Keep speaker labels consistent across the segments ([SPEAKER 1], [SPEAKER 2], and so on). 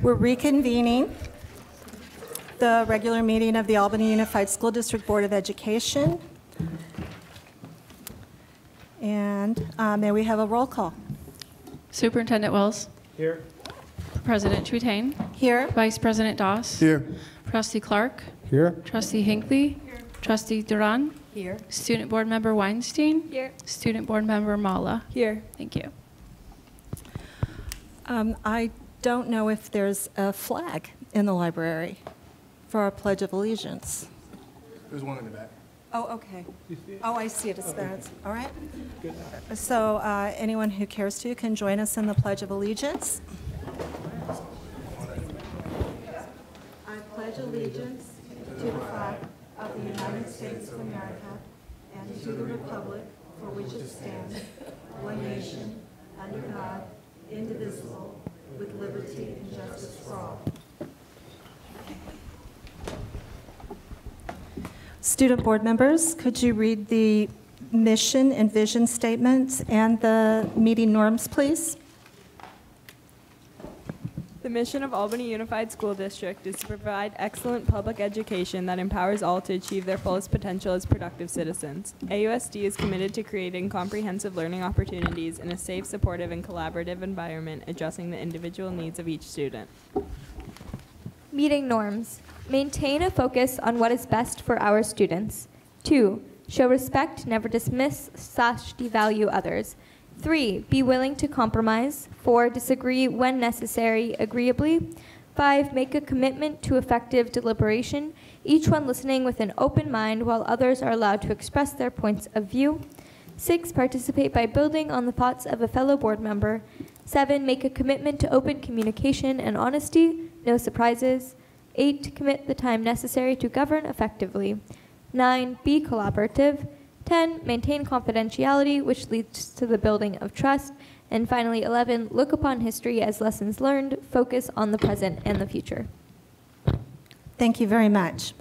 [SPEAKER 1] We're reconvening the regular meeting of the Albany Unified School District Board of Education. And may we have a roll call?
[SPEAKER 2] Superintendent Wells.
[SPEAKER 3] Here.
[SPEAKER 2] President Trutain.
[SPEAKER 1] Here.
[SPEAKER 2] Vice President Doss.
[SPEAKER 3] Here.
[SPEAKER 2] Trustee Clark.
[SPEAKER 3] Here.
[SPEAKER 2] Trustee Hinckley. Here. Trustee Duran.
[SPEAKER 1] Here.
[SPEAKER 2] Student Board Member Weinstein.
[SPEAKER 4] Here.
[SPEAKER 2] Student Board Member Mala.
[SPEAKER 4] Here.
[SPEAKER 2] Thank you.
[SPEAKER 1] I don't know if there's a flag in the library for our Pledge of Allegiance.
[SPEAKER 3] There's one in the back.
[SPEAKER 1] Oh, okay. Oh, I see it. It's there. All right. So anyone who cares to can join us in the Pledge of Allegiance. I pledge allegiance to the flag of the United States of America and to the republic for which it stands, one nation, under God, indivisible, with liberty and justice for all. Student board members, could you read the mission and vision statements and the meeting norms, please?
[SPEAKER 4] The mission of Albany Unified School District is to provide excellent public education that empowers all to achieve their fullest potential as productive citizens. AUSD is committed to creating comprehensive learning opportunities in a safe, supportive, and collaborative environment, addressing the individual needs of each student.
[SPEAKER 5] Meeting norms. Maintain a focus on what is best for our students. 2. Show respect, never dismiss / devalue others. 3. Be willing to compromise. 4. Disagree when necessary, agreeably. 5. Make a commitment to effective deliberation, each one listening with an open mind while others are allowed to express their points of view. 6. Participate by building on the thoughts of a fellow board member. 7. Make a commitment to open communication and honesty, no surprises. 8. Commit the time necessary to govern effectively. 9. Be collaborative. 10. Maintain confidentiality, which leads to the building of trust. And finally, 11. Look upon history as lessons learned. Focus on the present and the future.
[SPEAKER 1] Thank you very much.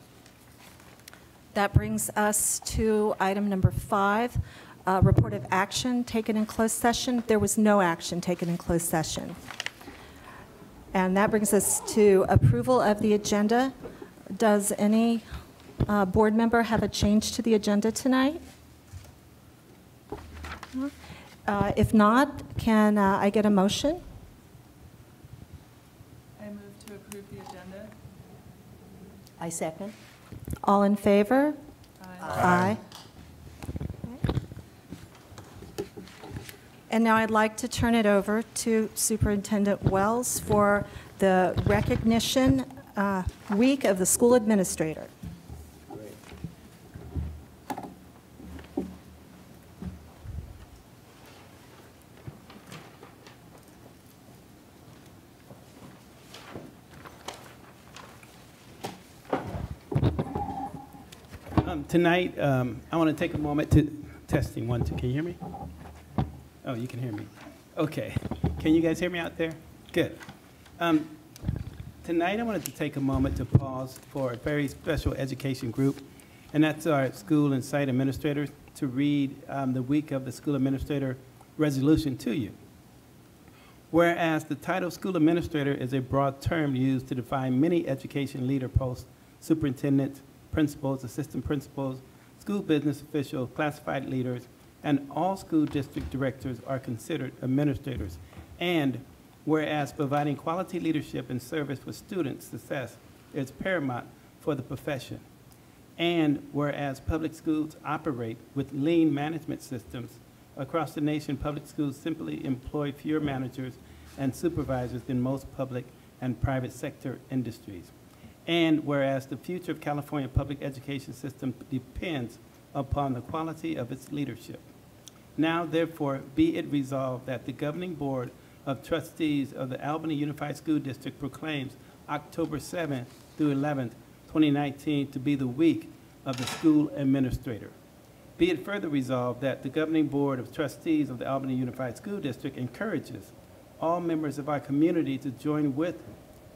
[SPEAKER 1] That brings us to item number 5, report of action taken in closed session. There was no action taken in closed session. And that brings us to approval of the agenda. Does any board member have a change to the agenda tonight? If not, can I get a motion?
[SPEAKER 2] I move to approve the agenda.
[SPEAKER 6] I second.
[SPEAKER 1] All in favor?
[SPEAKER 2] Aye.
[SPEAKER 1] Aye. And now I'd like to turn it over to Superintendent Wells for the recognition week of the school administrator.
[SPEAKER 3] Tonight, I want to take a moment to testing 1, 2. Can you hear me? Oh, you can hear me. Okay. Can you guys hear me out there? Good. Tonight, I wanted to take a moment to pause for a very special education group, and that's our school and site administrators, to read the Week of the School Administrator resolution to you. Whereas the title school administrator is a broad term used to define many education leader posts, superintendents, principals, assistant principals, school business officials, classified leaders, and all school district directors are considered administrators. And whereas providing quality leadership and service for student success is paramount for the profession. And whereas public schools operate with lean management systems, across the nation, public schools simply employ fewer managers and supervisors than most public and private sector industries. And whereas the future of California public education system depends upon the quality of its leadership. Now, therefore, be it resolved that the Governing Board of Trustees of the Albany Unified School District proclaims October 7th through 11th, 2019 to be the week of the school administrator. Be it further resolved that the Governing Board of Trustees of the Albany Unified School District encourages all members of our community to join with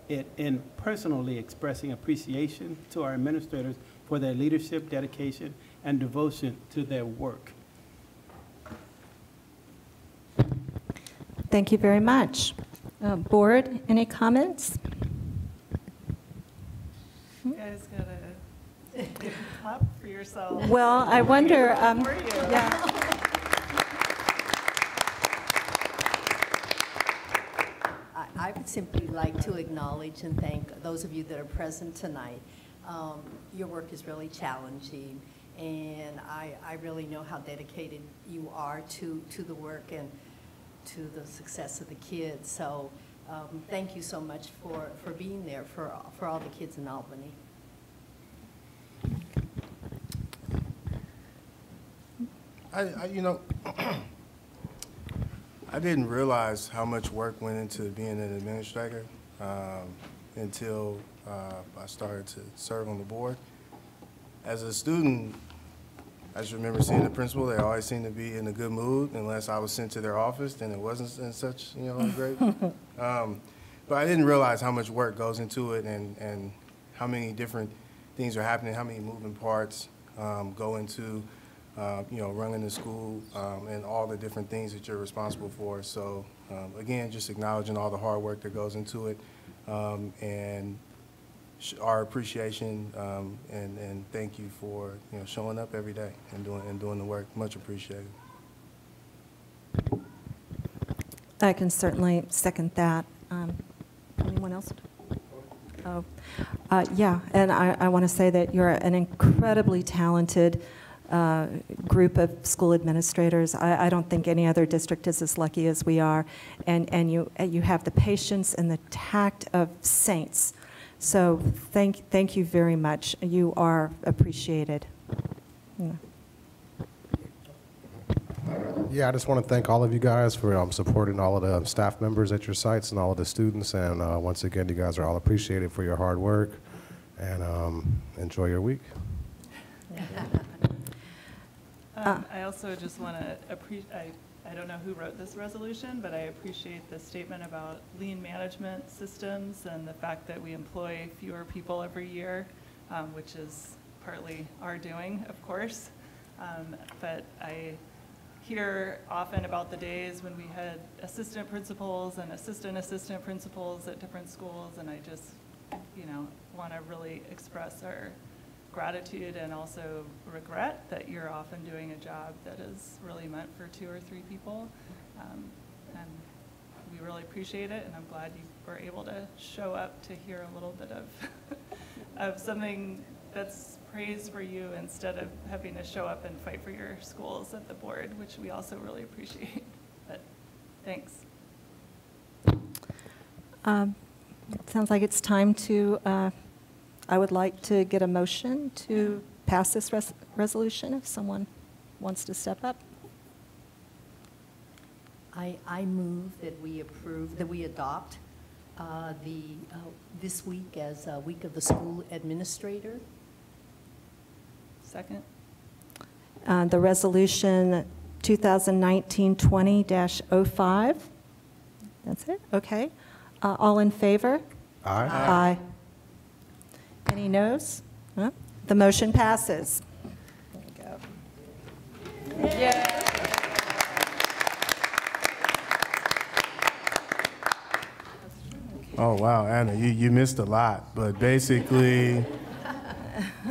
[SPEAKER 3] it in personally expressing appreciation to our administrators for their leadership, dedication, and devotion to their work.
[SPEAKER 1] Thank you very much. Board, any comments?
[SPEAKER 2] guys gotta clap for yourself.
[SPEAKER 1] Well, I wonder,
[SPEAKER 2] For you.
[SPEAKER 1] yeah.
[SPEAKER 6] I would simply like to acknowledge and thank those of you that are present tonight. Your work is really challenging, and I really know how dedicated you are to the work and to the success of the kids. So thank you so much for being there for all the kids in Albany.
[SPEAKER 7] You know, I didn't realize how much work went into being an administrator until I started to serve on the board. As a student, I just remember seeing the principal. They always seemed to be in a good mood. Unless I was sent to their office, then it wasn't in such, great. But I didn't realize how much work goes into it and how many different things are happening, how many moving parts go into running the school and all the different things that you're responsible for. So again, just acknowledging all the hard work that goes into it and our appreciation and thank you for showing up every day and doing the work. Much appreciated.
[SPEAKER 1] I can certainly second that. Anyone else? Oh, yeah, and I want to say that you're an incredibly talented group of school administrators. I don't think any other district is as lucky as we are, and you have the patience and the tact of saints. So thank you very much. You are appreciated.
[SPEAKER 8] Yeah, I just want to thank all of you guys for supporting all of the staff members at your sites and all of the students. And once again, you guys are all appreciated for your hard work. And enjoy your week.
[SPEAKER 2] I also just want to appreciate, I don't know who wrote this resolution, but I appreciate the statement about lean management systems and the fact that we employ fewer people every year, which is partly our doing, of course. But I hear often about the days when we had assistant principals and assistant principals at different schools, and I just, want to really express our gratitude and also regret that you're often doing a job that is really meant for 2 or 3 people. And we really appreciate it, and I'm glad you were able to show up to hear a little bit of, of something that's praise for you instead of having to show up and fight for your schools at the board, which we also really appreciate. But thanks.
[SPEAKER 1] It sounds like it's time to, I would like to get a motion to pass this resolution if someone wants to step up.
[SPEAKER 6] I move that we adopt this week as a week of the school administrator.
[SPEAKER 2] Second.
[SPEAKER 1] The resolution 2019-20-05. That's it? Okay. All in favor?
[SPEAKER 8] Aye.
[SPEAKER 1] Aye. Any noes? No? The motion passes. There you go.
[SPEAKER 2] Yeah.
[SPEAKER 7] Oh, wow, Anna, you missed a lot, but basically,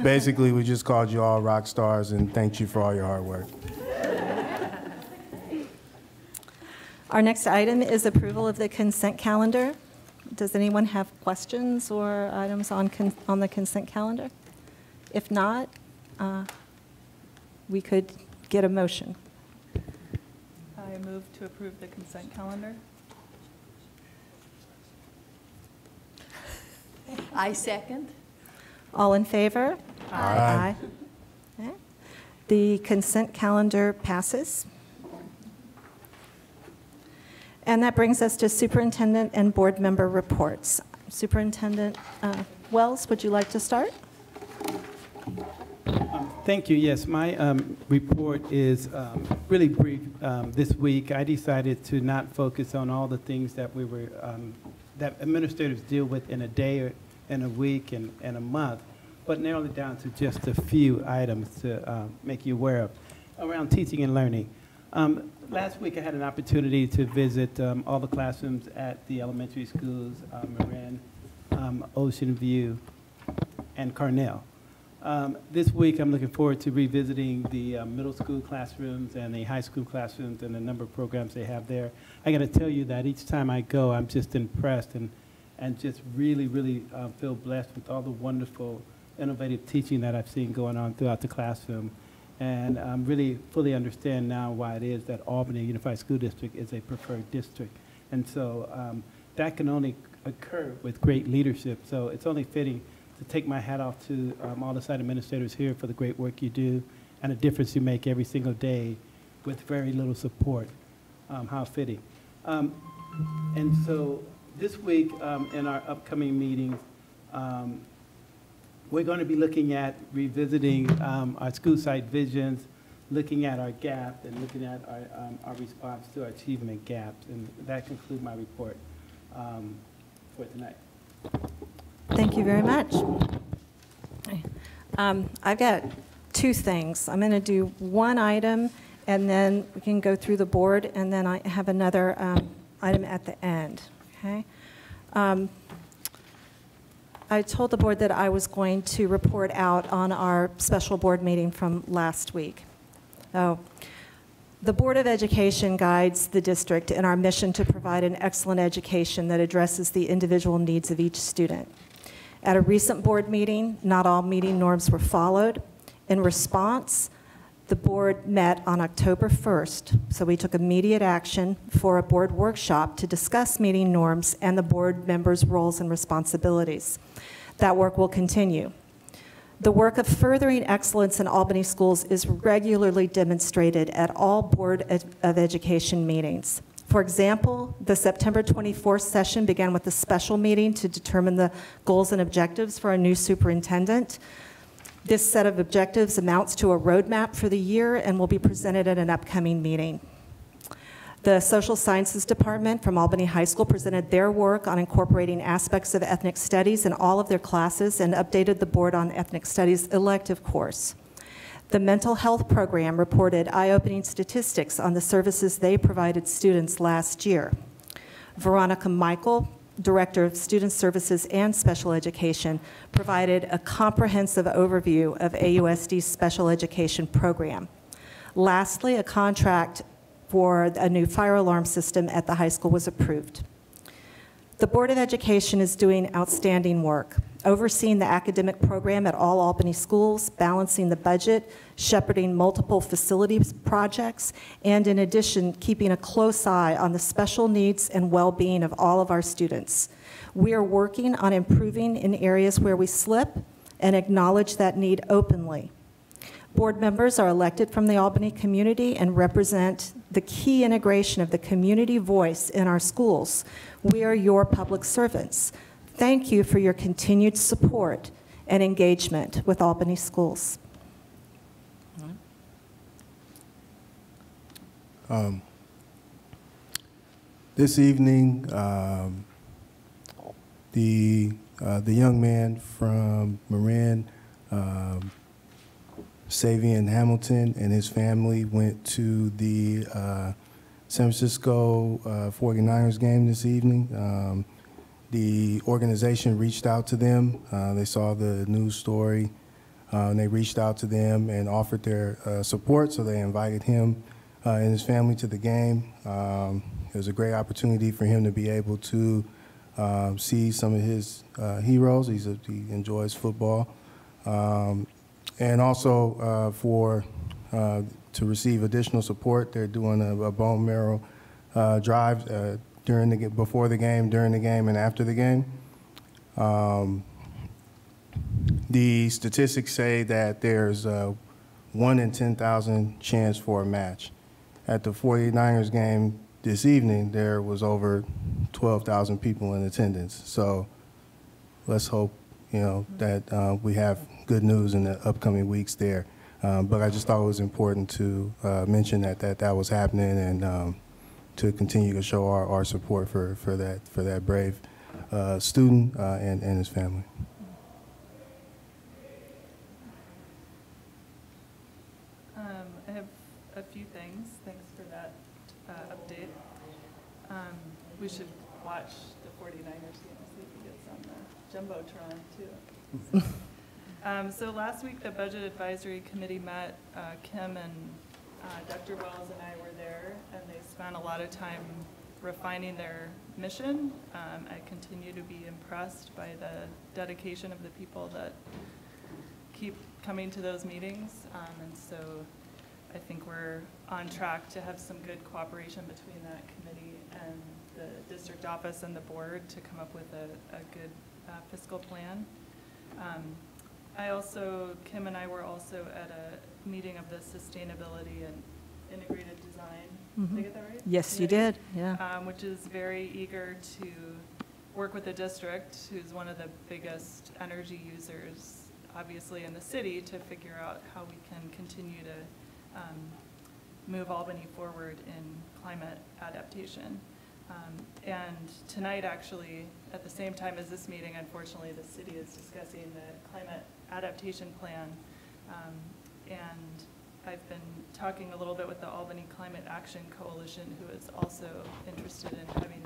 [SPEAKER 7] we just called you all rock stars and thanked you for all your hard work.
[SPEAKER 1] Our next item is approval of the consent calendar. Does anyone have questions or items on the consent calendar? If not, we could get a motion.
[SPEAKER 2] I move to approve the consent calendar.
[SPEAKER 6] I second.
[SPEAKER 1] All in favor?
[SPEAKER 7] Aye.
[SPEAKER 1] Okay. The consent calendar passes. And that brings us to superintendent and board member reports. Superintendent Wells, would you like to start?
[SPEAKER 3] Thank you. Yes, my report is really brief this week. I decided to not focus on all the things that we were that administrators deal with in a day or in a week and a month, but narrow it down to just a few items to make you aware of around teaching and learning. Last week I had an opportunity to visit all the classrooms at the elementary schools, Marin, Ocean View, and Carnell. This week, I'm looking forward to revisiting the middle school classrooms and the high school classrooms and the number of programs they have there. I got to tell you that each time I go, I'm just impressed and just really, really feel blessed with all the wonderful, innovative teaching that I've seen going on throughout the classroom. And really fully understand now why it is that Albany Unified School District is a preferred district. And so that can only occur with great leadership. So it's only fitting to take my hat off to all the site administrators here for the great work you do and the difference you make every single day with very little support. How fitting. And so this week in our upcoming meetings, we're going to be looking at revisiting our school site visions, looking at our gap, and looking at our response to our achievement gaps. And that concludes my report for tonight.
[SPEAKER 1] Thank you very much. I've got two things. I'm going to do one item, and then we can go through the board, and then I have another item at the end. Okay. I told the board that I was going to report out on our special board meeting from last week. So, the Board of Education guides the district in our mission to provide an excellent education that addresses the individual needs of each student. At a recent board meeting, not all meeting norms were followed. In response, the board met on October 1st, so we took immediate action for a board workshop to discuss meeting norms and the board members' roles and responsibilities. That work will continue. The work of furthering excellence in Albany schools is regularly demonstrated at all Board of Education meetings. For example, the September 24th session began with a special meeting to determine the goals and objectives for a new superintendent. This set of objectives amounts to a roadmap for the year and will be presented at an upcoming meeting. The Social Sciences Department from Albany High School presented their work on incorporating aspects of ethnic studies in all of their classes and updated the board on ethnic studies elective course. The mental health program reported eye-opening statistics on the services they provided students last year. Veronica Michael, Director of Student Services and Special Education, provided a comprehensive overview of AUSD's special education program. Lastly, a contract for a new fire alarm system at the high school was approved. The Board of Education is doing outstanding work, overseeing the academic program at all Albany schools, balancing the budget, shepherding multiple facilities projects, and in addition, keeping a close eye on the special needs and well-being of all of our students. We are working on improving in areas where we slip and acknowledge that need openly. Board members are elected from the Albany community and represent the key integration of the community voice in our schools. We are your public servants. Thank you for your continued support and engagement with Albany schools.
[SPEAKER 7] This evening, the young man from Marin, Savian Hamilton, and his family went to the San Francisco 49ers game this evening. The organization reached out to them. They saw the news story, and they reached out to them and offered their support, so they invited him and his family to the game. It was a great opportunity for him to be able to see some of his heroes. He enjoys football. And also to receive additional support, they're doing a bone marrow drive before the game, during the game, and after the game. The statistics say that there's a 1 in 10,000 chance for a match. At the 49ers game this evening, there was over 12,000 people in attendance. So let's hope, that we have good news in the upcoming weeks there. But I just thought it was important to mention that was happening and to continue to show our support for that brave student and his family.
[SPEAKER 2] I have a few things. Thanks for that update. We should watch the 49ers game, see if he gets on the Jumbotron, too. So last week, the Budget Advisory Committee met. Kim and Dr. Wells and I were there, and they spent a lot of time refining their mission. I continue to be impressed by the dedication of the people that keep coming to those meetings, and so I think we're on track to have some good cooperation between that committee and the district office and the board to come up with a good fiscal plan. Kim and I were also at a meeting of the Sustainability and Integrated Design. Did I get that right?
[SPEAKER 1] Yes, you did, yeah.
[SPEAKER 2] Which is very eager to work with the district, who's one of the biggest energy users, obviously, in the city, to figure out how we can continue to move Albany forward in climate adaptation. And tonight, actually, at the same time as this meeting, unfortunately, the city is discussing the climate adaptation plan. And I've been talking a little bit with the Albany Climate Action Coalition, who is also interested in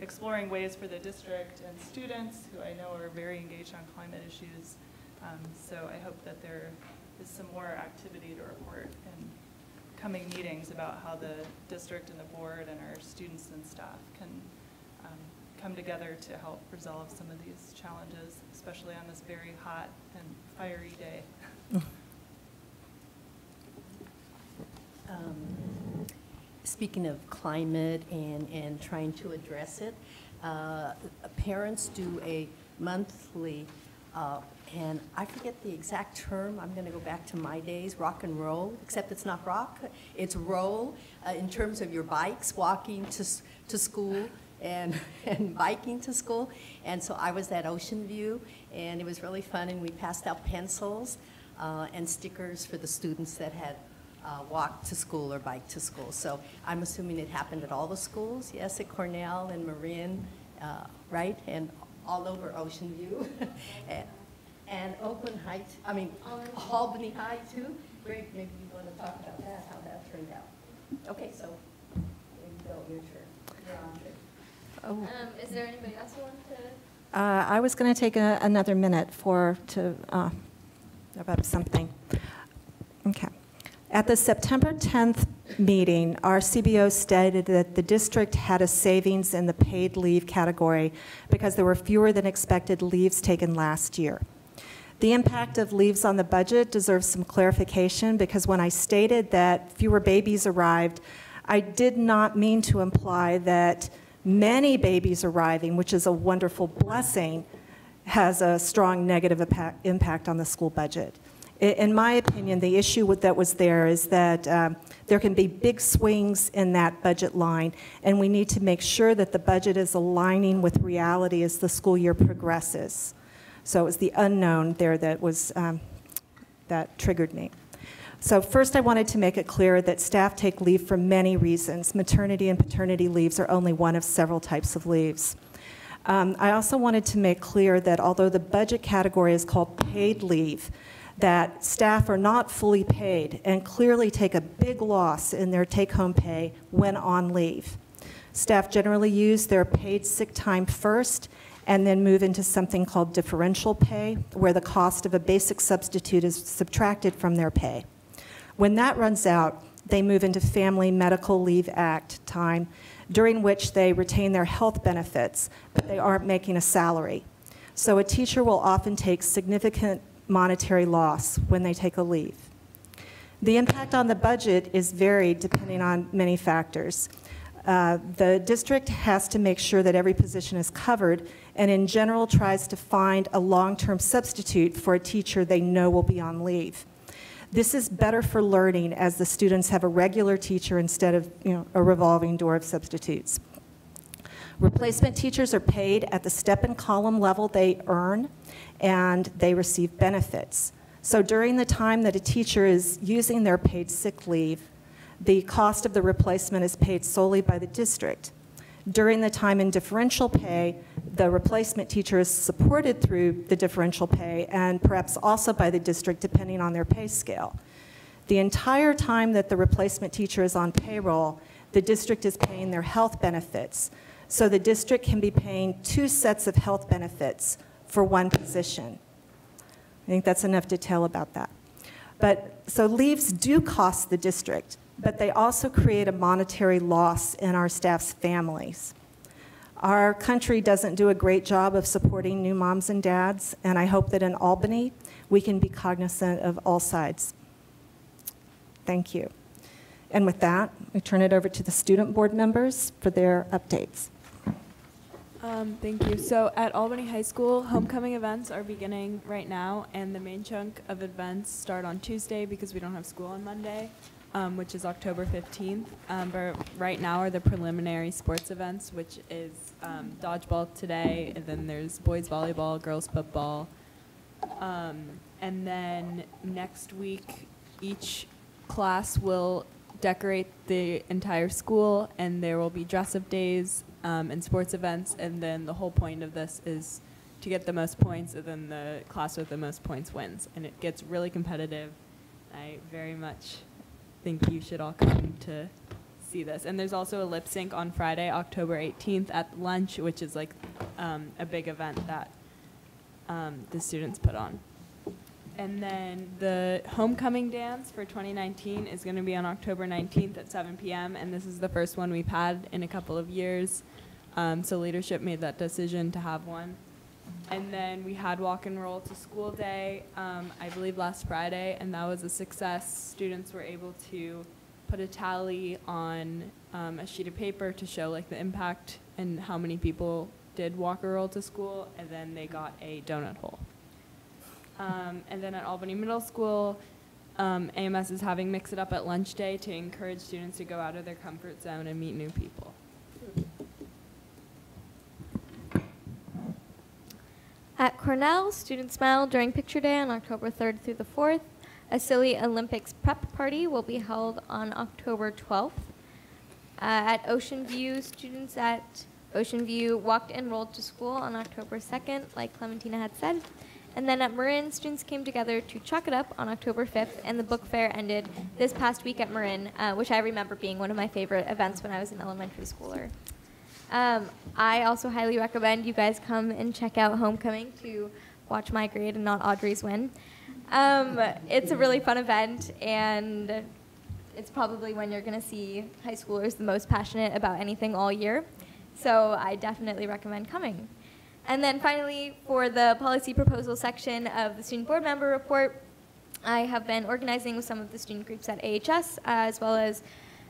[SPEAKER 2] exploring ways for the district and students, who I know are very engaged on climate issues. So I hope that there is some more activity to report in coming meetings about how the district and the board and our students and staff can come together to help resolve some of these challenges, especially on this very hot and fiery day.
[SPEAKER 6] Speaking of climate and trying to address it, parents do a monthly, and I forget the exact term, I'm going to go back to my days, rock and roll, except it's not rock, it's roll, in terms of your bikes, walking to school and biking to school. And so I was at Ocean View, and it was really fun, and we passed out pencils and stickers for the students that had walk to school or bike to school. So I'm assuming it happened at all the schools, yes, at Cornell and Marin, right? And all over Ocean View. and Oakland Heights, Albany High too. Greg, maybe you want to talk about that, how that turned out. Okay, so Bill, your turn. You're on turn.
[SPEAKER 5] Is there anybody else who wants to?
[SPEAKER 1] I was going to take another minute about something. Okay. At the September 10th meeting, our CBO stated that the district had a savings in the paid leave category because there were fewer than expected leaves taken last year. The impact of leaves on the budget deserves some clarification, because when I stated that fewer babies arrived, I did not mean to imply that many babies arriving, which is a wonderful blessing, has a strong negative impact on the school budget. In my opinion, the issue that was there is that there can be big swings in that budget line, and we need to make sure that the budget is aligning with reality as the school year progresses. So it was the unknown there that triggered me. So first, I wanted to make it clear that staff take leave for many reasons. Maternity and paternity leaves are only one of several types of leaves. I also wanted to make clear that although the budget category is called paid leave, that staff are not fully paid and clearly take a big loss in their take-home pay when on leave. Staff generally use their paid sick time first and then move into something called differential pay, where the cost of a basic substitute is subtracted from their pay. When that runs out, they move into Family Medical Leave Act time, during which they retain their health benefits, but they aren't making a salary. So a teacher will often take significant monetary loss when they take a leave. The impact on the budget is varied depending on many factors. The district has to make sure that every position is covered, and in general tries to find a long-term substitute for a teacher they know will be on leave. This is better for learning, as the students have a regular teacher instead of a revolving door of substitutes. Replacement teachers are paid at the step and column level they earn, and they receive benefits. So during the time that a teacher is using their paid sick leave, the cost of the replacement is paid solely by the district. During the time in differential pay, the replacement teacher is supported through the differential pay and perhaps also by the district, depending on their pay scale. The entire time that the replacement teacher is on payroll, the district is paying their health benefits. So the district can be paying 2 sets of health benefits for one position. I think that's enough detail about that. But so leaves do cost the district, but they also create a monetary loss in our staff's families. Our country doesn't do a great job of supporting new moms and dads, and I hope that in Albany we can be cognizant of all sides. Thank you. And with that, we turn it over to the student board members for their updates.
[SPEAKER 4] Thank you. So at Albany High School, homecoming events are beginning right now, and the main chunk of events start on Tuesday because we don't have school on Monday, which is October 15th. But right now are the preliminary sports events, which is dodgeball today, and then there's boys volleyball, girls football. And then next week, each class will decorate the entire school, and there will be dress-up days and sports events, and then the whole point of this is to get the most points, and then the class with the most points wins. And it gets really competitive. I very much think you should all come to see this. And there's also a lip sync on Friday, October 18th at lunch, which is like a big event that the students put on. And then the homecoming dance for 2019 is going to be on October 19th at 7 p.m. And this is the first one we've had in a couple of years. So leadership made that decision to have one. And then we had walk and roll to school day, I believe last Friday, and that was a success. Students were able to put a tally on a sheet of paper to show like the impact and how many people did walk or roll to school, and then they got a donut hole. And then at Albany Middle School, AMS is having Mix It Up at lunch day to encourage students to go out of their comfort zone and meet new people.
[SPEAKER 5] At Cornell, students smile during Picture Day on October 3rd through the 4th. A Silly Olympics prep party will be held on October 12th. At Ocean View, students at Ocean View walked and rolled to school on October 2nd, like Clementina had said. And then at Marin, students came together to chalk it up on October 5th, and the book fair ended this past week at Marin, which I remember being one of my favorite events when I was an elementary schooler. I also highly recommend you guys come and check out Homecoming to watch my grade and not Audrey's win. It's a really fun event, and it's probably when you're going to see high schoolers the most passionate about anything all year. So I definitely recommend coming. And then finally, for the policy proposal section of the student board member report, I have been organizing with some of the student groups at AHS, as well as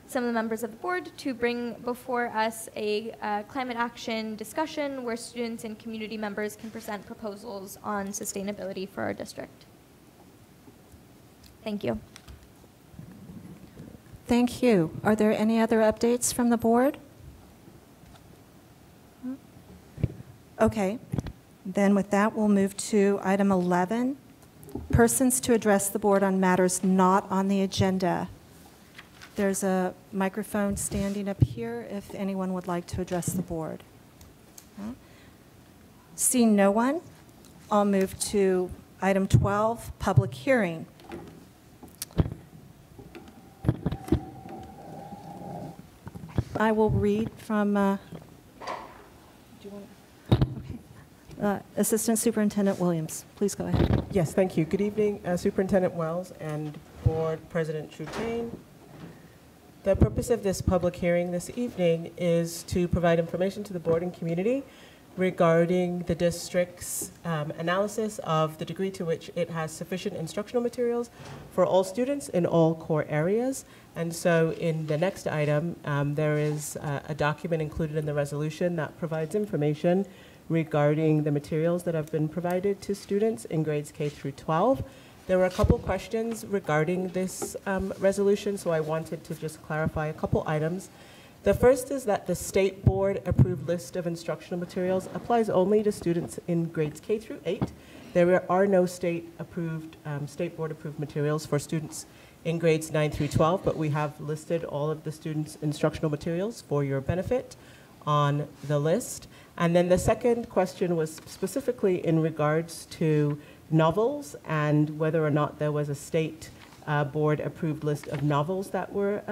[SPEAKER 5] some of the members of the board, to bring before us a climate action discussion where students and community members can present proposals on sustainability for our district. Thank you.
[SPEAKER 1] Thank you. Are there any other updates from the board? Okay. Then with that, we'll move to item 11, persons to address the board on matters not on the agenda. There's a microphone standing up here if anyone would like to address the board. Seeing no one, I'll move to item 12, public hearing. I will read from Assistant Superintendent Williams. Please go ahead.
[SPEAKER 9] Yes, thank you. Good evening, Superintendent Wells and Board President Trutain. The purpose of this public hearing this evening is to provide information to the board and community regarding the district's analysis of the degree to which it has sufficient instructional materials for all students in all core areas. And so in the next item, there is a document included in the resolution that provides information regarding the materials that have been provided to students in grades K through 12. There were a couple questions regarding this resolution, so I wanted to just clarify a couple items. The first is that the state board approved list of instructional materials applies only to students in grades K through 8. There are no state board approved materials for students in grades 9 through 12, but we have listed all of the students' instructional materials for your benefit on the list. And then the second question was specifically in regards to novels and whether or not there was a state board-approved list of novels that were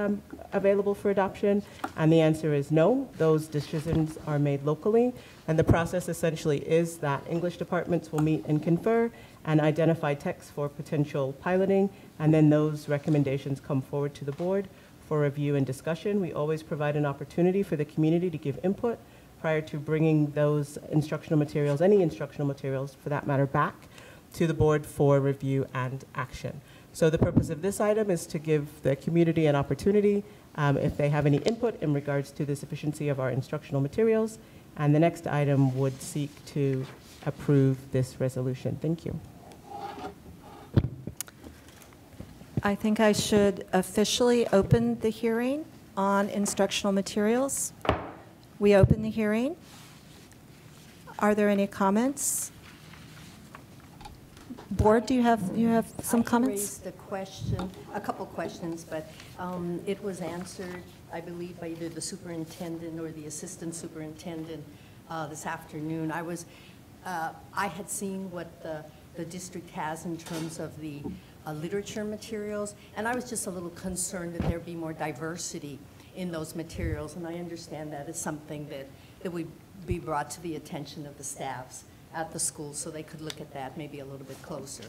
[SPEAKER 9] available for adoption? And the answer is no. Those decisions are made locally. And the process essentially is that English departments will meet and confer and identify texts for potential piloting, and then those recommendations come forward to the board for review and discussion. We always provide an opportunity for the community to give input prior to bringing those instructional materials, any instructional materials for that matter, back to the board for review and action. So the purpose of this item is to give the community an opportunity if they have any input in regards to the sufficiency of our instructional materials. And the next item would seek to approve this resolution. Thank you.
[SPEAKER 1] I think I should officially open the hearing on instructional materials. We open the hearing. Are there any comments? Board, do you have some comments?
[SPEAKER 6] I raised a question, a couple questions, but it was answered, I believe, by either the superintendent or the assistant superintendent this afternoon. I had seen what the district has in terms of the literature materials, and I was just a little concerned that there be more diversity in those materials, and I understand that is something that would be brought to the attention of the staffs at the school so they could look at that maybe a little bit closer.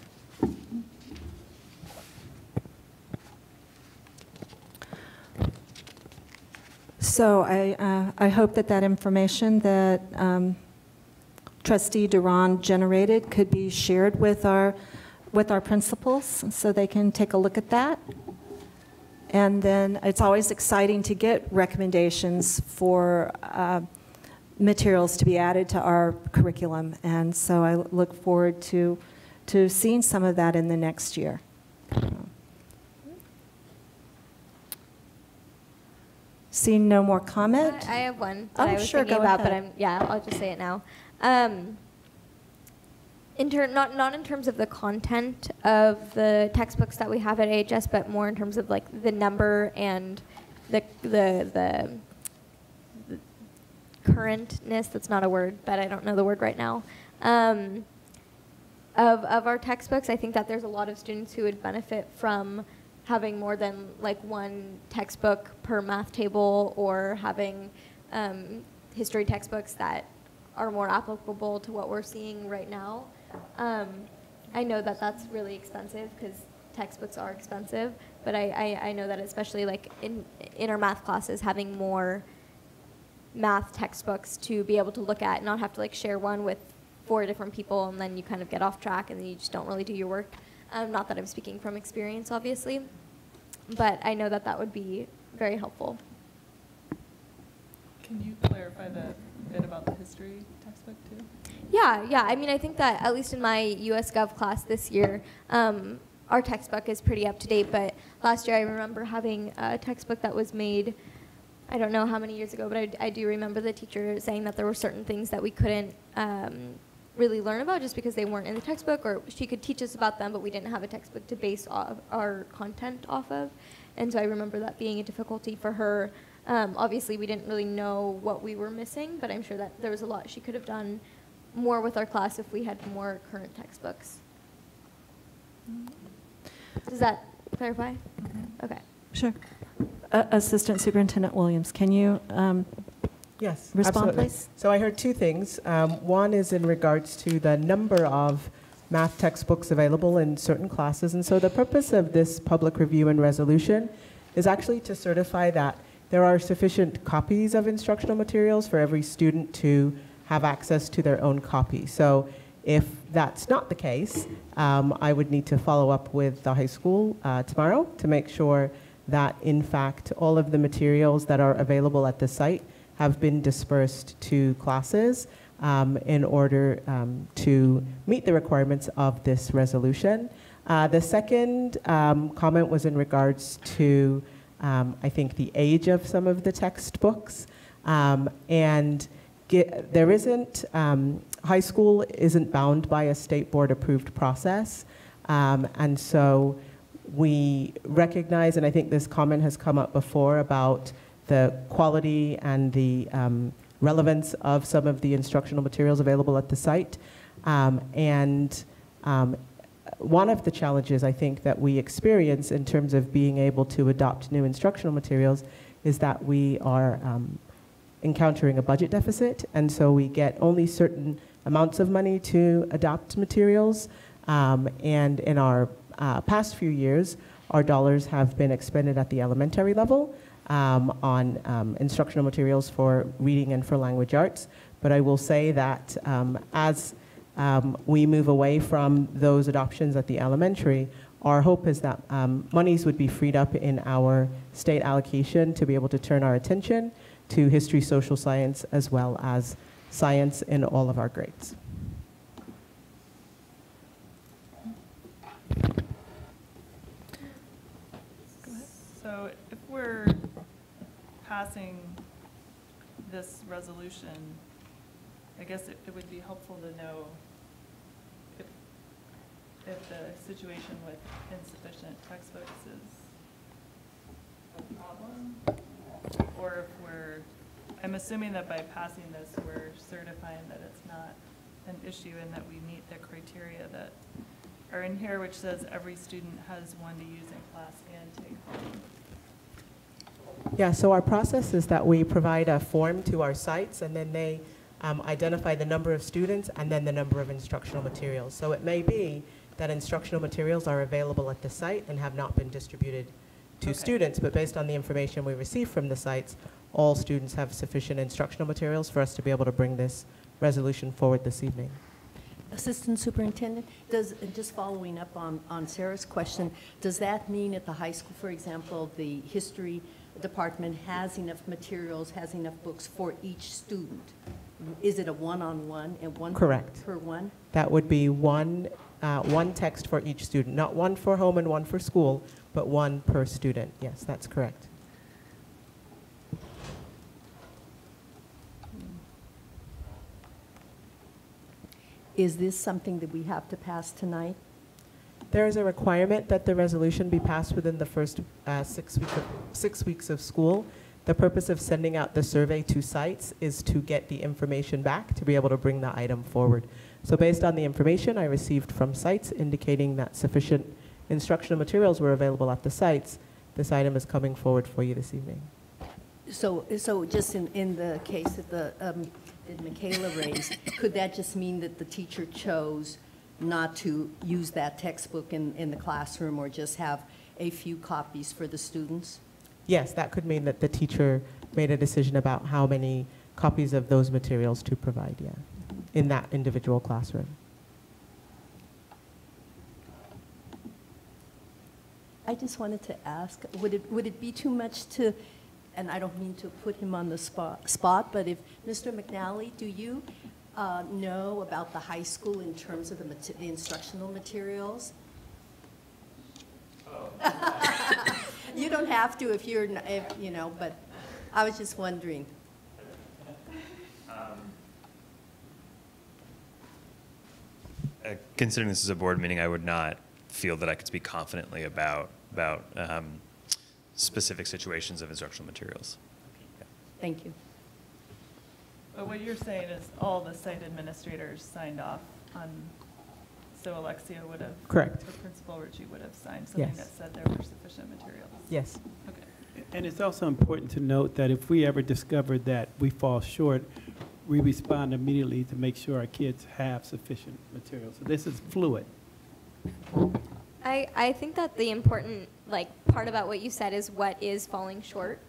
[SPEAKER 1] So I hope that information that Trustee Duran generated could be shared with our principals so they can take a look at that. And then it's always exciting to get recommendations for materials to be added to our curriculum. And so I look forward to seeing some of that in the next year. Seeing no more comment?
[SPEAKER 5] I have one that I was
[SPEAKER 1] sure,
[SPEAKER 5] thinking
[SPEAKER 1] go
[SPEAKER 5] about,
[SPEAKER 1] ahead.
[SPEAKER 5] but I'll just say it now. Not in terms of the content of the textbooks that we have at AHS, but more in terms of like the number and the currentness. That's not a word, but I don't know the word right now. Of our textbooks, I think that there's a lot of students who would benefit from having more than like one textbook per math table, or having history textbooks that are more applicable to what we're seeing right now. I know that that's really expensive because textbooks are expensive, but I know that especially like in our math classes, having more math textbooks to be able to look at, not have to like share one with 4 different people and then you kind of get off track and then you just don't really do your work. Not that I'm speaking from experience, obviously, but I know that would be very helpful.
[SPEAKER 2] Can you clarify that bit about the history textbook too?
[SPEAKER 5] Yeah. I mean, I think that at least in my US Gov class this year, our textbook is pretty up to date, but last year I remember having a textbook that was made, I don't know how many years ago, but I do remember the teacher saying that there were certain things that we couldn't really learn about just because they weren't in the textbook, or she could teach us about them, but we didn't have a textbook to base our content off of. And so I remember that being a difficulty for her. Obviously, we didn't really know what we were missing, but I'm sure that there was a lot she could have done more with our class if we had more current textbooks. Does that clarify? Okay.
[SPEAKER 1] Sure. Assistant Superintendent Williams, can you
[SPEAKER 9] Yes,
[SPEAKER 1] respond,
[SPEAKER 9] absolutely.
[SPEAKER 1] please?
[SPEAKER 9] So I heard 2 things. One is in regards to the number of math textbooks available in certain classes. And so the purpose of this public review and resolution is actually to certify that there are sufficient copies of instructional materials for every student to have access to their own copy. So if that's not the case, I would need to follow up with the high school tomorrow to make sure that, in fact, all of the materials that are available at the site have been dispersed to classes in order to meet the requirements of this resolution. The second comment was in regards to, I think, the age of some of the textbooks. There isn't, high school isn't bound by a state board approved process. And so we recognize, and I think this comment has come up before, about the quality and the relevance of some of the instructional materials available at the site. one of the challenges I think that we experience in terms of being able to adopt new instructional materials is that we are encountering a budget deficit, and so we get only certain amounts of money to adopt materials. And in our past few years, our dollars have been expended at the elementary level on instructional materials for reading and for language arts. But I will say that as we move away from those adoptions at the elementary, our hope is that monies would be freed up in our state allocation to be able to turn our attention to history, social science, as well as science in all of our grades.
[SPEAKER 2] So if we're passing this resolution, I guess it would be helpful to know if the situation with insufficient textbooks is a problem, or if I'm assuming that by passing this, we're certifying that it's not an issue and that we meet the criteria that are in here, which says every student has one to use in class and take home.
[SPEAKER 9] Yeah, so our process is that we provide a form to our sites, and then they identify the number of students and then the number of instructional materials. So it may be that instructional materials are available at the site and have not been distributed to students, but based on the information we receive from the sites, all students have sufficient instructional materials for us to be able to bring this resolution forward this evening.
[SPEAKER 6] Assistant Superintendent, just following up on Sarah's question, does that mean at the high school, for example, the history department has enough materials, has enough books for each student? Is it a one-on-one and one
[SPEAKER 9] Correct.
[SPEAKER 6] per one?
[SPEAKER 9] That would be one text for each student, not one for home and one for school, but one per student. Yes, that's correct.
[SPEAKER 6] Is this something that we have to pass tonight?
[SPEAKER 9] There is a requirement that the resolution be passed within the first 6 weeks of school. The purpose of sending out the survey to sites is to get the information back to be able to bring the item forward. So based on the information I received from sites indicating that sufficient instructional materials were available at the sites, this item is coming forward for you this evening.
[SPEAKER 6] So just in the case that Michaela raised, could that just mean that the teacher chose not to use that textbook in the classroom, or just have a few copies for the students?
[SPEAKER 9] Yes, that could mean that the teacher made a decision about how many copies of those materials to provide, yeah, in that individual classroom.
[SPEAKER 6] I just wanted to ask, would it be too much to, and I don't mean to put him on the spot, but if, Mr. McNally, do you know about the high school in terms of the instructional materials? Oh. You don't have to if you're, you know, but I was just wondering.
[SPEAKER 10] Considering this is a board meeting, I would not feel that I could speak confidently about specific situations of instructional materials. Yeah.
[SPEAKER 6] Thank you.
[SPEAKER 2] But what you're saying is all the site administrators signed off on, so Alexia would have.
[SPEAKER 9] Correct.
[SPEAKER 2] The principal Richie would have signed something
[SPEAKER 9] Yes.
[SPEAKER 2] that said there were sufficient materials.
[SPEAKER 9] Yes.
[SPEAKER 2] Okay.
[SPEAKER 3] And it's also important to note that if we ever discover that we fall short, we respond immediately to make sure our kids have sufficient material. So this is fluid.
[SPEAKER 5] I think that the important part about what you said is what is falling short,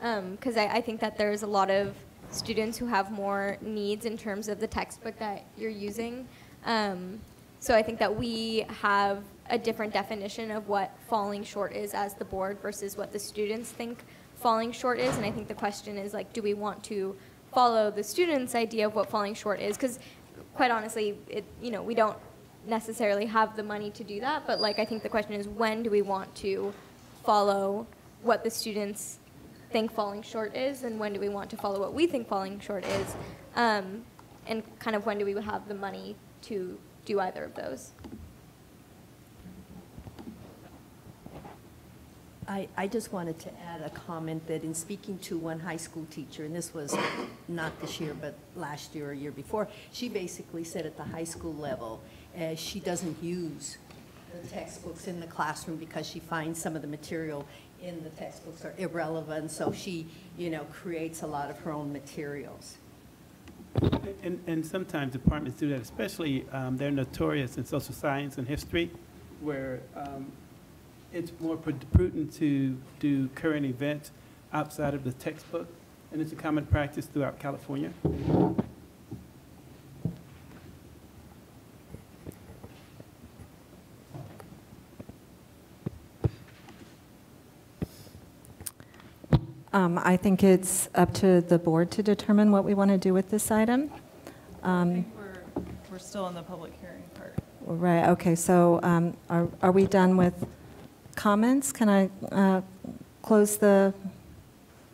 [SPEAKER 5] because I think that there's a lot of students who have more needs in terms of the textbook that you're using. So I think that we have a different definition of what falling short is as the board versus what the students think falling short is. And I think the question is, do we want to follow the students' idea of what falling short is? Because quite honestly, we don't necessarily have the money to do that. But I think the question is, when do we want to follow what the students think falling short is, and when do we want to follow what we think falling short is, and kind of when do we have the money to do either of those?
[SPEAKER 6] I just wanted to add a comment that in speaking to one high school teacher, and this was not this year, but last year or year before, she basically said at the high school level, she doesn't use the textbooks in the classroom because she finds some of the material in the textbooks are irrelevant, so she, you know, creates a lot of her own materials.
[SPEAKER 3] And sometimes departments do that, especially they're notorious in social science and history, where it's more prudent to do current events outside of the textbook, and it's a common practice throughout California.
[SPEAKER 1] I think it's up to the board to determine what we want to do with this item.
[SPEAKER 2] I think we're still in the public hearing part.
[SPEAKER 1] Right, okay, so are we done with comments? Can I close the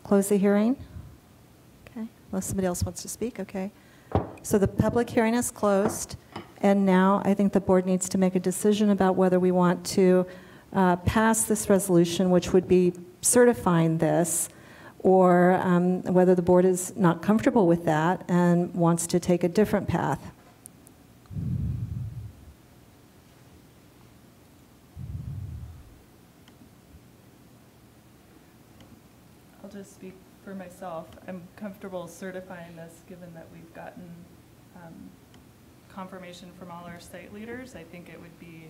[SPEAKER 1] hearing? Okay, unless somebody else wants to speak, okay. So the public hearing is closed, and now I think the board needs to make a decision about whether we want to pass this resolution, which would be certifying this, or whether the board is not comfortable with that and wants to take a different path.
[SPEAKER 2] I'll just speak for myself. I'm comfortable certifying this, given that we've gotten confirmation from all our site leaders. I think it would be,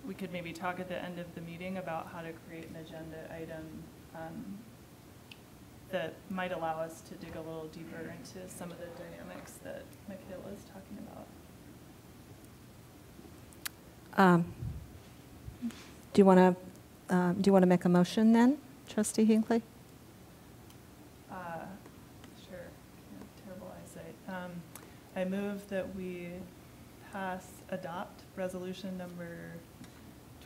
[SPEAKER 2] we could maybe talk at the end of the meeting about how to create an agenda item that might allow us to dig a little deeper into some of the dynamics that Michaela is talking about.
[SPEAKER 1] Do you want to make a motion then, Trustee Hinckley?
[SPEAKER 2] Sure. Yeah, terrible eyesight. I move that we adopt resolution number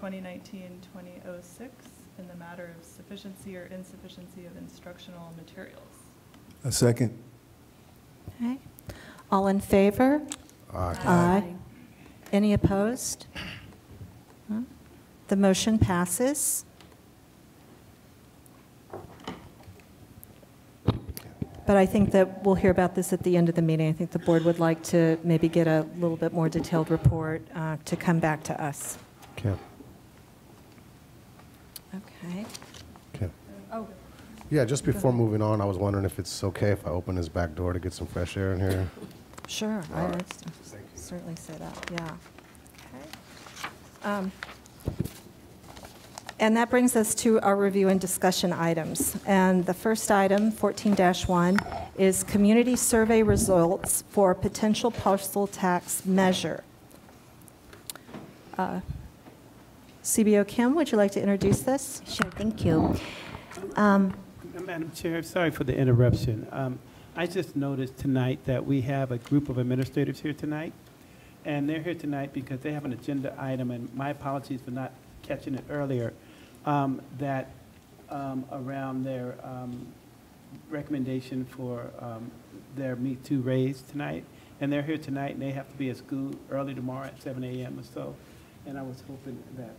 [SPEAKER 2] 2019-2006 in the matter of sufficiency or insufficiency of instructional materials.
[SPEAKER 7] A second.
[SPEAKER 1] Okay. All in favor?
[SPEAKER 8] Aye.
[SPEAKER 1] Aye. Any opposed? No? The motion passes. But I think that we'll hear about this at the end of the meeting. I think the board would like to maybe get a little bit more detailed report to come back to us.
[SPEAKER 8] Okay.
[SPEAKER 1] Okay.
[SPEAKER 8] Okay.
[SPEAKER 1] Oh.
[SPEAKER 8] Yeah, just before moving on, I was wondering if it's okay if I open this back door to get some fresh air in here.
[SPEAKER 1] Sure, I
[SPEAKER 8] All
[SPEAKER 1] would
[SPEAKER 8] right.
[SPEAKER 1] certainly say that, yeah. Okay. And that brings us to our review and discussion items. And the first item, 14-1, is community survey results for potential parcel tax measure. CBO Kim, would you like to introduce this?
[SPEAKER 11] Sure, thank you.
[SPEAKER 3] Madam Chair, sorry for the interruption. I just noticed tonight that we have a group of administrators here tonight, and they're here tonight because they have an agenda item, and my apologies for not catching it earlier, that around their recommendation for their Me Too raise tonight. And they're here tonight, and they have to be at school early tomorrow at 7 a.m. or so. And I was hoping that,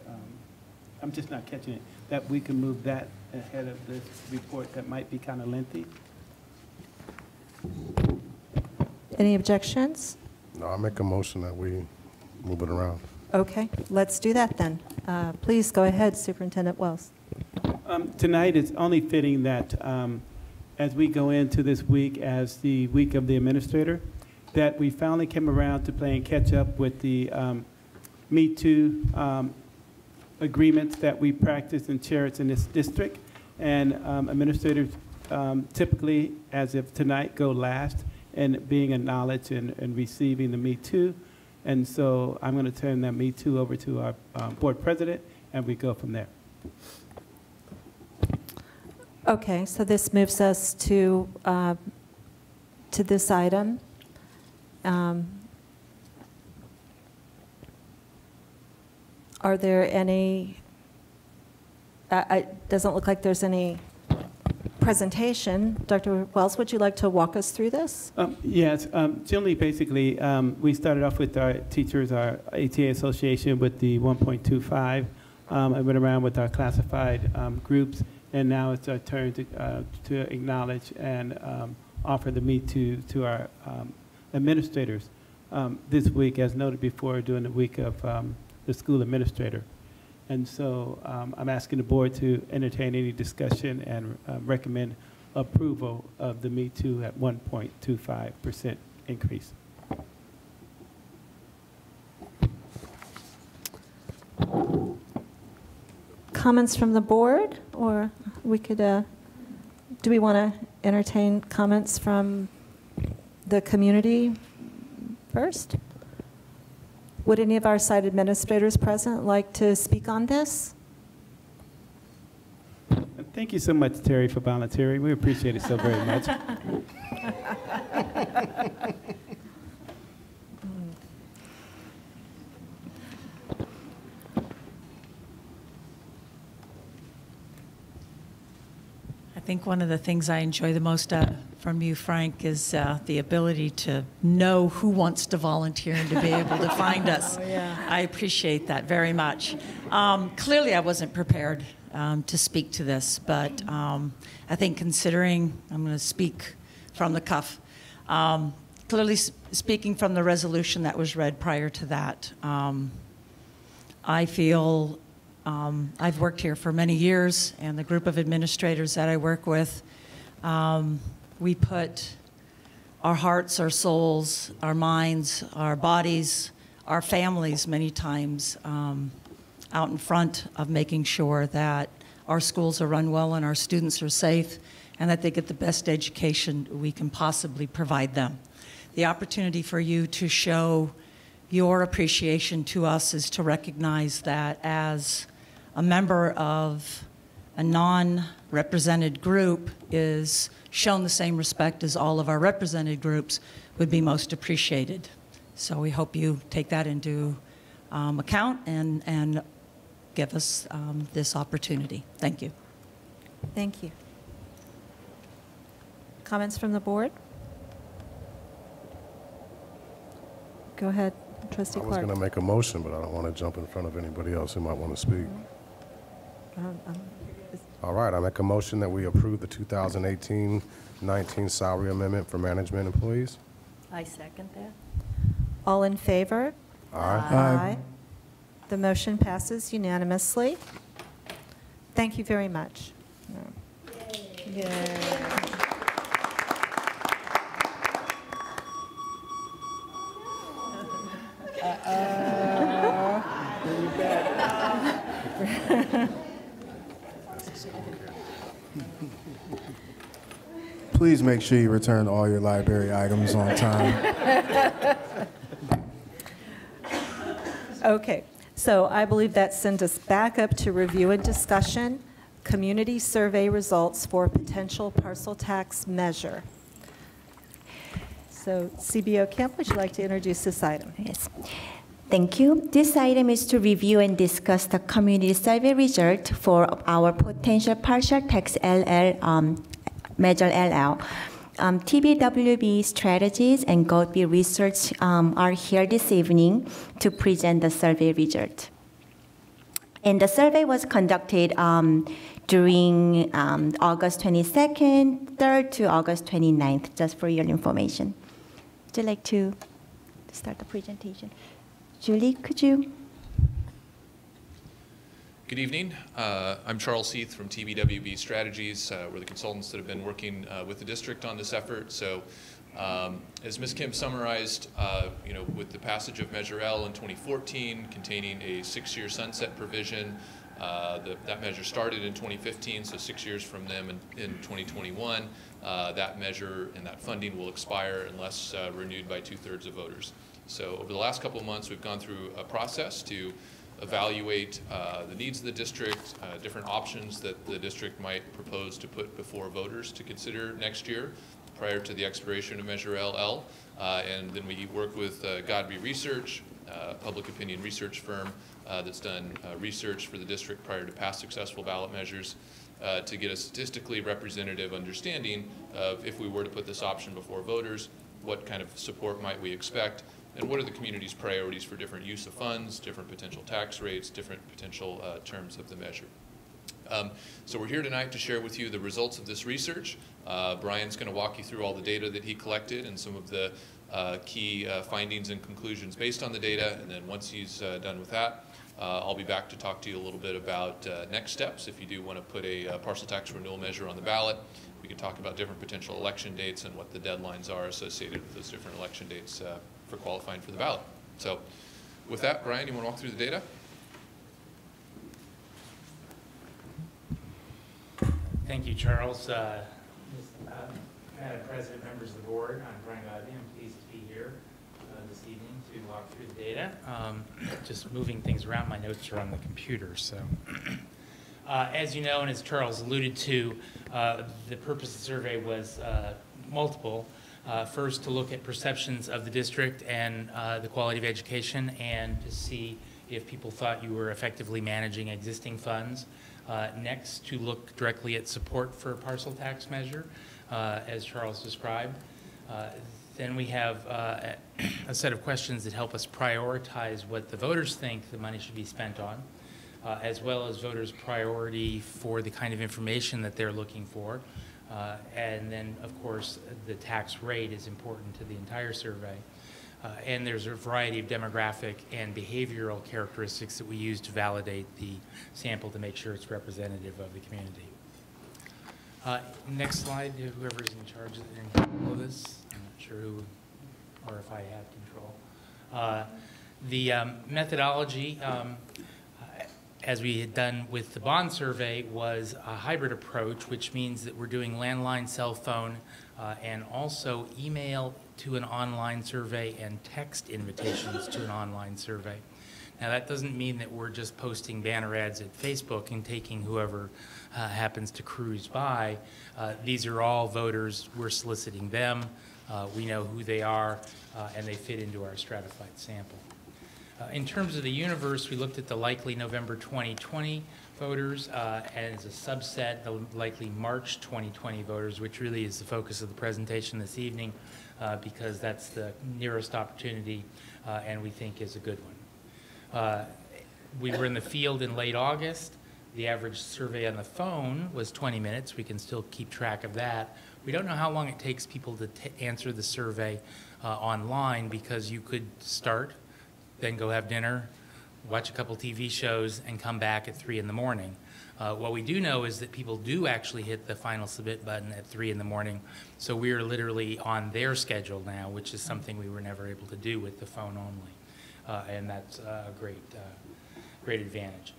[SPEAKER 3] I'm just not catching it, that we can move that ahead of this report that might be kind of lengthy.
[SPEAKER 1] Any objections?
[SPEAKER 8] No, I make a motion that we move it around.
[SPEAKER 1] Okay, let's do that then. Please go ahead, Superintendent Wells.
[SPEAKER 3] Tonight, it's only fitting that as we go into this week as the week of the administrator, that we finally came around to playing catch up with the Me Too agreements that we practice and cherish in this district. And administrators typically, as of tonight, go last in being acknowledged and receiving the Me Too. And so I'm going to turn that Me Too over to our board president, and we go from there.
[SPEAKER 1] Okay, so this moves us to this item. Are there any, it doesn't look like there's any presentation. Dr. Wells, would you like to walk us through this?
[SPEAKER 3] Yes, generally, basically, we started off with our teachers, our ATA association with the 1.25. I went around with our classified groups, and now it's our turn to acknowledge and offer the Me Too to our administrators this week, as noted before, during the week of the school administrator. And so I'm asking the board to entertain any discussion and recommend approval of the Me Too at 1.25% increase.
[SPEAKER 1] Comments from the board, or we could, do we want to entertain comments from the community first? Would any of our site administrators present like to speak on this?
[SPEAKER 3] Thank you so much, Terry, for volunteering. We appreciate it so very much.
[SPEAKER 11] I think one of the things I enjoy the most from you, Frank, is the ability to know who wants to volunteer and to be able to find us. Oh, yeah. I appreciate that very much. Clearly, I wasn't prepared to speak to this, but I think considering I'm going to speak from the cuff, clearly speaking from the resolution that was read prior to that, I feel I've worked here for many years, and the group of administrators that I work with, we put our hearts, our souls, our minds, our bodies, our families many times out in front of making sure that our schools are run well and our students are safe and that they get the best education we can possibly provide them. The opportunity for you to show your appreciation to us is to recognize that as a member of a non-represented group is shown the same respect as all of our represented groups would be most appreciated. So we hope you take that into account and give us this opportunity. Thank you.
[SPEAKER 1] Thank you. Comments from the board? Go ahead, Trustee Clark.
[SPEAKER 8] I was going to make a motion, but I don't want to jump in front of anybody else who might want to speak. All right, I make a motion that we approve the 2018-19 salary amendment for management employees.
[SPEAKER 6] I second that.
[SPEAKER 1] All in favor?
[SPEAKER 8] Aye.
[SPEAKER 1] Aye. The motion passes unanimously. Thank you very much. Yay.
[SPEAKER 7] Please make sure you return all your library items on time.
[SPEAKER 1] Okay, so I believe that sends us back up to review and discussion, community survey results for potential parcel tax measure. So CBO Kemp, would you like to introduce this item?
[SPEAKER 12] Yes. Thank you. This item is to review and discuss the community survey result for our potential partial tax LL, Measure LL. TBWB Strategies and KALB Research are here this evening to present the survey result. And the survey was conducted during August 22nd, 3rd to August 29th, just for your information. Would you like to start the presentation? Julie, could you?
[SPEAKER 13] Good evening. I'm Charles Heath from TBWB Strategies. We're the consultants that have been working with the district on this effort. So as Ms. Kim summarized, with the passage of Measure L in 2014 containing a 6-year sunset provision, that measure started in 2015, so 6 years from them in 2021. That measure and that funding will expire unless renewed by 2/3 of voters. So over the last couple of months, we've gone through a process to evaluate the needs of the district, different options that the district might propose to put before voters to consider next year prior to the expiration of Measure LL. And then we work with Godby Research, a public opinion research firm that's done research for the district prior to past successful ballot measures to get a statistically representative understanding of if we were to put this option before voters, what kind of support might we expect, and what are the community's priorities for different use of funds, different potential tax rates, different potential terms of the measure. So we're here tonight to share with you the results of this research. Brian's going to walk you through all the data that he collected and some of the key findings and conclusions based on the data, and then once he's done with that, I'll be back to talk to you a little bit about next steps. If you do want to put a parcel tax renewal measure on the ballot, we can talk about different potential election dates and what the deadlines are associated with those different election dates for qualifying for the ballot. So with that, Brian, you want to walk through the data?
[SPEAKER 14] Thank you, Charles. Madam President, members of the board, I'm Brian Godby. I'm pleased to be here this evening to walk through the data. Just moving things around, my notes are on the computer. So, as you know, and as Charles alluded to, the purpose of the survey was multiple. First, to look at perceptions of the district and the quality of education, and to see if people thought you were effectively managing existing funds. Next, to look directly at support for a parcel tax measure, as Charles described. Then we have a set of questions that help us prioritize what the voters think the money should be spent on, as well as voters' priority for the kind of information that they're looking for. And then, of course, the tax rate is important to the entire survey. And there's a variety of demographic and behavioral characteristics that we use to validate the sample to make sure it's representative of the community. Next slide, whoever's in charge of this. I'm not sure who, or if I have control. The methodology, as we had done with the bond survey, was a hybrid approach, which means that we're doing landline, cell phone, and also email to an online survey and text invitations to an online survey. Now, that doesn't mean that we're just posting banner ads at Facebook and taking whoever happens to cruise by. These are all voters. We're soliciting them. We know who they are, and they fit into our stratified sample. In terms of the universe, we looked at the likely November 2020 voters, and as a subset, the likely March 2020 voters, which really is the focus of the presentation this evening, because that's the nearest opportunity, and we think is a good one. We were in the field in late August. The average survey on the phone was 20 minutes. We can still keep track of that. We don't know how long it takes people to answer the survey online, because you could start, then go have dinner, watch a couple TV shows, and come back at 3 in the morning. What we do know is that people do actually hit the final submit button at 3 in the morning, so we are literally on their schedule now, which is something we were never able to do with the phone only, and that's a great advantage.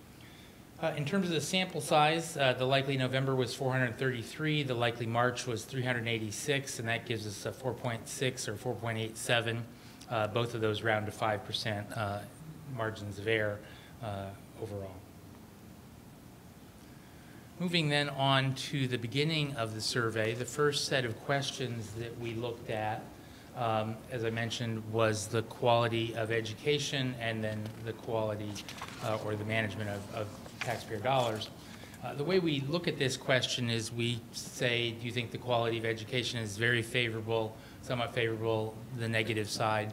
[SPEAKER 14] In terms of the sample size, the likely November was 433, the likely March was 386, and that gives us a 4.6 or 4.87. Both of those round to 5% margins of error overall. Moving then on to the beginning of the survey, the first set of questions that we looked at, as I mentioned, was the quality of education and then the quality or the management of taxpayer dollars. The way we look at this question is we say, do you think the quality of education is very favorable, somewhat favorable, the negative side?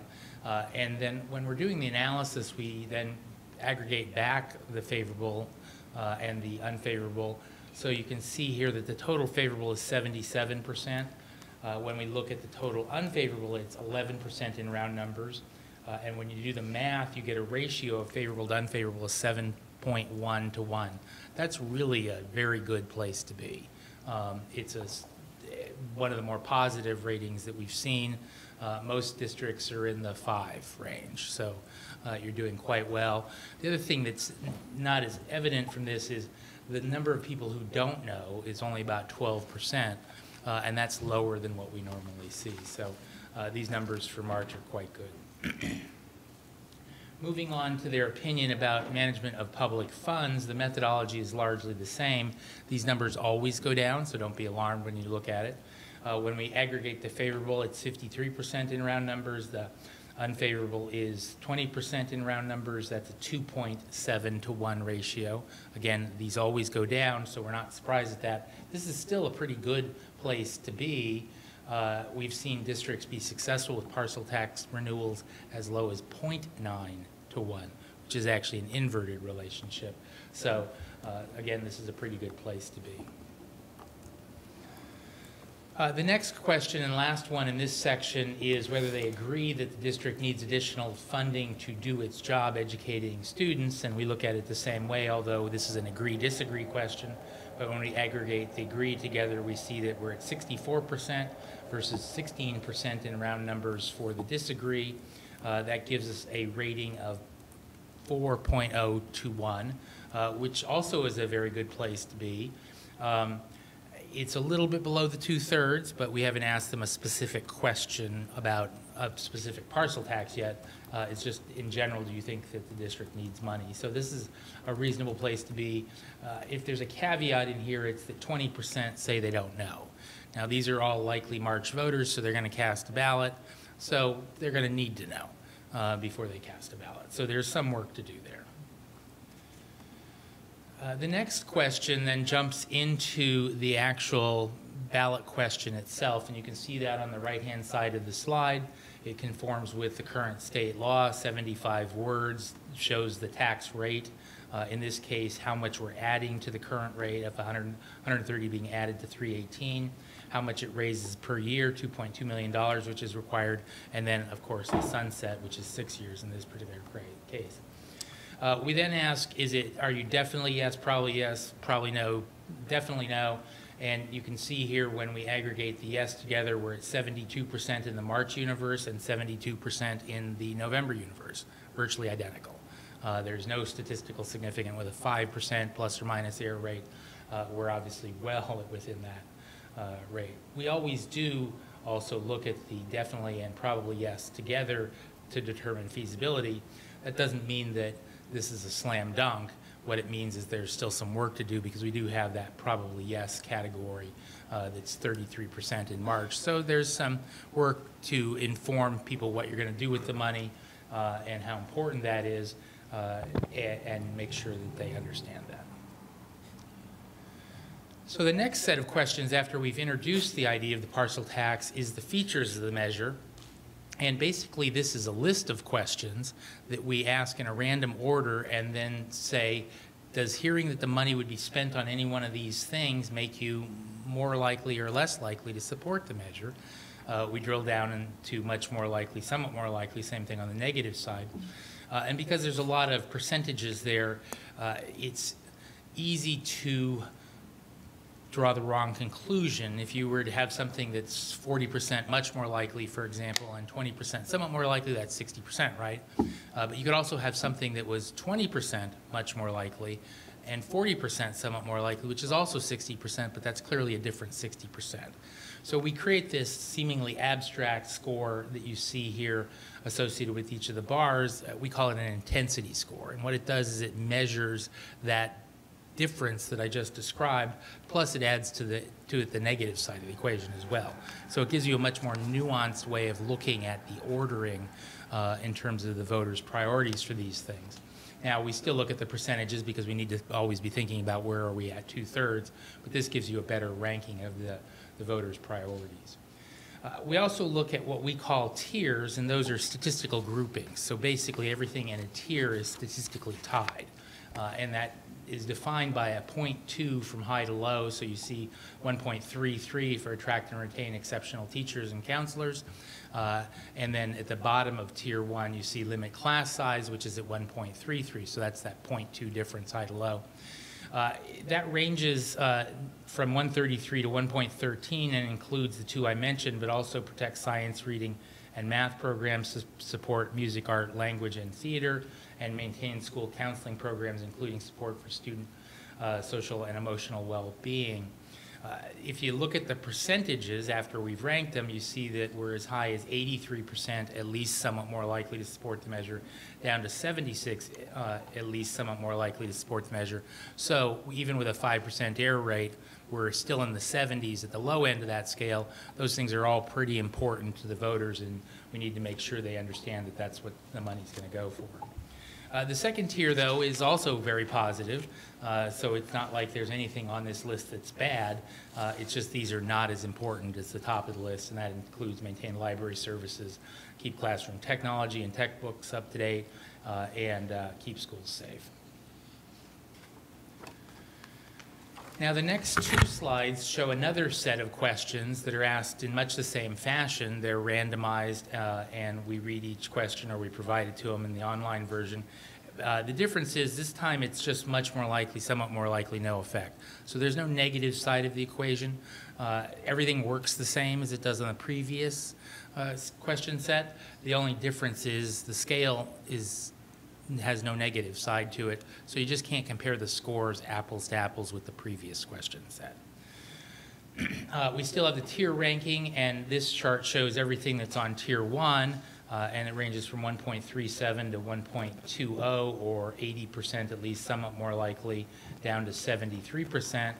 [SPEAKER 14] And then when we're doing the analysis, we then aggregate back the favorable and the unfavorable. So you can see here that the total favorable is 77%. When we look at the total unfavorable, it's 11% in round numbers. And when you do the math, you get a ratio of favorable to unfavorable of 7.1 to 1. That's really a very good place to be. It's one of the more positive ratings that we've seen. Most districts are in the 5 range, so you're doing quite well. The other thing that's not as evident from this is the number of people who don't know is only about 12%, and that's lower than what we normally see. So these numbers for March are quite good. Moving on to their opinion about management of public funds, the methodology is largely the same. These numbers always go down, so don't be alarmed when you look at it. When we aggregate the favorable, it's 53% in round numbers. The unfavorable is 20% in round numbers. That's a 2.7 to 1 ratio. Again, these always go down, so we're not surprised at that. This is still a pretty good place to be. We've seen districts be successful with parcel tax renewals as low as 0.9 to 1, which is actually an inverted relationship. So again, this is a pretty good place to be. The next question and last one in this section is whether they agree that the district needs additional funding to do its job educating students, and we look at it the same way, although this is an agree-disagree question. But when we aggregate the agree together, we see that we're at 64% versus 16% in round numbers for the disagree. That gives us a rating of 4.0 to 1, which also is a very good place to be. It's a little bit below the 2/3, but we haven't asked them a specific question about a specific parcel tax yet. It's just, in general, do you think that the district needs money? So this is a reasonable place to be. If there's a caveat in here, it's that 20% say they don't know. Now, these are all likely March voters, so they're going to cast a ballot. So they're going to need to know before they cast a ballot. So there's some work to do there. The next question then jumps into the actual ballot question itself, and you can see that on the right-hand side of the slide. It conforms with the current state law. 75 words shows the tax rate. In this case, how much we're adding to the current rate of 130 being added to 318, how much it raises per year, $2.2 million, which is required, and then, of course, the sunset, which is 6 years in this particular case. We then ask, are you definitely yes, probably no, definitely no. And you can see here when we aggregate the yes together, we're at 72% in the March universe and 72% in the November universe, virtually identical. There's no statistical significant with a 5% plus or minus error rate. We're obviously well within that rate. We always do also look at the definitely and probably yes together to determine feasibility. That doesn't mean that this is a slam dunk. What it means is there's still some work to do because we do have that probably yes category that's 33% in March. So there's some work to inform people what you're going to do with the money and how important that is and make sure that they understand that. So the next set of questions after we've introduced the idea of the parcel tax is the features of the measure. And basically, this is a list of questions that we ask in a random order and then say, does hearing that the money would be spent on any one of these things make you more likely or less likely to support the measure? We drill down into much more likely, somewhat more likely, same thing on the negative side. And because there's a lot of percentages there, it's easy to draw the wrong conclusion. If you were to have something that's 40% much more likely, for example, and 20% somewhat more likely, that's 60%, right? But you could also have something that was 20% much more likely and 40% somewhat more likely, which is also 60%, but that's clearly a different 60%. So we create this seemingly abstract score that you see here associated with each of the bars. We call it an intensity score. And what it does is it measures that difference that I just described, plus it adds to it the negative side of the equation as well. So it gives you a much more nuanced way of looking at the ordering in terms of the voters' priorities for these things. Now, we still look at the percentages because we need to always be thinking about where are we at 2/3, but this gives you a better ranking of the voters' priorities. We also look at what we call tiers, and those are statistical groupings. So basically everything in a tier is statistically tied, and that is defined by a 0.2 from high to low. So you see 1.33 for attract and retain exceptional teachers and counselors. And then at the bottom of tier 1, you see limit class size, which is at 1.33. So that's that 0.2 difference high to low. That ranges from 133 to 1.13 and includes the two I mentioned, but also protects science, reading, and math programs to support music, art, language, and theater, and maintain school counseling programs, including support for student social and emotional well-being. If you look at the percentages after we've ranked them, you see that we're as high as 83%, at least somewhat more likely to support the measure, down to 76, at least somewhat more likely to support the measure. So even with a 5% error rate, we're still in the 70s at the low end of that scale. Those things are all pretty important to the voters, and we need to make sure they understand that that's what the money's going to go for. The second tier, though, is also very positive, so it's not like there's anything on this list that's bad. It's just these are not as important as the top of the list, and that includes maintain library services, keep classroom technology and tech books up to date, and keep schools safe. Now, the next two slides show another set of questions that are asked in much the same fashion. They're randomized, and we read each question, or we provide it to them in the online version. The difference is this time it's just much more likely, somewhat more likely, no effect. So there's no negative side of the equation. Everything works the same as it does on the previous question set. The only difference is the scale has no negative side to it, so you just can't compare the scores apples to apples with the previous question set. We still have the tier ranking, and this chart shows everything that's on tier 1, and it ranges from 1.37 to 1.20, or 80% at least, somewhat more likely, down to 73%.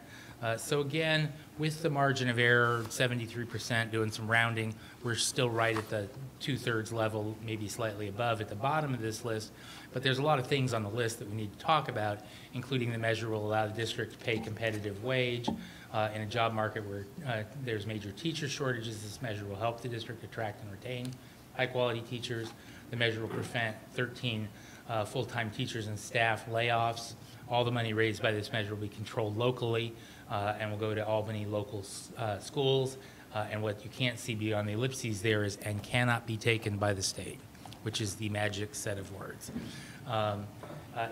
[SPEAKER 14] So again, with the margin of error, 73%, doing some rounding, we're still right at the 2/3 level, maybe slightly above at the bottom of this list. But there's a lot of things on the list that we need to talk about, including the measure will allow the district to pay competitive wage. In a job market where there's major teacher shortages, this measure will help the district attract and retain high-quality teachers. The measure will prevent 13 full-time teachers and staff layoffs. All the money raised by this measure will be controlled locally and will go to Albany local schools. And what you can't see beyond the ellipses there is "and cannot be taken by the state," which is the magic set of words.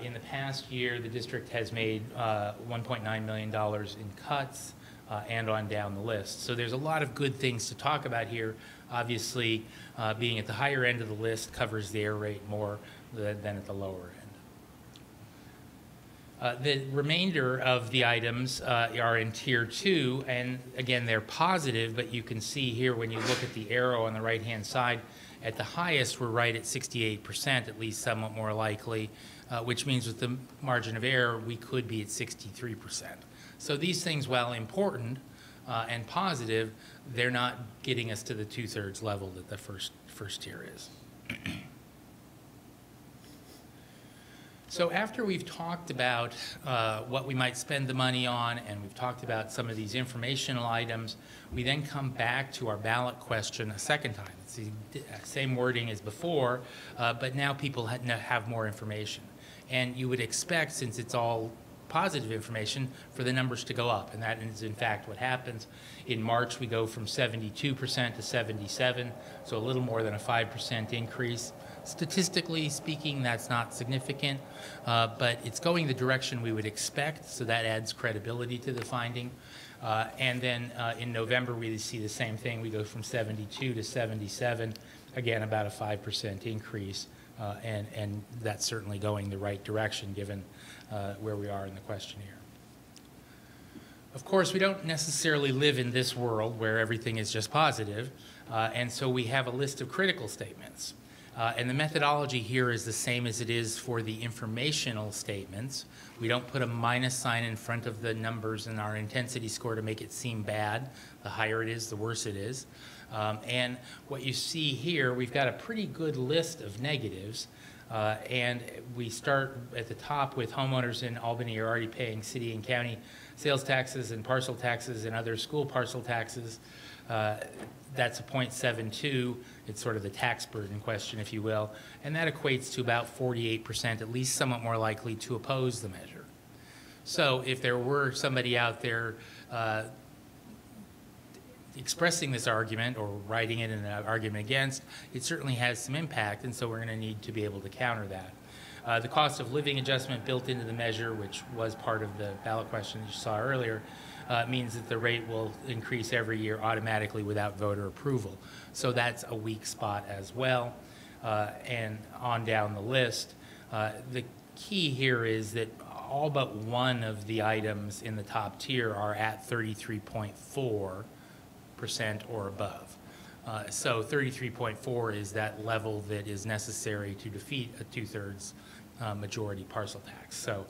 [SPEAKER 14] In the past year, the district has made $1.9 million in cuts and on down the list. So there's a lot of good things to talk about here. Obviously, being at the higher end of the list covers the error rate more than at the lower end. The remainder of the items are in tier 2, and again, they're positive, but you can see here when you look at the arrow on the right-hand side, at the highest, we're right at 68%, at least somewhat more likely, which means with the margin of error, we could be at 63%. So these things, while important and positive, they're not getting us to the 2/3 level that the first tier is. So after we've talked about what we might spend the money on, and we've talked about some of these informational items, we then come back to our ballot question a second time. It's the same wording as before, but now people have more information. And you would expect, since it's all positive information, for the numbers to go up, and that is in fact what happens. In March, we go from 72% to 77%, so a little more than a 5% increase. Statistically speaking, that's not significant, but it's going the direction we would expect, so that adds credibility to the finding. And then in November, we see the same thing. We go from 72 to 77, again, about a 5% increase, and that's certainly going the right direction given where we are in the questionnaire. Of course, we don't necessarily live in this world where everything is just positive, and so we have a list of critical statements. And the methodology here is the same as it is for the informational statements. We don't put a minus sign in front of the numbers in our intensity score to make it seem bad. The higher it is, the worse it is. And what you see here, we've got a pretty good list of negatives. And we start at the top with homeowners in Albany are already paying city and county sales taxes and parcel taxes and other school parcel taxes. That's a 0.72. It's sort of the tax burden question, if you will. And that equates to about 48%, at least somewhat more likely to oppose the measure. So if there were somebody out there expressing this argument or writing it in an argument against, it certainly has some impact, and so we're going to need to be able to counter that. The cost of living adjustment built into the measure, which was part of the ballot question that you saw earlier, means that the rate will increase every year automatically without voter approval. So that's a weak spot as well. And on down the list, the key here is that all but one of the items in the top tier are at 33.4% or above. So 33.4 is that level that is necessary to defeat a 2/3 majority parcel tax. So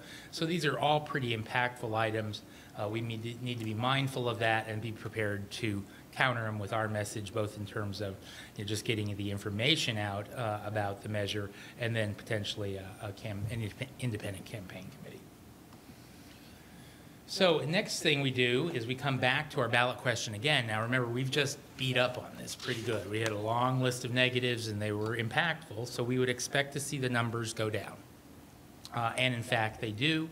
[SPEAKER 14] these are all pretty impactful items. We need to be mindful of that and be prepared to counter them with our message, both in terms of just getting the information out about the measure and then potentially an independent campaign committee. So next thing we do is we come back to our ballot question again. Now remember, we've just beat up on this pretty good. We had a long list of negatives and they were impactful, so we would expect to see the numbers go down. And in fact, they do.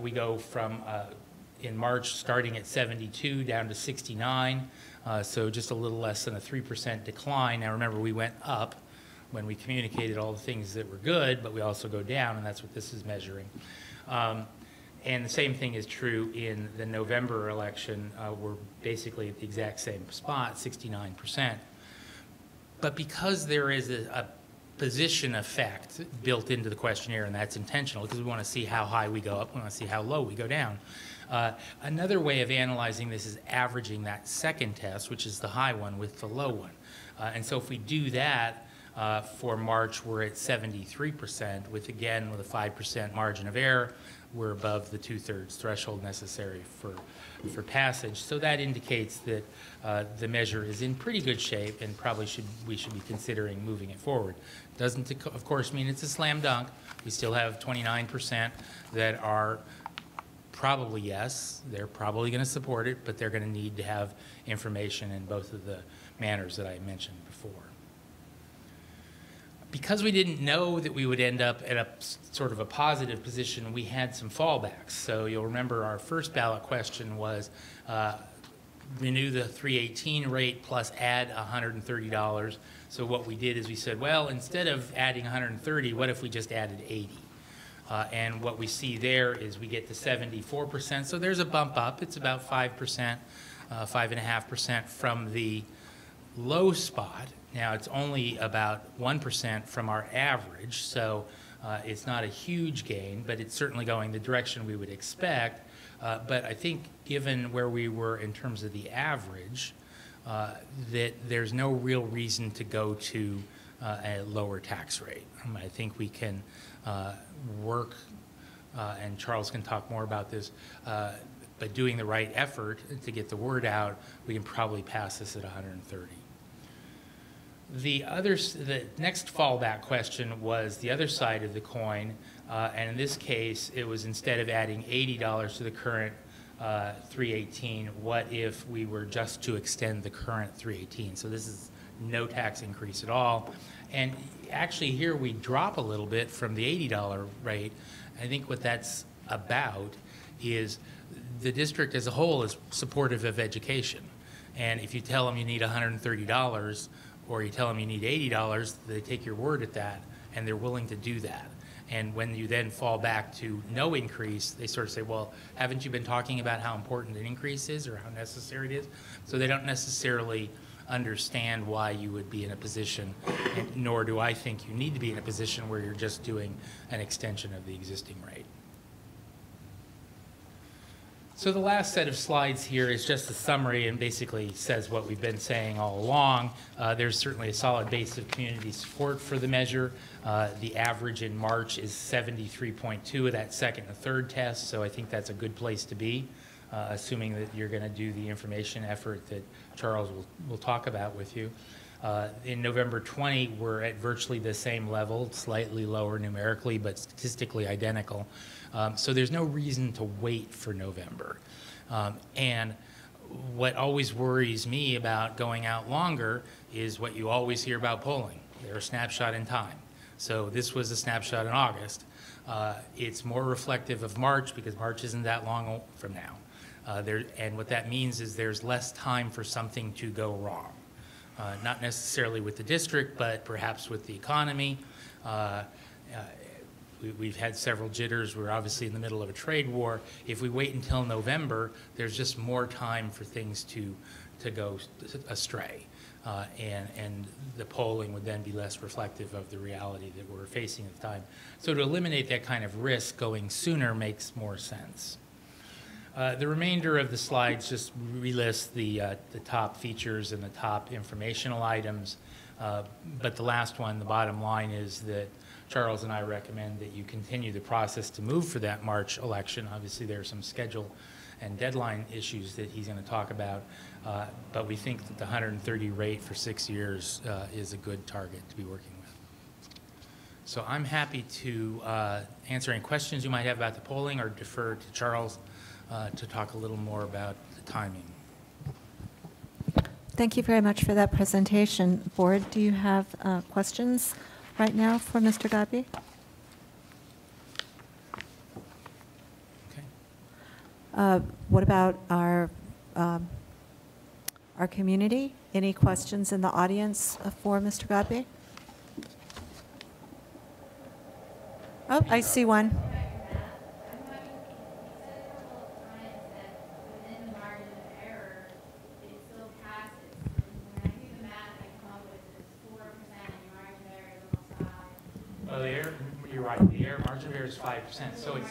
[SPEAKER 14] We go from in March, starting at 72 down to 69, so just a little less than a 3% decline. Now remember, we went up when we communicated all the things that were good, but we also go down, and that's what this is measuring. And the same thing is true in the November election. We're basically at the exact same spot, 69%. But because there is a position effect built into the questionnaire, and that's intentional because we want to see how high we go up, we want to see how low we go down. Another way of analyzing this is averaging that second test, which is the high one, with the low one. And so if we do that for March, we're at 73%, with a 5% margin of error. We're above the 2/3 threshold necessary for passage. So that indicates that the measure is in pretty good shape, and probably we should be considering moving it forward. Doesn't, of course, mean it's a slam dunk. We still have 29% that are probably yes. They're probably going to support it, but they're going to need to have information in both of the manners that I mentioned before. Because we didn't know that we would end up at a sort of a positive position, we had some fallbacks. So you'll remember our first ballot question was renew the 318 rate plus add $130. So what we did is we said, well, instead of adding 130, what if we just added 80? And what we see there is we get to 74%. So there's a bump up. It's about 5%, 5.5% from the low spot. Now, it's only about 1% from our average, so it's not a huge gain, but it's certainly going the direction we would expect. But I think given where we were in terms of the average, that there's no real reason to go to a lower tax rate. I think we can work, and Charles can talk more about this, but doing the right effort to get the word out, we can probably pass this at 130. The next fallback question was the other side of the coin, and in this case, it was instead of adding $80 to the current 318, what if we were just to extend the current 318? So this is no tax increase at all. And actually here we drop a little bit from the $80 rate. I think what that's about is the district as a whole is supportive of education. And if you tell them you need $130, or you tell them you need $80, they take your word at that, and they're willing to do that. And when you then fall back to no increase, they sort of say, well, haven't you been talking about how important an increase is or how necessary it is? So they don't necessarily understand why you would be in a position, nor do I think you need to be in a position where you're just doing an extension of the existing rate. So the last set of slides here is just a summary and basically says what we've been saying all along. There's certainly a solid base of community support for the measure. The average in March is 73.2 of that second and third test, so I think that's a good place to be, assuming that you're going to do the information effort that Charles will talk about with you. In November 20, we're at virtually the same level, slightly lower numerically, but statistically identical. So there's no reason to wait for November. And what always worries me about going out longer is what you always hear about polling. They're a snapshot in time. So this was a snapshot in August. It's more reflective of March because March isn't that long from now. And what that means is there's less time for something to go wrong. Not necessarily with the district, but perhaps with the economy. We've had several jitters. We're obviously in the middle of a trade war. If we wait until November, there's just more time for things to go astray. And the polling would then be less reflective of the reality that we're facing at the time. So to eliminate that kind of risk, going sooner makes more sense. The remainder of the slides just relist the top features and the top informational items. But the last one, the bottom line, is that Charles and I recommend that you continue the process to move for that March election. Obviously, there are some schedule and deadline issues that he's going to talk about, but we think that the 130 rate for 6 years is a good target to be working with. So I'm happy to answer any questions you might have about the polling or defer to Charles to talk a little more about the timing.
[SPEAKER 1] Thank you very much for that presentation. Board, do you have questions right now for Mr. Gabi?
[SPEAKER 14] Okay.
[SPEAKER 1] What about our community? Any questions in the audience for Mr. Godby? Oh, I see one.
[SPEAKER 14] You're right, the margin of error is 5%. So it's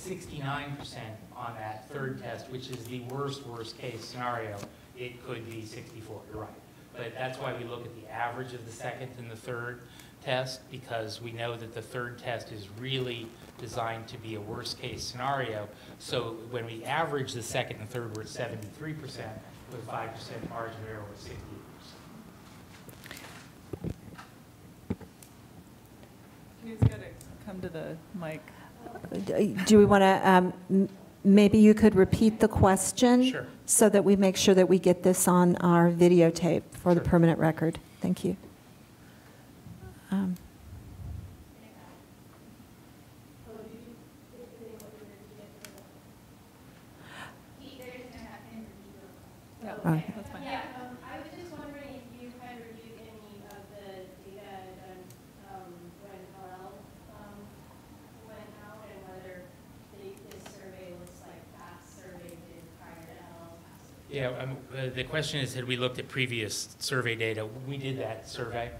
[SPEAKER 14] 69% on that third test, which is the worst case scenario, it could be 64, you're right. But that's why we look at the average of the second and the third test, because we know that the third test is really designed to be a worst case scenario. So when we average the second and third, we're at 73%, with 5% margin of error, we're 68%.
[SPEAKER 2] He's got to come to the mic.
[SPEAKER 1] Do we want to, maybe you could repeat the question?
[SPEAKER 14] Sure.
[SPEAKER 1] So that we make sure that we get this on our videotape for the permanent record. Thank you.
[SPEAKER 2] Okay, that's fine.
[SPEAKER 15] Yeah, I was just wondering if you kind of reviewed any of the data done when KALB went out, and whether this survey looks like that survey did prior to
[SPEAKER 14] Yeah, the question is, had we looked at previous survey data? We did that survey,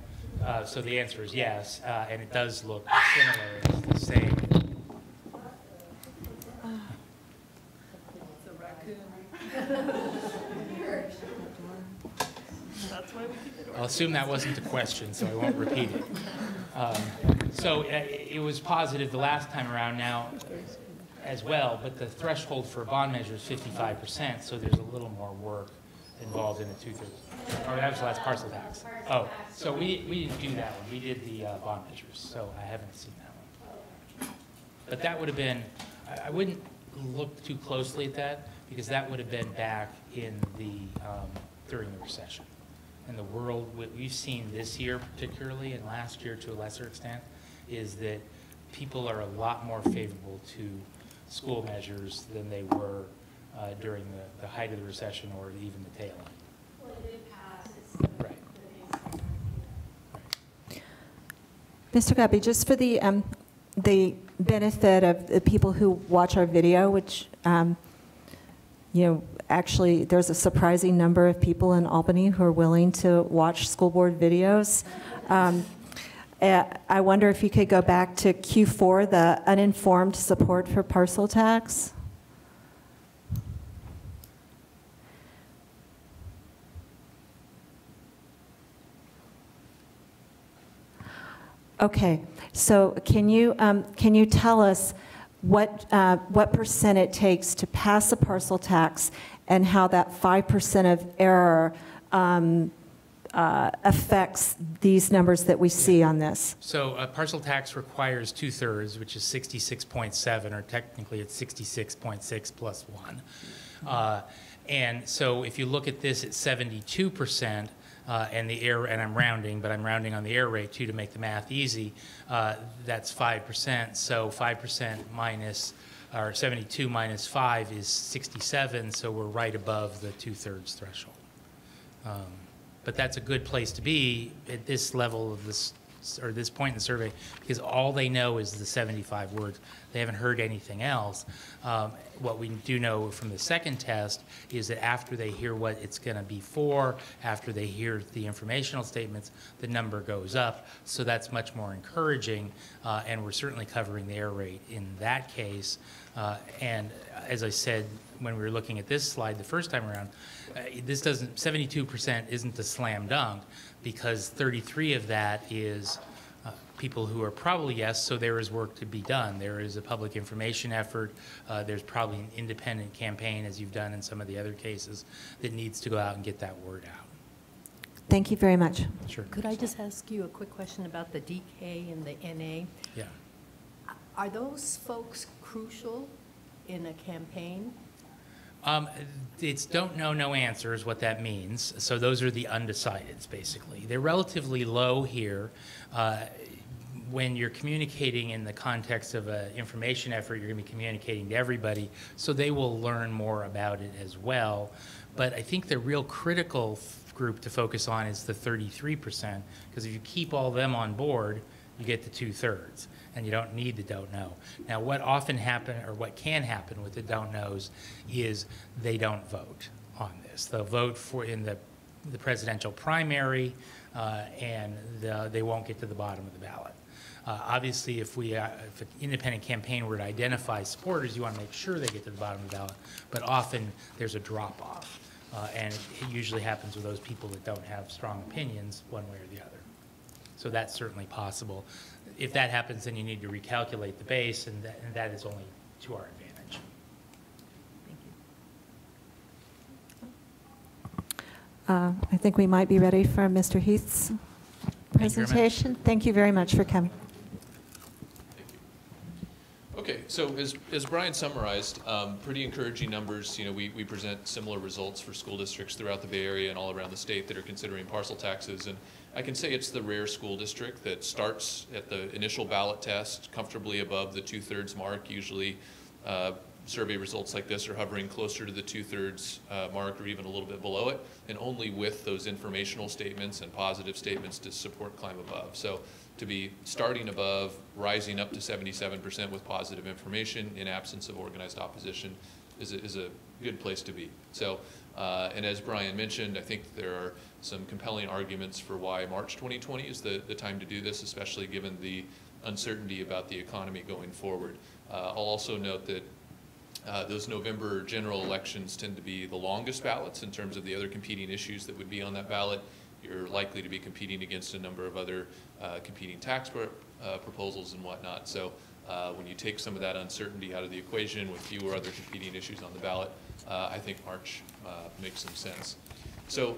[SPEAKER 14] so the answer is yes, and it does look similar. It's the same.
[SPEAKER 2] It's a raccoon. That's why we keep it.
[SPEAKER 14] I'll assume that wasn't a question, so I won't repeat it. It was positive the last time around now as well, but the threshold for a bond measure is 55%, so there's a little more work involved in the 2/3. Or that's parcel tax. Oh, so we didn't do that one. We did the bond measures, so I haven't seen that one. But that would have been, I wouldn't look too closely at that, because that would have been back in the, during the recession. And the world, what we've seen this year particularly, and last year to a lesser extent, is that people are a lot more favorable to school measures than they were during the height of the recession or even the tail end.
[SPEAKER 15] Well, it did pass.
[SPEAKER 14] Right.
[SPEAKER 1] Mr. Godby, just for the benefit of the people who watch our video, which, actually there's a surprising number of people in Albany who are willing to watch school board videos. I wonder if you could go back to Q4, the uninformed support for parcel tax. Okay, so can you tell us what percent it takes to pass a parcel tax, and how that 5% of error affects these numbers that we see on this?
[SPEAKER 14] So a parcel tax requires 2/3, which is 66.7, or technically it's 66.6 plus 1. And so if you look at this at 72%, and the error, and I'm rounding, but I'm rounding on the error rate too to make the math easy, that's 5%. So 5% minus, or 72 minus 5 is 67, so we're right above the 2/3 threshold. But that's a good place to be at this level of this, or this point in the survey, because all they know is the 75 words. They haven't heard anything else. What we do know from the second test is that after they hear what it's going to be for, after they hear the informational statements, the number goes up. So that's much more encouraging, and we're certainly covering the error rate in that case. And as I said, when we were looking at this slide the first time around, 72% isn't a slam dunk, because 33 of that is people who are probably yes, so there is work to be done. There is a public information effort. There's probably an independent campaign, as you've done in some of the other cases, that needs to go out and get that word out.
[SPEAKER 1] Thank you very much.
[SPEAKER 14] Sure.
[SPEAKER 6] Could I just ask you a quick question about the DK and the NA?
[SPEAKER 14] Yeah.
[SPEAKER 6] Are those folks crucial in a campaign?
[SPEAKER 14] It's don't know, no answer is what that means. So those are the undecideds, basically. They're relatively low here. when you're communicating in the context of an information effort, you're going to be communicating to everybody, so they will learn more about it as well. But I think the real critical group to focus on is the 33%, because if you keep all of them on board, you get the 2/3, and you don't need the don't know. Now, what often happen, or what can happen with the don't knows, is they don't vote on this. They'll vote for in the presidential primary, and they won't get to the bottom of the ballot. Obviously, if an independent campaign were to identify supporters, you want to make sure they get to the bottom of the ballot, but often there's a drop-off, and it usually happens with those people that don't have strong opinions one way or the other. So that's certainly possible. If that happens, then you need to recalculate the base, and that is only to our advantage.
[SPEAKER 1] I think we might be ready for Mr. Heath's presentation. Thank you very much for coming.
[SPEAKER 13] Okay, so as Brian summarized, pretty encouraging numbers. You know, we present similar results for school districts throughout the Bay Area and all around the state that are considering parcel taxes. And I can say it's the rare school district that starts at the initial ballot test comfortably above the 2/3 mark. Usually survey results like this are hovering closer to the 2/3 mark or even a little bit below it, and only with those informational statements and positive statements to support climb above. So to be starting above, rising up to 77% with positive information in absence of organized opposition is a good place to be. So, and as Brian mentioned, I think there are some compelling arguments for why March 2020 is the time to do this, especially given the uncertainty about the economy going forward. I'll also note that those November general elections tend to be the longest ballots in terms of the other competing issues that would be on that ballot. You're likely to be competing against a number of other competing tax proposals and whatnot. So when you take some of that uncertainty out of the equation with fewer other competing issues on the ballot, I think March makes some sense. So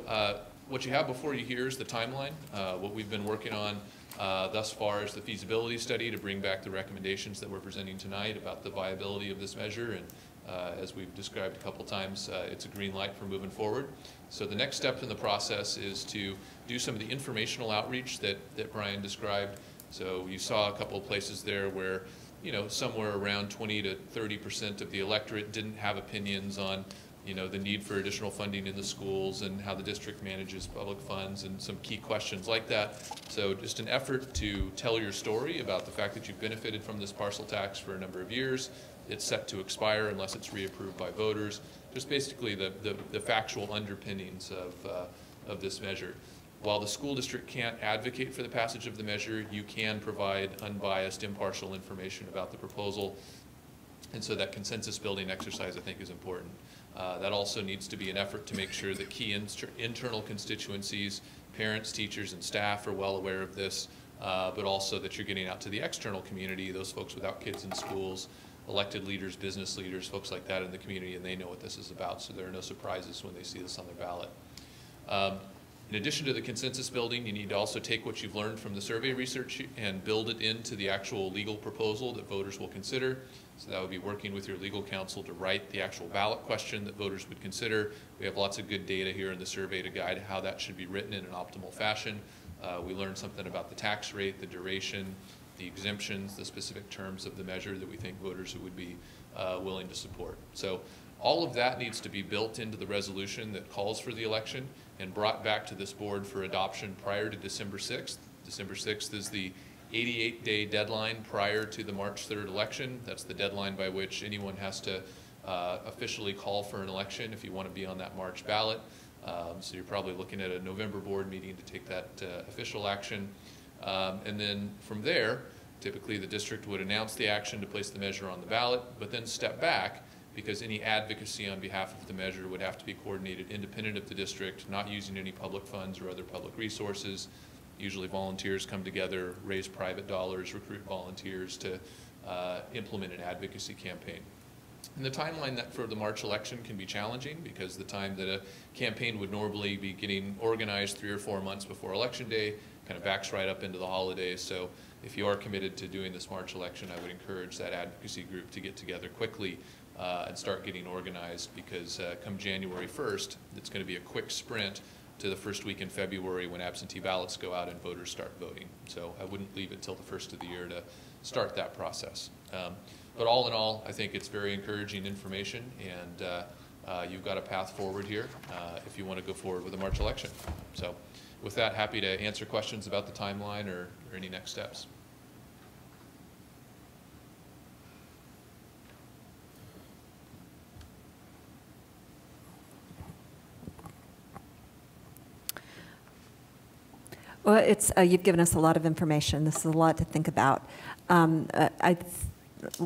[SPEAKER 13] what you have before you here is the timeline. What we've been working on thus far is the feasibility study to bring back the recommendations that we're presenting tonight about the viability of this measure. And as we've described a couple times, it's a green light for moving forward. So the next step in the process is to do some of the informational outreach that Brian described. So you saw a couple of places there where, you know, somewhere around 20 to 30% of the electorate didn't have opinions on, you know, the need for additional funding in the schools and how the district manages public funds and some key questions like that. So just an effort to tell your story about the fact that you've benefited from this parcel tax for a number of years. It's set to expire unless it's reapproved by voters. Just basically the factual underpinnings of this measure. While the school district can't advocate for the passage of the measure, you can provide unbiased, impartial information about the proposal. And so that consensus building exercise, I think, is important. That also needs to be an effort to make sure that key internal constituencies, parents, teachers, and staff are well aware of this, but also that you're getting out to the external community, those folks without kids in schools, elected leaders, business leaders, folks like that in the community, and they know what this is about, so there are no surprises when they see this on their ballot. In addition to the consensus building, you need to also take what you've learned from the survey research and build it into the actual legal proposal that voters will consider. So that would be working with your legal counsel to write the actual ballot question that voters would consider. We have lots of good data here in the survey to guide how that should be written in an optimal fashion. We learned something about the tax rate, the duration, the exemptions, the specific terms of the measure that we think voters would be willing to support. So all of that needs to be built into the resolution that calls for the election and brought back to this board for adoption prior to December 6th. December 6th is the 88-day deadline prior to the March 3rd election. That's the deadline by which anyone has to officially call for an election if you want to be on that March ballot. So you're probably looking at a November board meeting to take that official action. And then from there, typically the district would announce the action to place the measure on the ballot, but then step back because any advocacy on behalf of the measure would have to be coordinated independent of the district, not using any public funds or other public resources. Usually volunteers come together, raise private dollars, recruit volunteers to implement an advocacy campaign. And the timeline that for the March election can be challenging because the time that a campaign would normally be getting organized 3 or 4 months before election day kind of backs right up into the holidays. So if you are committed to doing this March election, I would encourage that advocacy group to get together quickly and start getting organized because come January 1st, it's going to be a quick sprint to the first week in February when absentee ballots go out and voters start voting. So I wouldn't leave it till the first of the year to start that process. But all in all, I think it's very encouraging information, and you've got a path forward here if you want to go forward with the March election. So with that, happy to answer questions about the timeline or any next steps.
[SPEAKER 1] Well, you've given us a lot of information. This is a lot to think about.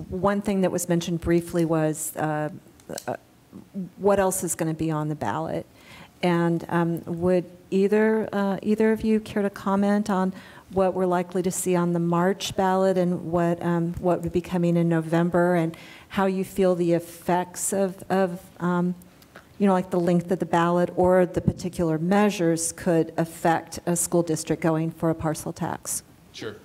[SPEAKER 1] One thing that was mentioned briefly was what else is going to be on the ballot. And would either of you care to comment on what we're likely to see on the March ballot and what would be coming in November, and how you feel the effects of like the length of the ballot or the particular measures could affect a school district going for a parcel tax?
[SPEAKER 13] Sure.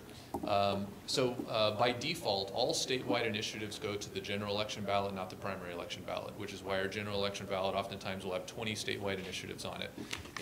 [SPEAKER 13] By default, all statewide initiatives go to the general election ballot, not the primary election ballot, which is why our general election ballot oftentimes will have 20 statewide initiatives on it.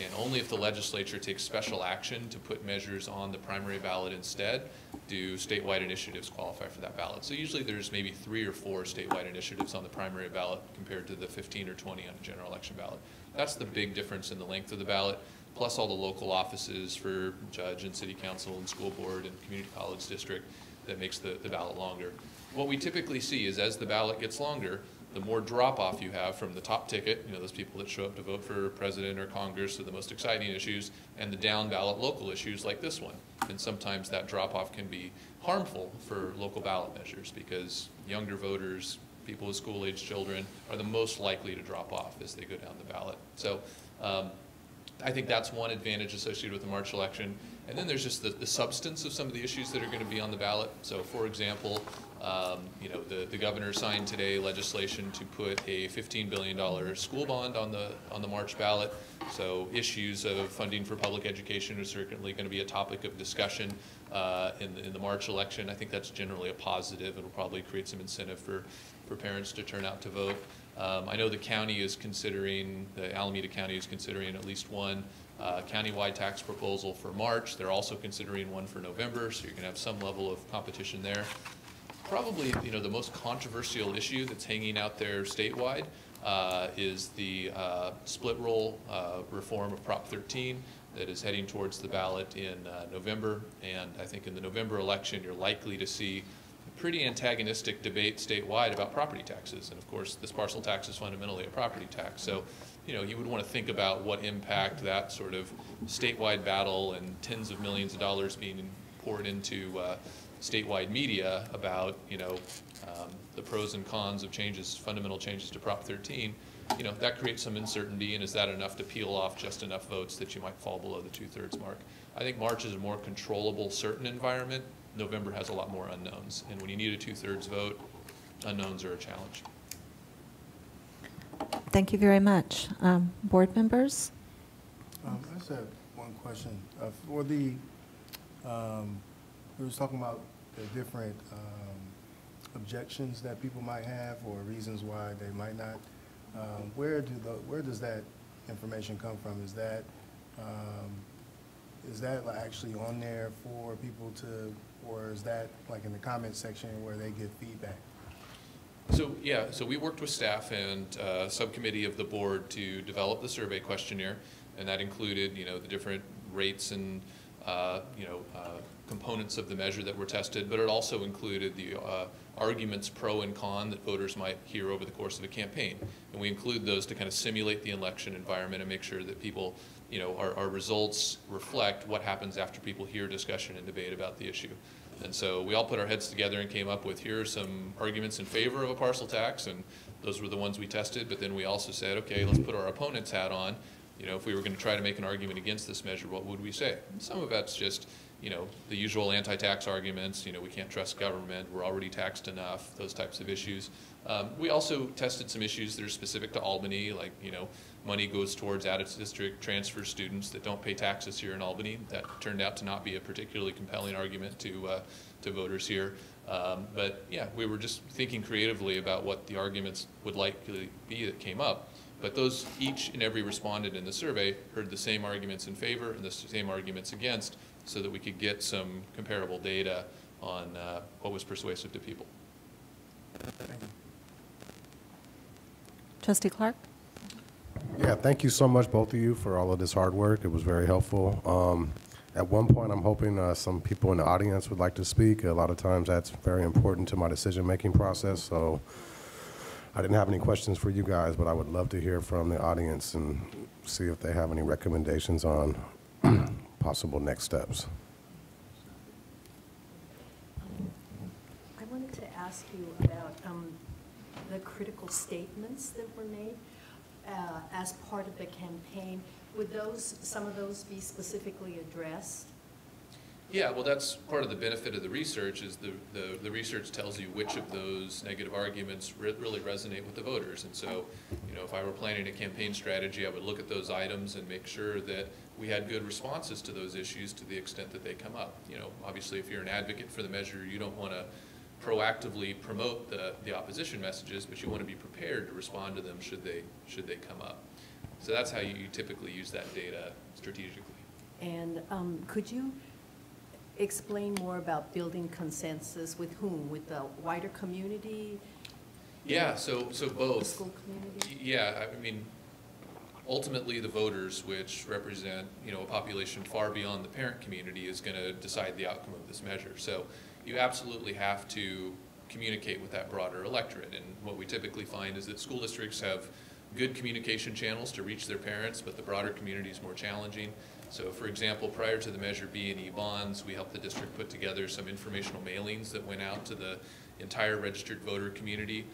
[SPEAKER 13] And only if the legislature takes special action to put measures on the primary ballot instead do statewide initiatives qualify for that ballot. So usually there's maybe 3 or 4 statewide initiatives on the primary ballot compared to the 15 or 20 on the general election ballot. That's the big difference in the length of the ballot, plus all the local offices for judge and city council and school board and community college district that makes the ballot longer. What we typically see is as the ballot gets longer, the more drop-off you have from the top ticket, those people that show up to vote for president or Congress or the most exciting issues, and the down-ballot local issues like this one. And sometimes that drop-off can be harmful for local ballot measures because younger voters, people with school-age children, are the most likely to drop off as they go down the ballot. So I think that's one advantage associated with the March election. And then there's just the substance of some of the issues that are going to be on the ballot. So for example, the governor signed today legislation to put a $15 billion school bond on the March ballot. So issues of funding for public education are certainly going to be a topic of discussion in the March election. I think that's generally a positive. It'll probably create some incentive for parents to turn out to vote. I know the county is considering, the Alameda County is considering at least one countywide tax proposal for March. They're also considering one for November, so you're going to have some level of competition there. Probably, the most controversial issue that's hanging out there statewide is the split roll reform of Prop 13 that is heading towards the ballot in November. And I think in the November election, you're likely to see pretty antagonistic debate statewide about property taxes. And of course, this parcel tax is fundamentally a property tax. So, you would want to think about what impact that sort of statewide battle and tens of millions of dollars being poured into statewide media about, the pros and cons of changes, fundamental changes to Prop 13, that creates some uncertainty. And is that enough to peel off just enough votes that you might fall below the 2/3 mark? I think March is a more controllable, certain environment. November has a lot more unknowns. And when you need a 2/3 vote, unknowns are a challenge.
[SPEAKER 1] Thank you very much. Board members?
[SPEAKER 7] I just have one question. For the, we were talking about the different objections that people might have or reasons why they might not. Where does that information come from? Is that actually on there for people to, or is that like in the comment section where they give feedback?
[SPEAKER 13] So yeah, so we worked with staff and subcommittee of the board to develop the survey questionnaire, and that included, the different rates and components of the measure that were tested, but it also included the arguments pro and con that voters might hear over the course of a campaign. And we include those to kind of simulate the election environment and make sure that people, our results reflect what happens after people hear discussion and debate about the issue. And so we all put our heads together and came up with, here are some arguments in favor of a parcel tax, and those were the ones we tested. But then we also said, okay, let's put our opponent's hat on. If we were going to try to make an argument against this measure, what would we say? And some of that's just, the usual anti-tax arguments, we can't trust government, we're already taxed enough, those types of issues. We also tested some issues that are specific to Albany, like, money goes towards out-of-district transfer students that don't pay taxes here in Albany. That turned out to not be a particularly compelling argument to voters here. But yeah, we were just thinking creatively about what the arguments would likely be that came up. But those, each and every respondent in the survey heard the same arguments in favor and the same arguments against, so that we could get some comparable data on what was persuasive to people.
[SPEAKER 1] Trustee Clark?
[SPEAKER 8] Yeah, thank you so much, both of you, for all of this hard work. It was very helpful. At one point, I'm hoping some people in the audience would like to speak. A lot of times that's very important to my decision-making process, so I didn't have any questions for you guys, but I would love to hear from the audience and see if they have any recommendations on possible next steps.
[SPEAKER 6] I wanted to ask you about the critical statements that were made as part of the campaign. Would some of those be specifically addressed?
[SPEAKER 13] Yeah, well, that's part of the benefit of the research, is the research tells you which of those negative arguments really resonate with the voters. And so, you know, if I were planning a campaign strategy, I would look at those items and make sure that we had good responses to those issues to the extent that they come up. You know, obviously, if you're an advocate for the measure, you don't want to proactively promote the opposition messages, but you want to be prepared to respond to them should they come up. So that's how you typically use that data strategically. And
[SPEAKER 6] could you explain more about building consensus with whom? With the wider community?
[SPEAKER 13] Yeah, so both.
[SPEAKER 6] The school community?
[SPEAKER 13] Yeah, I mean, ultimately the voters, which represent, you know, a population far beyond the parent community, is going to decide the outcome of this measure. So you absolutely have to communicate with that broader electorate. And what we typically find is that school districts have good communication channels to reach their parents, but the broader community is more challenging. So for example, prior to the Measure B and E bonds, we helped the district put together some informational mailings that went out to the entire registered voter community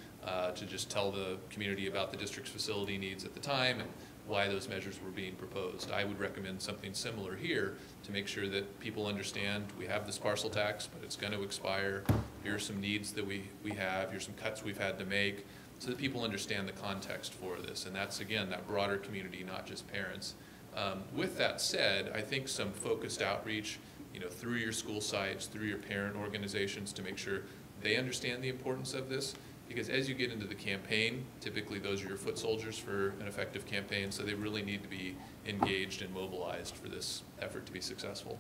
[SPEAKER 13] to just tell the community about the district's facility needs at the time and why those measures were being proposed. I would recommend something similar here to make sure that people understand we have this parcel tax, but it's going to expire. Here are some needs that we have. Here's some cuts we've had to make, so that people understand the context for this. And that's, again, that broader community, not just parents. With that said, I think some focused outreach, you know, through your school sites, through your parent organizations, to make sure they understand the importance of this. Because as you get into the campaign, typically those are your foot soldiers for an effective campaign, so they really need to be engaged and mobilized for this effort to be successful.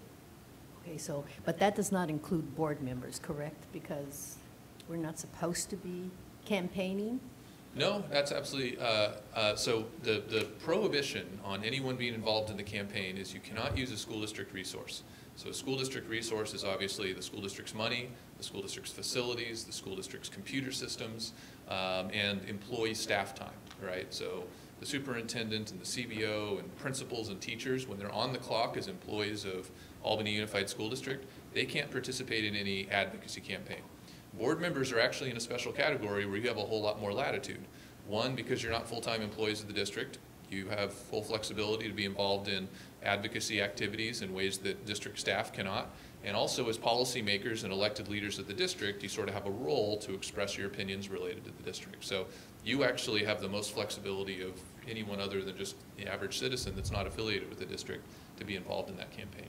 [SPEAKER 6] Okay, so, but that does not include board members, correct? Because we're not supposed to be campaigning?
[SPEAKER 13] No, that's absolutely, so the prohibition on anyone being involved in the campaign is you cannot use a school district resource. So a school district resource is obviously the school district's money, the school district's facilities, the school district's computer systems, and employee staff time, right? So the superintendent and the CBO and principals and teachers, when they're on the clock as employees of Albany Unified School District, they can't participate in any advocacy campaign. Board members are actually in a special category where you have a whole lot more latitude. One, because you're not full-time employees of the district, you have full flexibility to be involved in advocacy activities in ways that district staff cannot. And also, as policymakers and elected leaders of the district, you sort of have a role to express your opinions related to the district. So you actually have the most flexibility of anyone other than just the average citizen that's not affiliated with the district to be involved in that campaign.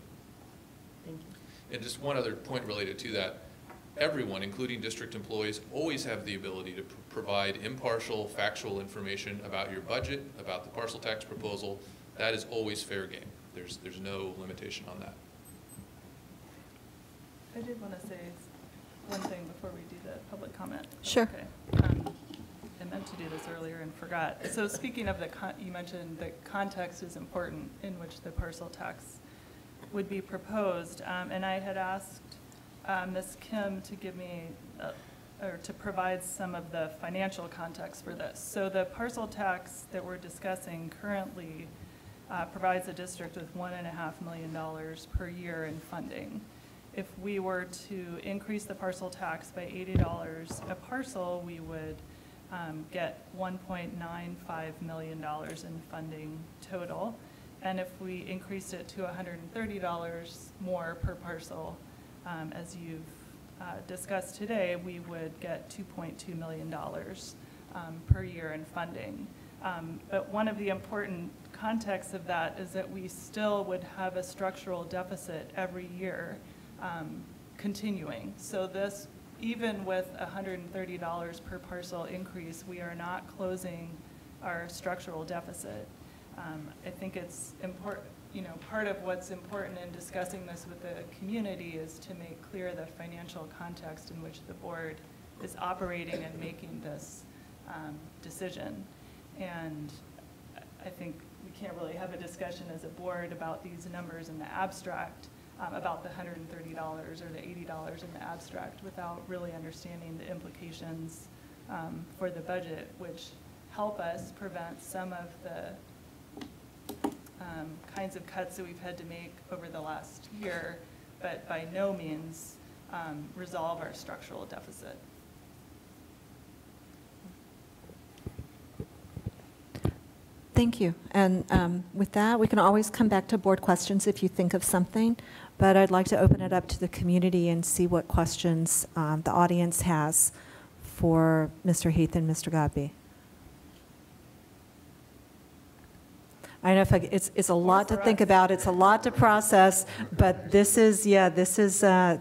[SPEAKER 6] Thank you.
[SPEAKER 13] And just one other point related to that. Everyone, including district employees, always have the ability to provide impartial, factual information about your budget, about the parcel tax proposal. That is always fair game. There's no limitation on that.
[SPEAKER 2] I did want to say one thing before we do the public comment.
[SPEAKER 1] Sure.
[SPEAKER 2] Okay. I meant to do this earlier and forgot. So speaking of you mentioned that context is important in which the parcel tax would be proposed, and I had asked Ms. Kim to give me, or to provide some of the financial context for this. So the parcel tax that we're discussing currently provides the district with $1.5 million per year in funding. If we were to increase the parcel tax by $80 a parcel, we would get $1.95 million in funding total. And if we increased it to $130 more per parcel, as you've discussed today, we would get $2.2 million per year in funding. But one of the important contexts of that is that we still would have a structural deficit every year continuing. So this, even with $130 per parcel increase, we are not closing our structural deficit. I think it's important, part of what's important in discussing this with the community is to make clear the financial context in which the board is operating and making this decision. And I think we can't really have a discussion as a board about these numbers in the abstract, about the $130 or the $80 in the abstract, without really understanding the implications for the budget, which help us prevent some of the kinds of cuts that we've had to make over the last year, but by no means resolve our structural deficit.
[SPEAKER 1] Thank you. And with that, we can always come back to board questions if you think of something, but I'd like to open it up to the community and see what questions the audience has for Mr. Heath and Mr. Godby. I know it's a lot to think about, it's a lot to process, but this is an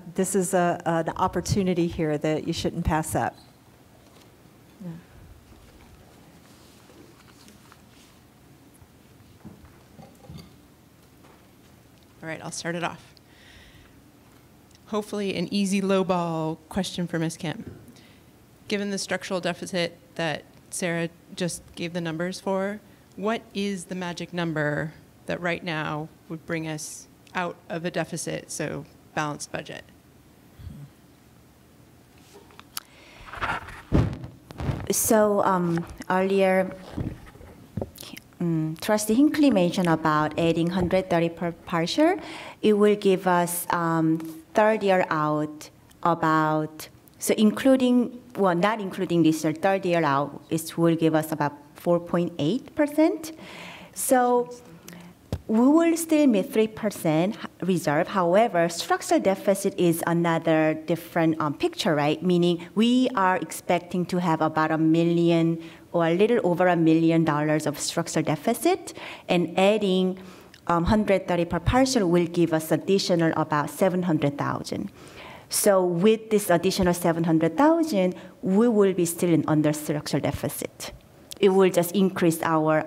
[SPEAKER 1] opportunity here that you shouldn't pass up. Yeah.
[SPEAKER 16] All right, I'll start it off. Hopefully an easy lowball question for Ms. Kim. Given the structural deficit that Sarah just gave the numbers for, what is the magic number that right now would bring us out of a deficit, so balanced budget?
[SPEAKER 12] So earlier, Trustee Hinckley mentioned about adding 130 per partial. It will give us third year out about, so including, well, not including this year, third year out, it will give us about 4.8%. So we will still meet 3% reserve. However, structural deficit is another different picture, right? Meaning we are expecting to have about $1 million or a little over $1 million of structural deficit, and adding 130 per partial will give us additional about 700,000. So with this additional 700,000, we will be still in under structural deficit. It will just increase our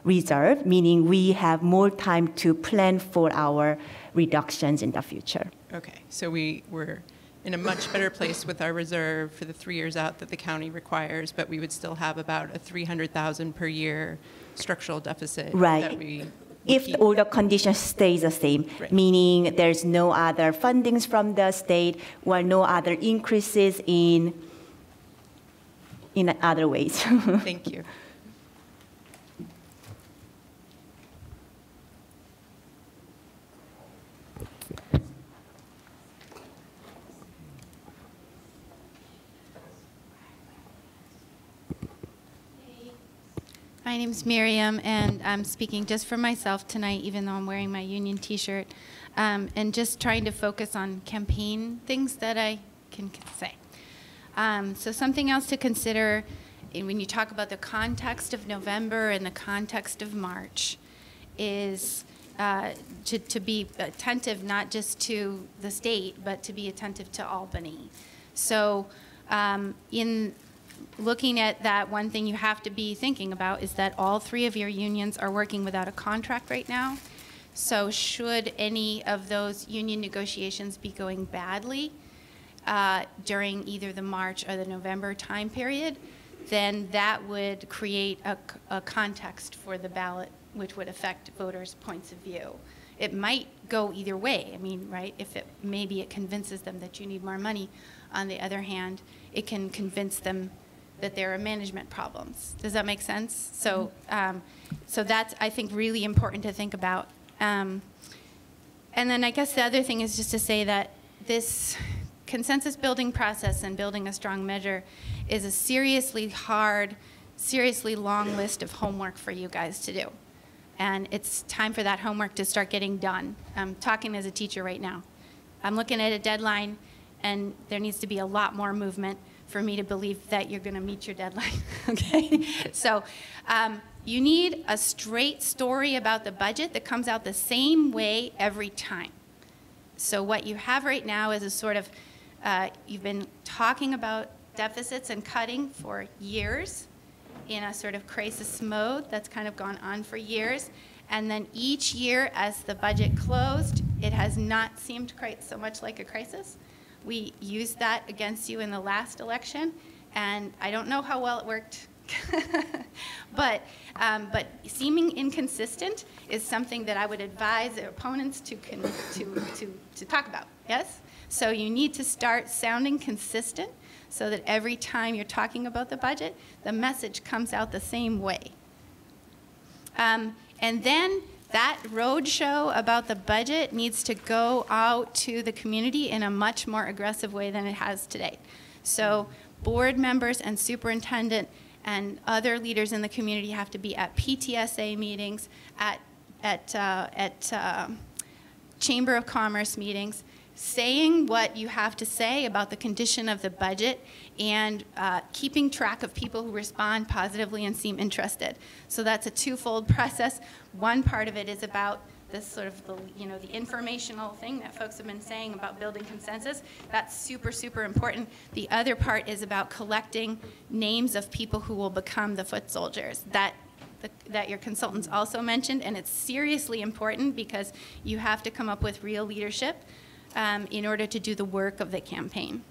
[SPEAKER 12] reserve, meaning we have more time to plan for our reductions in the future.
[SPEAKER 16] Okay, so we're in a much better place with our reserve for the 3 years out that the county requires, but we would still have about a 300,000 per year structural deficit.
[SPEAKER 12] Right.
[SPEAKER 16] That we
[SPEAKER 12] if all the conditions stays the same, right. Meaning there's no other fundings from the state or no other increases in other ways.
[SPEAKER 16] Thank you.
[SPEAKER 17] My name's Miriam, and I'm speaking just for myself tonight, even though I'm wearing my union t-shirt, and just trying to focus on campaign things that I can say. So something else to consider when you talk about the context of November and the context of March is to be attentive not just to the state, but to be attentive to Albany. So in looking at that, one thing you have to be thinking about is that all three of your unions are working without a contract right now. So should any of those union negotiations be going badly during either the March or the November time period, then that would create a context for the ballot, which would affect voters' points of view. It might go either way. I mean, right, if maybe it convinces them that you need more money. On the other hand, it can convince them that there are management problems. Does that make sense? So, so that's, I think, really important to think about. And then I guess the other thing is just to say that this consensus building process and building a strong measure is a seriously hard, seriously long list of homework for you guys to do. And it's time for that homework to start getting done. I'm talking as a teacher right now. I'm looking at a deadline, and there needs to be a lot more movement for me to believe that you're going to meet your deadline, okay? So you need a straight story about the budget that comes out the same way every time. So what you have right now is a sort of, you've been talking about deficits and cutting for years, in a sort of crisis mode that's kind of gone on for years. And then each year as the budget closed, it has not seemed quite so much like a crisis. We used that against you in the last election, and I don't know how well it worked. but seeming inconsistent is something that I would advise opponents to talk about, yes? So you need to start sounding consistent so that every time you're talking about the budget, the message comes out the same way. And then that roadshow about the budget needs to go out to the community in a much more aggressive way than it has today. So board members and superintendent and other leaders in the community have to be at PTSA meetings, at Chamber of Commerce meetings, saying what you have to say about the condition of the budget and keeping track of people who respond positively and seem interested. So that's a twofold process. One part of it is about this sort of the informational thing that folks have been saying about building consensus. That's super, super important. The other part is about collecting names of people who will become the foot soldiers that your consultants also mentioned, and it's seriously important because you have to come up with real leadership in order to do the work of the campaign.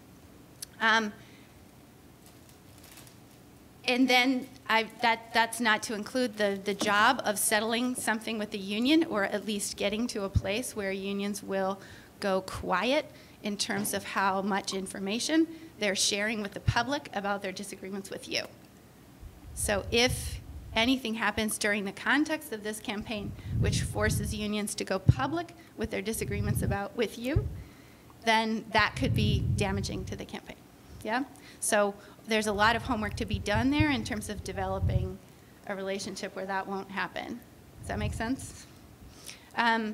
[SPEAKER 17] And then that's not to include the job of settling something with the union, or at least getting to a place where unions will go quiet in terms of how much information they're sharing with the public about their disagreements with you. So if anything happens during the context of this campaign which forces unions to go public with their disagreements with you, then that could be damaging to the campaign. Yeah? So there's a lot of homework to be done there in terms of developing a relationship where that won't happen. Does that make sense? I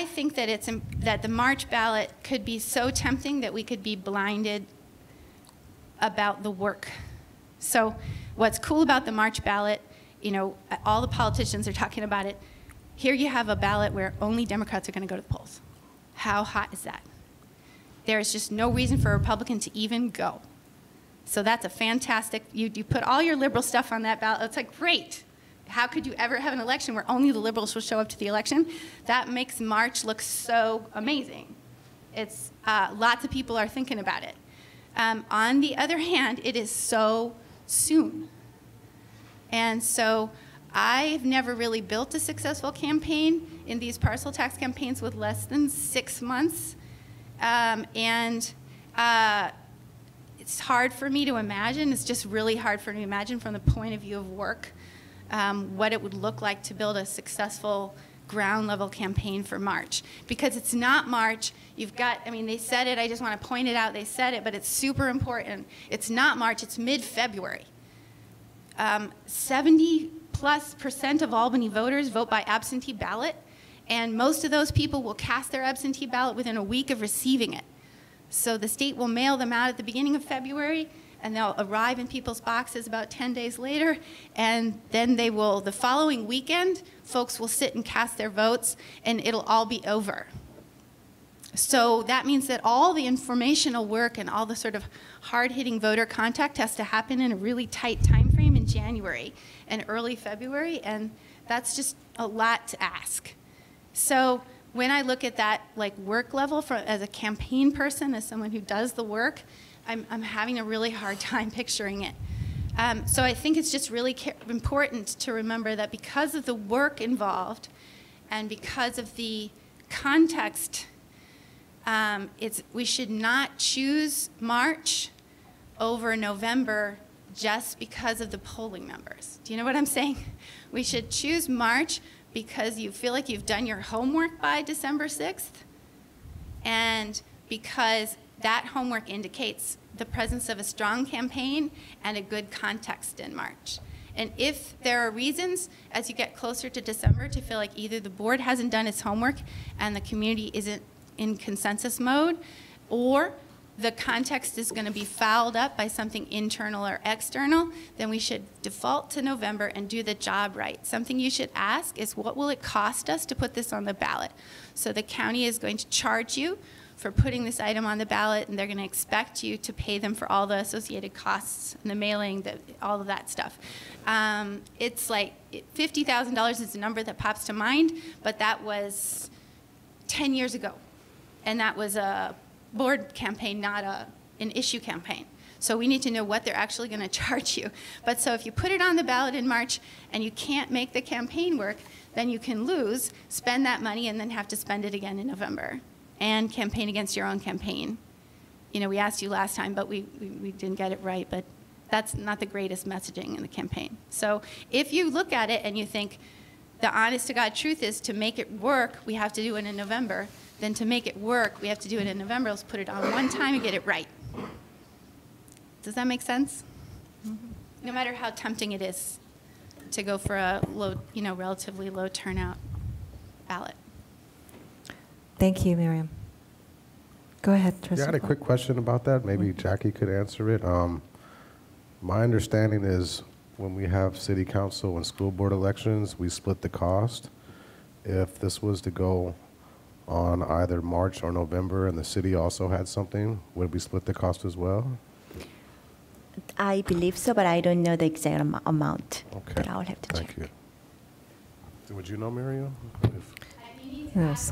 [SPEAKER 17] think that that the March ballot could be so tempting that we could be blinded about the work. So what's cool about the March ballot, all the politicians are talking about it. Here you have a ballot where only Democrats are going to go to the polls. How hot is that? There's just no reason for a Republican to even go. So that's a fantastic, you put all your liberal stuff on that ballot. It's like, great. How could you ever have an election where only the liberals will show up to the election? That makes March look so amazing. It's, lots of people are thinking about it. On the other hand, it is so soon. And so I've never really built a successful campaign in these parcel tax campaigns with less than 6 months. It's hard for me to imagine. It's just really hard for me to imagine from the point of view of work what it would look like to build a successful ground level campaign for March. Because it's not March. You've got, they said it, I just want to point it out, they said it, but it's super important. It's not March, it's mid-February. 70+% of Albany voters vote by absentee ballot, and most of those people will cast their absentee ballot within a week of receiving it. So the state will mail them out at the beginning of February, and they'll arrive in people's boxes about 10 days later, and then they will, the following weekend, folks will sit and cast their votes, and it'll all be over. So that means that all the informational work and all the sort of hard-hitting voter contact has to happen in a really tight time frame in January and early February, and that's just a lot to ask. So when I look at that work level as a campaign person, as someone who does the work, I'm having a really hard time picturing it. So I think it's just really important to remember that because of the work involved and because of the context, we should not choose March over November just because of the polling numbers. Do you know what I'm saying? We should choose March because you feel like you've done your homework by December 6th, and because that homework indicates the presence of a strong campaign and a good context in March. And if there are reasons as you get closer to December to feel like either the board hasn't done its homework and the community isn't in consensus mode, or the context is going to be fouled up by something internal or external, then we should default to November and do the job right. Something you should ask is, what will it cost us to put this on the ballot? So the county is going to charge you for putting this item on the ballot, and they're going to expect you to pay them for all the associated costs and the mailing, all of that stuff. It's like $50,000 is a number that pops to mind, but that was 10 years ago. And that was a board campaign, not an issue campaign. So we need to know what they're actually going to charge you. But so if you put it on the ballot in March and you can't make the campaign work, then you can lose, spend that money, and then have to spend it again in November and campaign against your own campaign. You know, we asked you last time, but we didn't get it right, but that's not the greatest messaging in the campaign. So if you look at it and you think the honest to God truth is to make it work, we have to do it in November, then to make it work, we have to do it in November. Let's put it on one time and get it right. Does that make sense? Mm-hmm. No matter how tempting it is to go for a low, relatively low turnout ballot.
[SPEAKER 1] Thank you, Miriam. Go ahead, Trustee.
[SPEAKER 8] Yeah, I had a quick question about that. Maybe Jackie could answer it. My understanding is when we have city council and school board elections, we split the cost. If this was to go on either March or November and the city also had something, would we split the cost as well?
[SPEAKER 12] I believe so, but I don't know the exact amount.
[SPEAKER 8] Okay.
[SPEAKER 12] But I'll have to check.
[SPEAKER 8] Thank you. Would you know, Miriam?
[SPEAKER 1] Yes.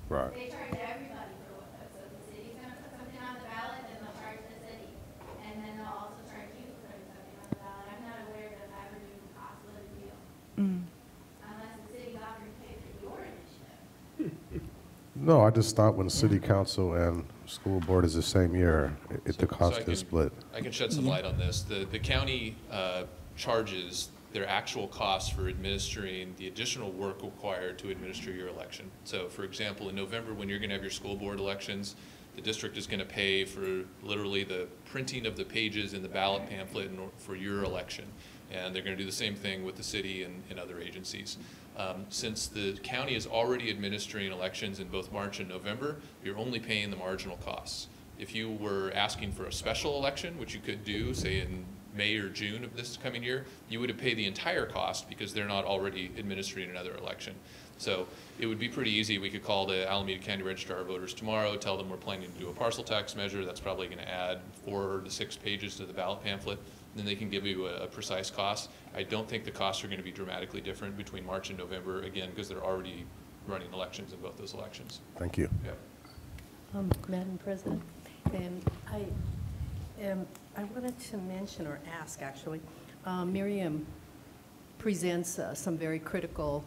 [SPEAKER 8] Right.
[SPEAKER 15] They charge everybody for what those. So if the city's going to put something on the ballot, then they'll charge the city. And then they'll also charge you for putting something on the ballot. I'm not aware of ever doing a cost split deal. Unless the city's offering to pay for your initiative.
[SPEAKER 8] No, I just thought when city council and school board is the same year, the cost is split.
[SPEAKER 13] I can shed some light on this. The county charges their actual costs for administering the additional work required to administer your election. So for example, in November, when you're going to have your school board elections, the district is going to pay for literally the printing of the pages in the ballot pamphlet for your election. And they're going to do the same thing with the city and other agencies. Since the county is already administering elections in both March and November, you're only paying the marginal costs. If you were asking for a special election, which you could do, say in May or June of this coming year, you would have paid the entire cost because they're not already administering another election. So it would be pretty easy. We could call the Alameda County Registrar of Voters tomorrow, tell them we're planning to do a parcel tax measure. That's probably going to add 4 to 6 pages to the ballot pamphlet. Then they can give you a precise cost. I don't think the costs are going to be dramatically different between March and November, again, because they're already running elections in both those elections.
[SPEAKER 8] Thank you.
[SPEAKER 13] Yeah.
[SPEAKER 6] Madam President, I wanted to mention or ask, actually, Miriam presents some very critical,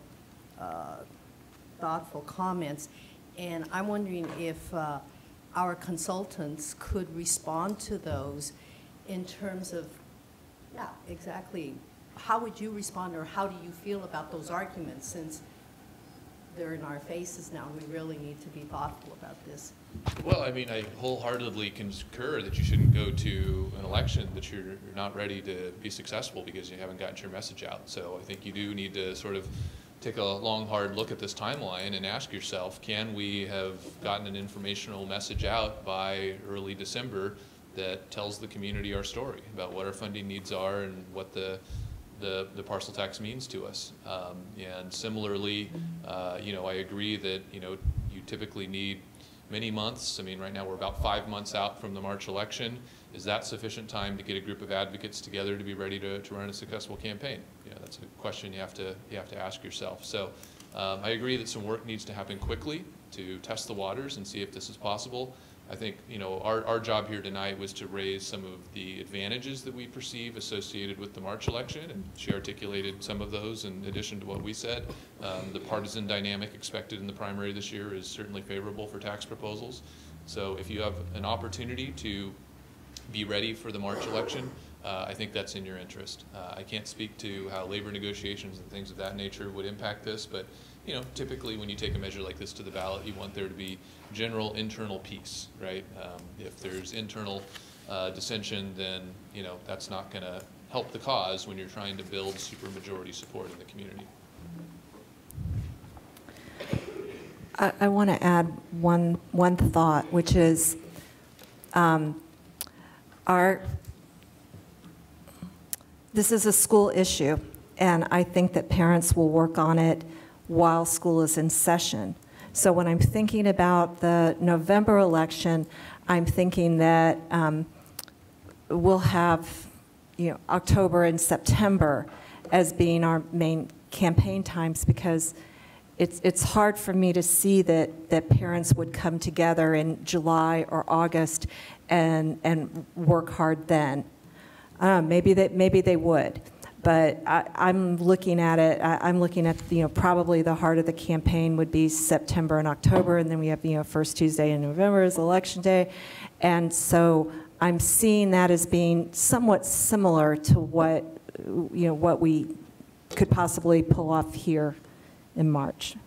[SPEAKER 6] thoughtful comments, and I'm wondering if our consultants could respond to those in terms of, yeah, exactly, how would you respond or how do you feel about those arguments since they're in our faces now and we really need to be thoughtful about this?
[SPEAKER 13] Well, I mean, I wholeheartedly concur that you shouldn't go to an election that you're not ready to be successful because you haven't gotten your message out. So I think you do need to sort of take a long, hard look at this timeline and ask yourself, can we have gotten an informational message out by early December that tells the community our story about what our funding needs are and what the parcel tax means to us. And similarly, I agree that, you typically need many months. I mean, right now we're about 5 months out from the March election. Is that sufficient time to get a group of advocates together to be ready to run a successful campaign? That's a question you have to ask yourself. So I agree that some work needs to happen quickly to test the waters and see if this is possible. I think, our job here tonight was to raise some of the advantages that we perceive associated with the March election, and she articulated some of those in addition to what we said. The partisan dynamic expected in the primary this year is certainly favorable for tax proposals. So if you have an opportunity to be ready for the March election, I think that's in your interest. I can't speak to how labor negotiations and things of that nature would impact this, but typically when you take a measure like this to the ballot, you want there to be general internal peace, right? If there's internal dissension, then that's not going to help the cause when you're trying to build supermajority support in the community.
[SPEAKER 1] I want to add one thought, which is the this is a school issue, and I think that parents will work on it while school is in session. So when I'm thinking about the November election, I'm thinking that we'll have, October and September as being our main campaign times, because it's hard for me to see that parents would come together in July or August and work hard then. Maybe they would, but I'm looking at it. I'm looking at probably the heart of the campaign would be September and October, and then we have first Tuesday in November is Election Day, and so I'm seeing that as being somewhat similar to what we could possibly pull off here in March.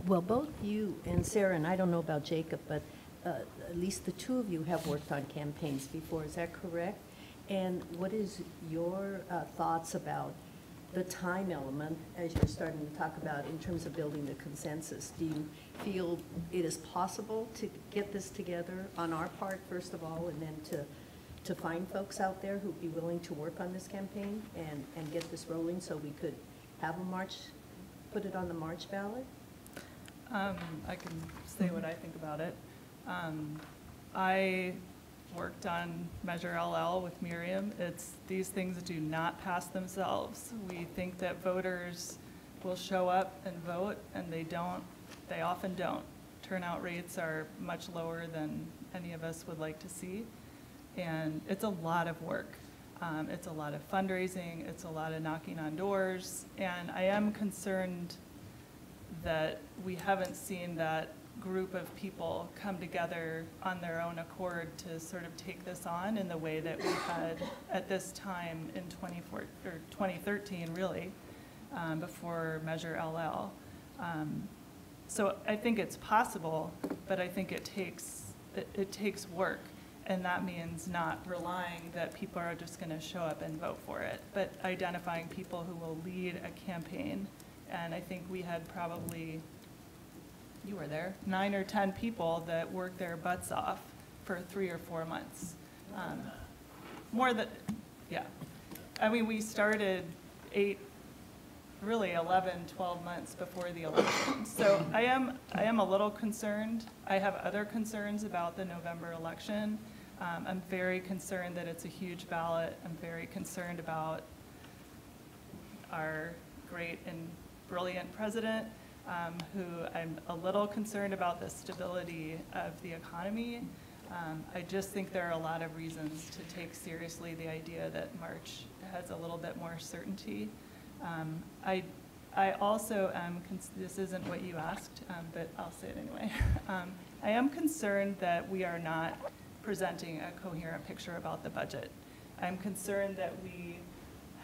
[SPEAKER 6] Well, both you and Sarah, and I don't know about Jacob, but at least the two of you have worked on campaigns before, is that correct? And what is your thoughts about the time element, as you're starting to talk about in terms of building the consensus? Do you feel it is possible to get this together on our part, first of all, and then to find folks out there who'd be willing to work on this campaign and get this rolling so we could have a March, put it on the March ballot?
[SPEAKER 2] I can say what I think about it. I worked on Measure LL with Miriam. These things do not pass themselves. We think that voters will show up and vote, and they don't. They often don't. Turnout rates are much lower than any of us would like to see, and it's a lot of work. It's a lot of fundraising, it's a lot of knocking on doors, and I am concerned that we haven't seen that group of people come together on their own accord to sort of take this on in the way that we had at this time in 2013, really, before Measure LL. So I think it's possible, but I think it takes work, and that means not relying that people are just going to show up and vote for it, but identifying people who will lead a campaign. And I think we had probably, you were there, 9 or 10 people that worked their butts off for 3 or 4 months. More than, yeah. I mean, we started 11, 12 months before the election. So I am a little concerned. I have other concerns about the November election. I'm very concerned that it's a huge ballot. I'm very concerned about our great and brilliant president, who I'm a little concerned about the stability of the economy. I just think there are a lot of reasons to take seriously the idea that March has a little bit more certainty. I also am, this isn't what you asked, but I'll say it anyway. I am concerned that we are not presenting a coherent picture about the budget. I'm concerned that we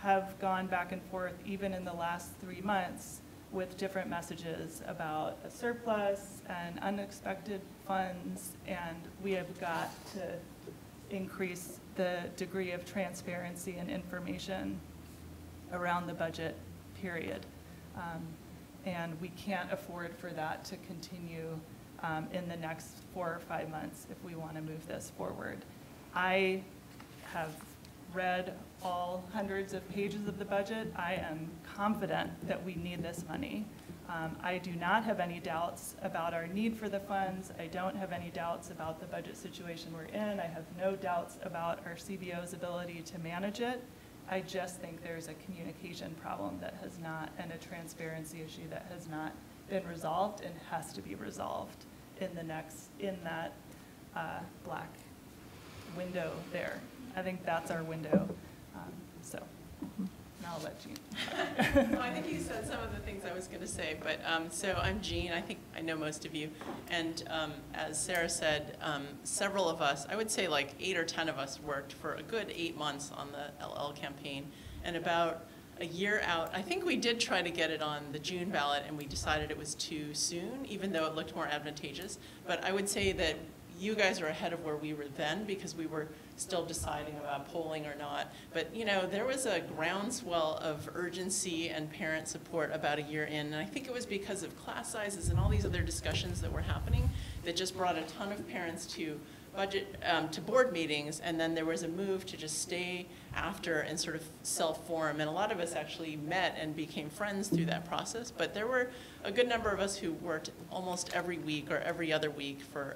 [SPEAKER 2] have gone back and forth, even in the last 3 months, with different messages about a surplus and unexpected funds, and we have got to increase the degree of transparency and information around the budget, period. And we can't afford for that to continue in the next 4 or 5 months if we want to move this forward. I have read all hundreds of pages of the budget. I am confident that we need this money. I do not have any doubts about our need for the funds. I don't have any doubts about the budget situation we're in. I have no doubts about our CBO's ability to manage it. I just think there's a communication problem that has not, and a transparency issue that has not been resolved and has to be resolved in that black window there. I think that's our window. So now I'll let Jean.
[SPEAKER 16] Well, I think you said some of the things I was going to say, but so I'm Jean. I think I know most of you. And as Sarah said, several of us, I would say like 8 or 10 of us worked for a good 8 months on the LL campaign. And about a year out, I think we did try to get it on the June ballot, and we decided it was too soon, even though it looked more advantageous. But I would say that you guys are ahead of where we were then, because we were still deciding about polling or not. But there was a groundswell of urgency and parent support about a year in, and I think it was because of class sizes and all these other discussions that were happening that just brought a ton of parents to budget to board meetings, and then there was a move to just stay after and sort of self-form. And a lot of us actually met and became friends through that process. But there were a good number of us who worked almost every week or every other week for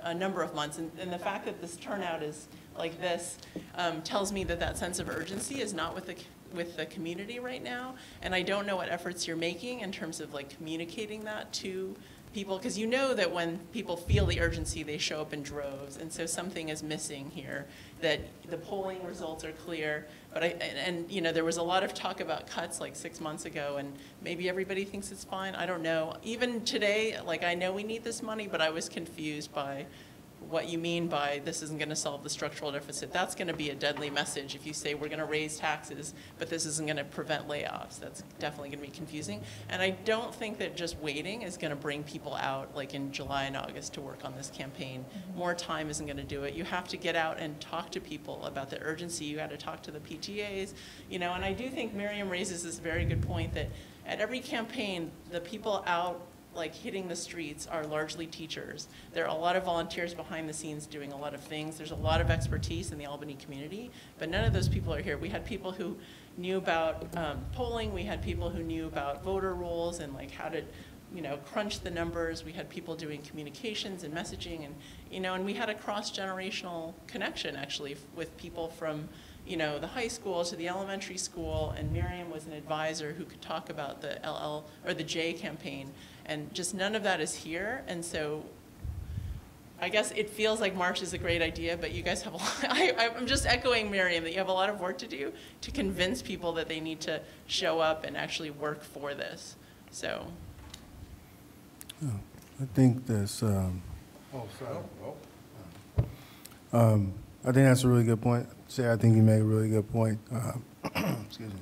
[SPEAKER 16] a number of months. And the fact that this turnout is like this tells me that that sense of urgency is not with the community right now. And I don't know what efforts you're making in terms of like communicating that to people, because you know that when people feel the urgency, they show up in droves, and so something is missing here. That the polling results are clear, but and you know, there was a lot of talk about cuts like 6 months ago, and maybe everybody thinks it's fine. I don't know. Even today, like I know we need this money, but I was confused by what you mean by this isn't going to solve the structural deficit. That's going to be a deadly message if you say we're going to raise taxes, but this isn't going to prevent layoffs. That's definitely going to be confusing. And I don't think that just waiting is going to bring people out like in July and August to work on this campaign. More time isn't going to do it. You have to get out and talk to people about the urgency. You got to talk to the PTAs, you know, and I do think Miriam raises this very good point that at every campaign, the people out like hitting the streets are largely teachers. There are a lot of volunteers behind the scenes doing a lot of things. There's a lot of expertise in the Albany community, but none of those people are here. We had people who knew about polling. We had people who knew about voter rolls and like how to, you know, crunch the numbers. We had people doing communications and messaging, and you know, and we had a cross-generational connection actually with people from, you know, the high school to the elementary school, and Miriam was an advisor who could talk about the LL or the J campaign. And just none of that is here, and so I guess it feels like March is a great idea, but you guys have a lot, I'm just echoing Miriam that you have a lot of work to do to convince people that they need to show up and actually work for this. So.
[SPEAKER 7] Oh, I think that's, I think that's a really good point. Sarah, I think you made a really good point. Excuse me.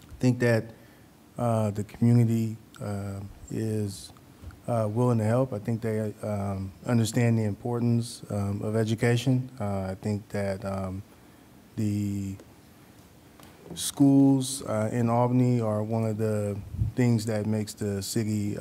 [SPEAKER 7] I think that the community is willing to help. I think they understand the importance of education. I think that the schools in Albany are one of the things that makes the city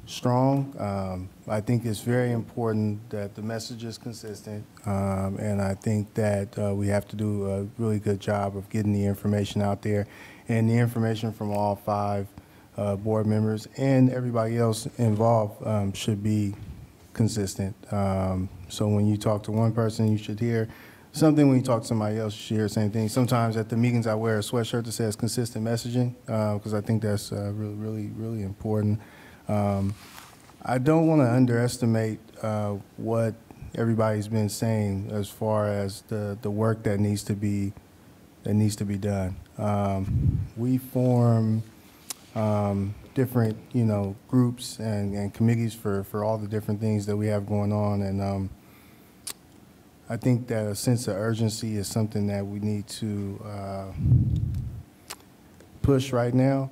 [SPEAKER 7] strong. I think it's very important that the message is consistent, and I think that we have to do a really good job of getting the information out there, and the information from all 5 board members and everybody else involved should be consistent. So when you talk to one person, you should hear something. When you talk to somebody else, you should hear the same thing. Sometimes at the meetings, I wear a sweatshirt that says consistent messaging because I think that's really important. I don't want to underestimate what everybody's been saying as far as the work that needs to be done. We form different, you know, groups and committees for all the different things that we have going on, and I think that a sense of urgency is something that we need to push right now.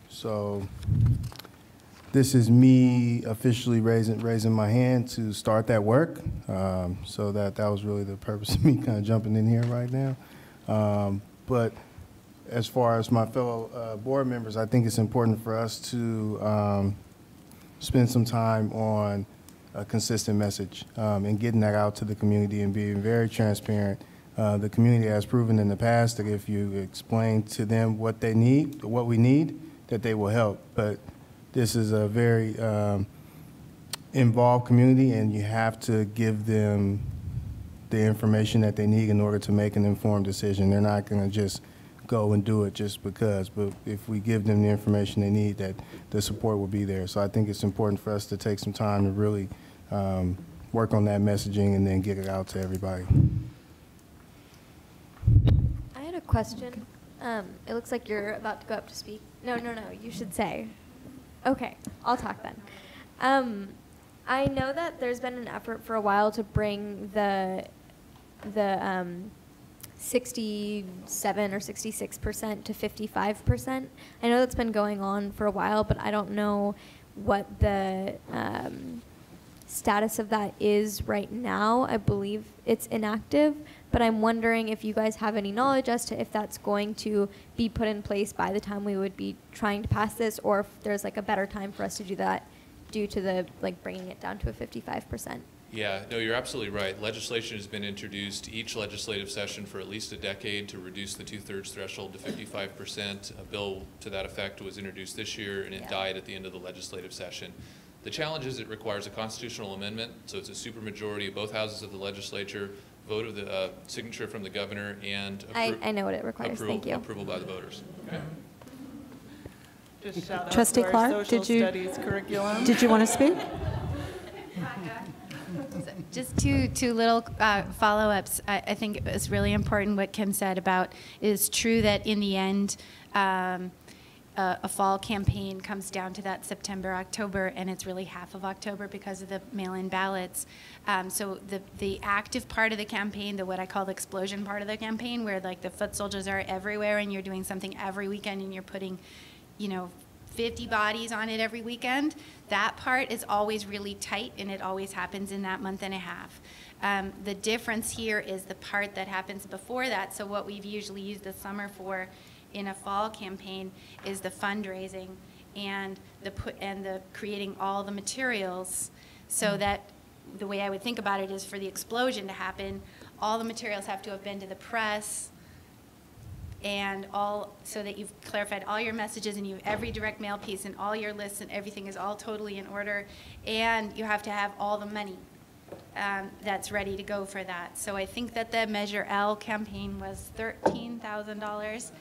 [SPEAKER 7] So this is me officially raising my hand to start that work. So that was really the purpose of me kind of jumping in here right now. But as far as my fellow board members, I think it's important for us to spend some time on a consistent message and getting that out to the community and being very transparent. The community has proven in the past that if you explain to them what they need, what we need, that they will help. But this is a very involved community, and you have to give them the information that they need in order to make an informed decision. They're not going to just go and do it just because, but if we give them the information they need, that the support will be there. So I think it's important for us to take some time to really work on that messaging and then get it out to everybody.
[SPEAKER 5] I had a question. It looks like you're about to go up to speak. No, you should say. Okay, I'll talk then. I know that there's been an effort for a while to bring the 67 or 66% to 55%. I know that's been going on for a while, but I don't know what the status of that is right now. I believe it's inactive, but I'm wondering if you guys have any knowledge as to if that's going to be put in place by the time we would be trying to pass this, or if there's like a better time for us to do that due to the bringing it down to a 55%.
[SPEAKER 13] Yeah, no, you're absolutely right. Legislation has been introduced each legislative session for at least a decade to reduce the 2/3 threshold to 55%. A bill to that effect was introduced this year, and it died at the end of the legislative session. The challenge is it requires a constitutional amendment, so it's a supermajority of both houses of the legislature, vote of the signature from the governor, and
[SPEAKER 5] I know what it requires. Thank you.
[SPEAKER 13] Approval by the voters. Okay.
[SPEAKER 2] Just shout out
[SPEAKER 1] Trustee
[SPEAKER 2] to our
[SPEAKER 1] Clark,
[SPEAKER 2] social
[SPEAKER 1] did you
[SPEAKER 2] studies curriculum.
[SPEAKER 1] Did you want to speak?
[SPEAKER 17] Just two little follow-ups. I think it was really important what Kim said about it is true that in the end, a fall campaign comes down to that September, October, and it's really half of October because of the mail-in ballots. So the active part of the campaign, the what I call the explosion part of the campaign, where like the foot soldiers are everywhere and you're doing something every weekend and you're putting, 50 bodies on it every weekend, that part is always really tight and it always happens in that month and a half. The difference here is the part that happens before that. So what we've usually used the summer for in a fall campaign is the fundraising and the creating all the materials, so that the way I would think about it is for the explosion to happen, all the materials have to have been to the press, and so that you've clarified all your messages and you have every direct mail piece and all your lists and everything is all totally in order, and you have to have all the money that's ready to go for that. So I think that the Measure L campaign was $13,000.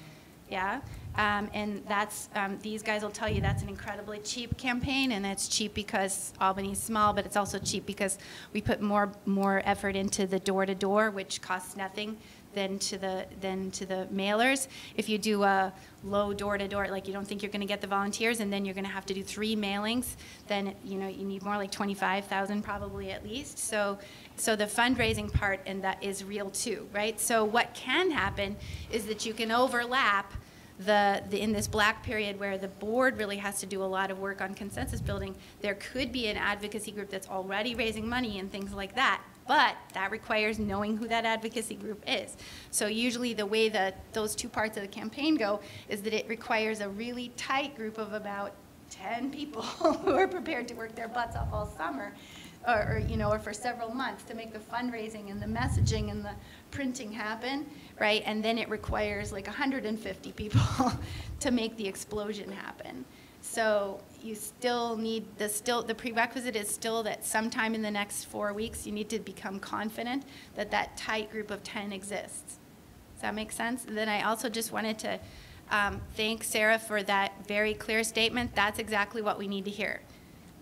[SPEAKER 17] Yeah, and that's, these guys will tell you that's an incredibly cheap campaign, and that's cheap because Albany's small, but it's also cheap because we put more effort into the door-to-door, which costs nothing, than to the mailers. If you do a low door-to-door, like you don't think you're going to get the volunteers, and then you're going to have to do 3 mailings, then you need more like 25,000 probably at least. So the fundraising part, and that is real too, right? So what can happen is that you can overlap in this black period where the board really has to do a lot of work on consensus building. There could be an advocacy group that's already raising money and things like that, but that requires knowing who that advocacy group is. So usually the way that those two parts of the campaign go is that it requires a really tight group of about 10 people who are prepared to work their butts off all summer, or for several months to make the fundraising and the messaging and the printing happen, right? And then it requires like 150 people to make the explosion happen. So you still need the prerequisite is still that sometime in the next 4 weeks you need to become confident that that tight group of 10 exists. Does that make sense? And then I also just wanted to thank Sarah for that very clear statement. That's exactly what we need to hear.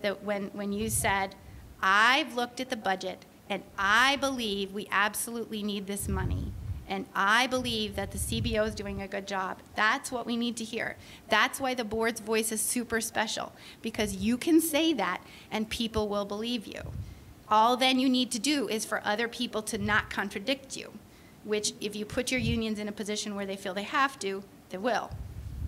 [SPEAKER 17] That when you said, I've looked at the budget and I believe we absolutely need this money, and I believe that the CBO is doing a good job. That's what we need to hear. That's why the board's voice is super special, because you can say that and people will believe you. All then you need to do is for other people to not contradict you, which if you put your unions in a position where they feel they have to, they will.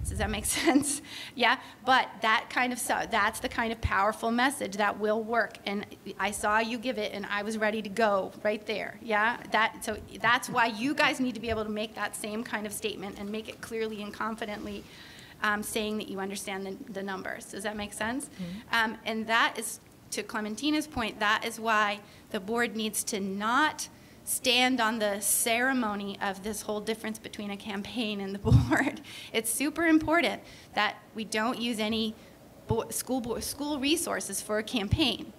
[SPEAKER 17] Does that make sense? Yeah, but that's the kind of powerful message that will work. And I saw you give it, and I was ready to go right there. Yeah, so that's why you guys need to be able to make that same kind of statement and make it clearly and confidently, saying that you understand the numbers. Does that make sense? Mm-hmm. And that is, to Clementina's point, that is why the board needs to not stand on the ceremony of this whole difference between a campaign and the board. It's super important that we don't use any school resources for a campaign.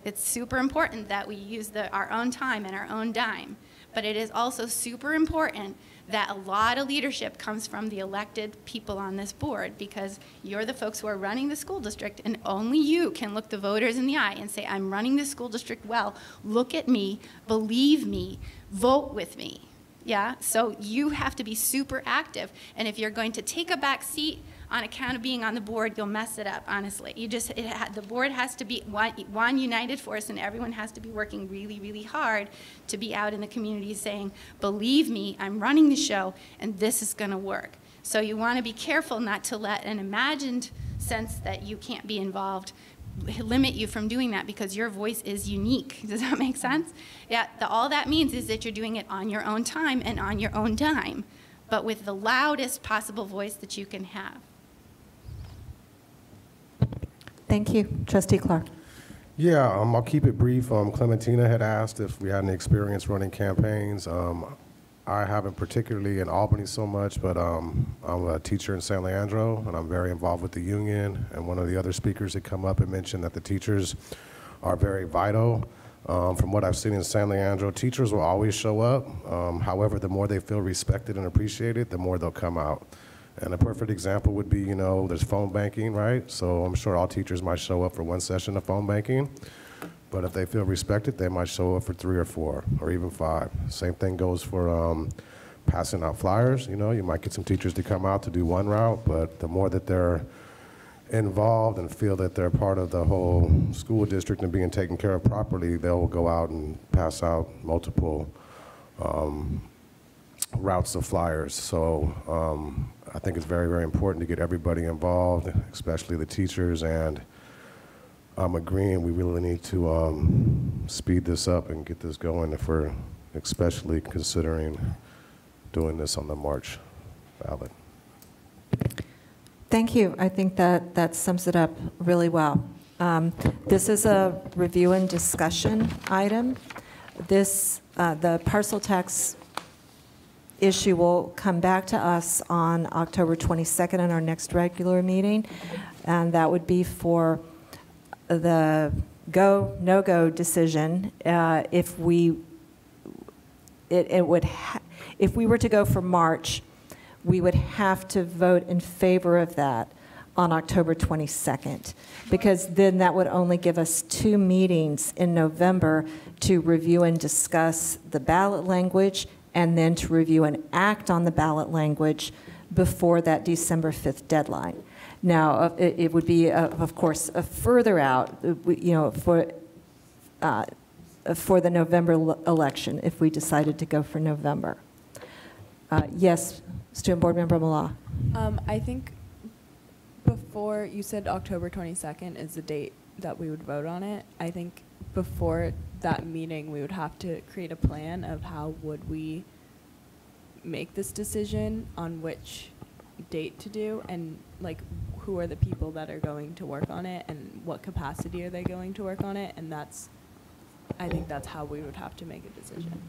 [SPEAKER 17] It's super important that we use our own time and our own dime. But it is also super important that a lot of leadership comes from the elected people on this board, because you're the folks who are running the school district, and only you can look the voters in the eye and say, I'm running this school district well, look at me, believe me, vote with me. Yeah, so you have to be super active, and if you're going to take a back seat on account of being on the board, you'll mess it up, honestly. The board has to be one united force, and everyone has to be working really, really hard to be out in the community saying, believe me, I'm running the show, and this is gonna work. So you wanna be careful not to let an imagined sense that you can't be involved limit you from doing that, because your voice is unique. Does that make sense? Yeah, all that means is that you're doing it on your own time and on your own dime, but with the loudest possible voice that you can have.
[SPEAKER 1] Thank you. Trustee Clark.
[SPEAKER 8] Yeah, I'll keep it brief. Clementina had asked if we had any experience running campaigns. I haven't particularly in Albany so much, but I'm a teacher in San Leandro, and I'm very involved with the union. And one of the other speakers had come up and mentioned that the teachers are very vital. From what I've seen in San Leandro, teachers will always show up. However, the more they feel respected and appreciated, the more they'll come out. And a perfect example would be, there's phone banking, right? So I'm sure all teachers might show up for one session of phone banking. But if they feel respected, they might show up for 3 or 4 or even 5. Same thing goes for passing out flyers. You might get some teachers to come out to do one route, but the more that they're involved and feel that they're part of the whole school district and being taken care of properly, they'll go out and pass out multiple routes of flyers. So I think it's very, very important to get everybody involved, especially the teachers, and I'm agreeing we really need to speed this up and get this going if we're especially considering doing this on the March ballot.
[SPEAKER 1] Thank you. I think that sums it up really well. This is a review and discussion item. The parcel tax issue will come back to us on October 22nd in our next regular meeting, and that would be for the go, no-go decision. If we were to go for March, we would have to vote in favor of that on October 22nd, because then that would only give us 2 meetings in November to review and discuss the ballot language, and then to review and act on the ballot language before that December 5th deadline. Now, it would be, of course, a further out, for the November election if we decided to go for November. Yes, Student Board Member Mallah.
[SPEAKER 4] I think before, you said October 22nd is the date that we would vote on it. I think before that meeting, we would have to create a plan of how would we make this decision on which date to do, and like who are the people that are going to work on it, and what capacity are they going to work on it, and I think that's how we would have to make a decision.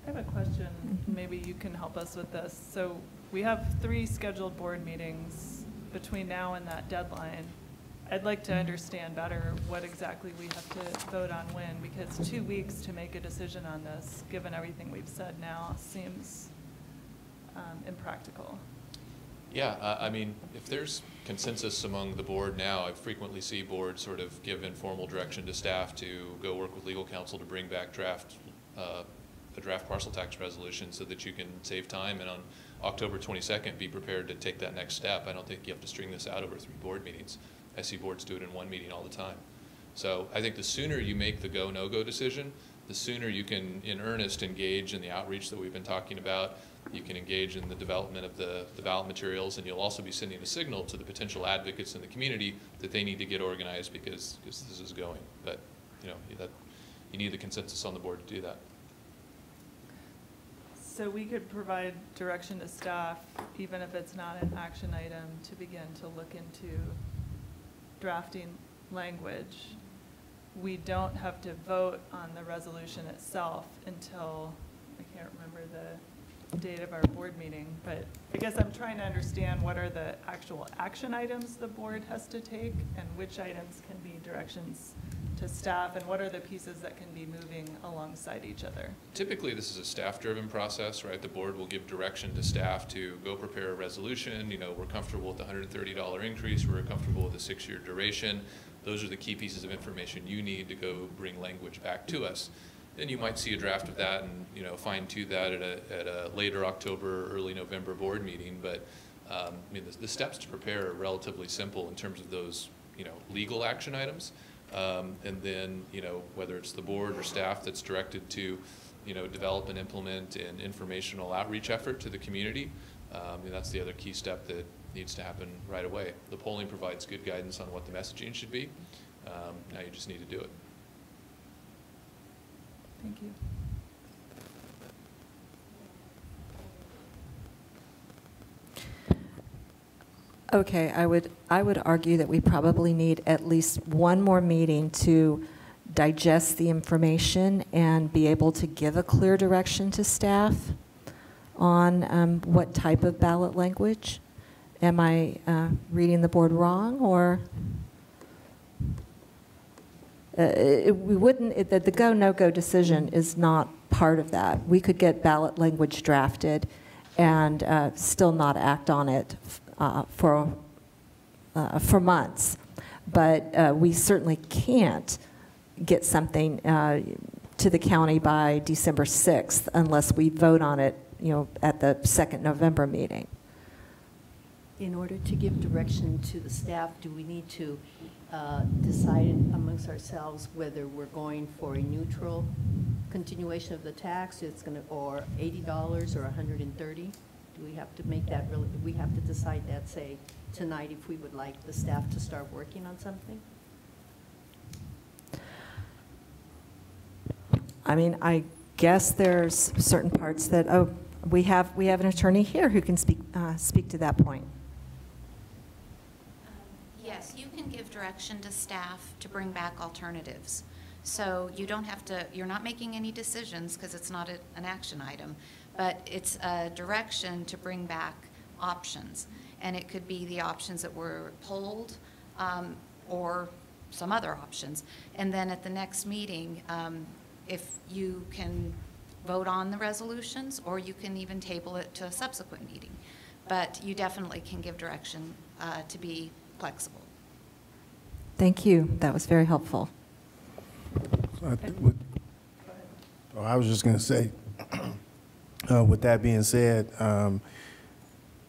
[SPEAKER 2] I have a question. Maybe you can help us with this. So we have 3 scheduled board meetings between now and that deadline. I'd like to understand better what exactly we have to vote on when, because 2 weeks to make a decision on this, given everything we've said now, seems impractical.
[SPEAKER 13] Yeah, I mean, if there's consensus among the board now, I frequently see boards sort of give informal direction to staff to go work with legal counsel to bring back a draft parcel tax resolution so that you can save time and on October 22nd be prepared to take that next step. I don't think you have to string this out over 3 board meetings. I see boards do it in 1 meeting all the time. So I think the sooner you make the go, no-go decision, the sooner you can in earnest engage in the outreach that we've been talking about. You can engage in the development of the ballot materials, and you'll also be sending a signal to the potential advocates in the community that they need to get organized because this is going. But you need the consensus on the board to do that.
[SPEAKER 2] So we could provide direction to staff, even if it's not an action item, to begin to look into drafting language. We don't have to vote on the resolution itself until, I can't remember the date of our board meeting, but I guess I'm trying to understand what are the actual action items the board has to take and which items can be directions to staff, and what are the pieces that can be moving alongside each other?
[SPEAKER 13] Typically, this is a staff-driven process, right? The board will give direction to staff to go prepare a resolution. We're comfortable with the $130 increase. We're comfortable with the 6-year duration. Those are the key pieces of information you need to go bring language back to us. Then you might see a draft of that and fine-tune that at a later October, early November board meeting. But I mean, the steps to prepare are relatively simple in terms of those legal action items. And then, whether it's the board or staff that's directed to, develop and implement an informational outreach effort to the community, and that's the other key step that needs to happen right away. The polling provides good guidance on what the messaging should be. Now you just need to do it.
[SPEAKER 2] Thank you.
[SPEAKER 1] Okay, I would argue that we probably need at least one more meeting to digest the information and be able to give a clear direction to staff on what type of ballot language. Am I reading the board wrong, or we wouldn't? The go no go decision is not part of that. We could get ballot language drafted and still not act on it for months, but we certainly can't get something to the county by December 6th unless we vote on it, at the 2nd November meeting.
[SPEAKER 6] In order to give direction to the staff, do we need to decide amongst ourselves whether we're going for a neutral continuation of the tax, or $80 or $130? Do we have to make that really? We have to decide that, say, tonight, if we would like the staff to start working on something.
[SPEAKER 1] I mean, I guess there's certain parts that we have an attorney here who can speak to that point.
[SPEAKER 18] Yes, you can give direction to staff to bring back alternatives. So you don't have to, you're not making any decisions because it's not an action item, but it's a direction to bring back options. And it could be the options that were polled or some other options. And then at the next meeting, if you can vote on the resolutions, or you can even table it to a subsequent meeting. But you definitely can give direction to be flexible.
[SPEAKER 1] Thank you. That was very helpful.
[SPEAKER 7] I was just going to say, with that being said,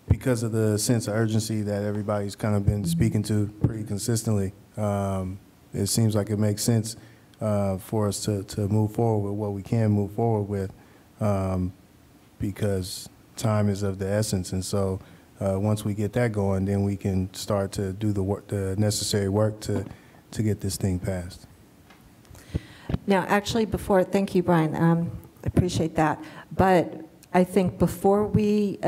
[SPEAKER 7] because of the sense of urgency that everybody's kind of been speaking to pretty consistently, it seems like it makes sense for us to move forward with what we can move forward with, because time is of the essence. And so once we get that going, then we can start to do the necessary work to get this thing passed.
[SPEAKER 1] Now, actually, thank you, Brian. I appreciate that. But I think before we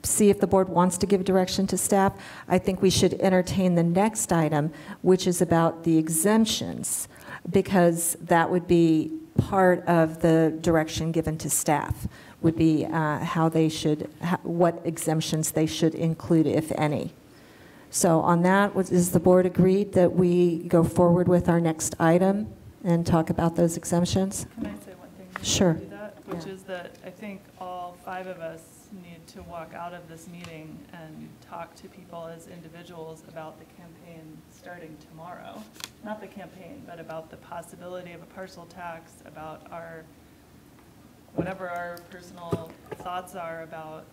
[SPEAKER 1] see if the board wants to give direction to staff, I think we should entertain the next item, which is about the exemptions, because that would be part of the direction given to staff, would be what exemptions they should include, if any. So on that, is the board agreed that we go forward with our next item and talk about those exemptions?
[SPEAKER 2] Can I say one thing?
[SPEAKER 1] Sure.
[SPEAKER 2] Do that, which is that I think all 5 of us need to walk out of this meeting and talk to people as individuals about the campaign starting tomorrow. Not the campaign, but about the possibility of a parcel tax, about whatever our personal thoughts are about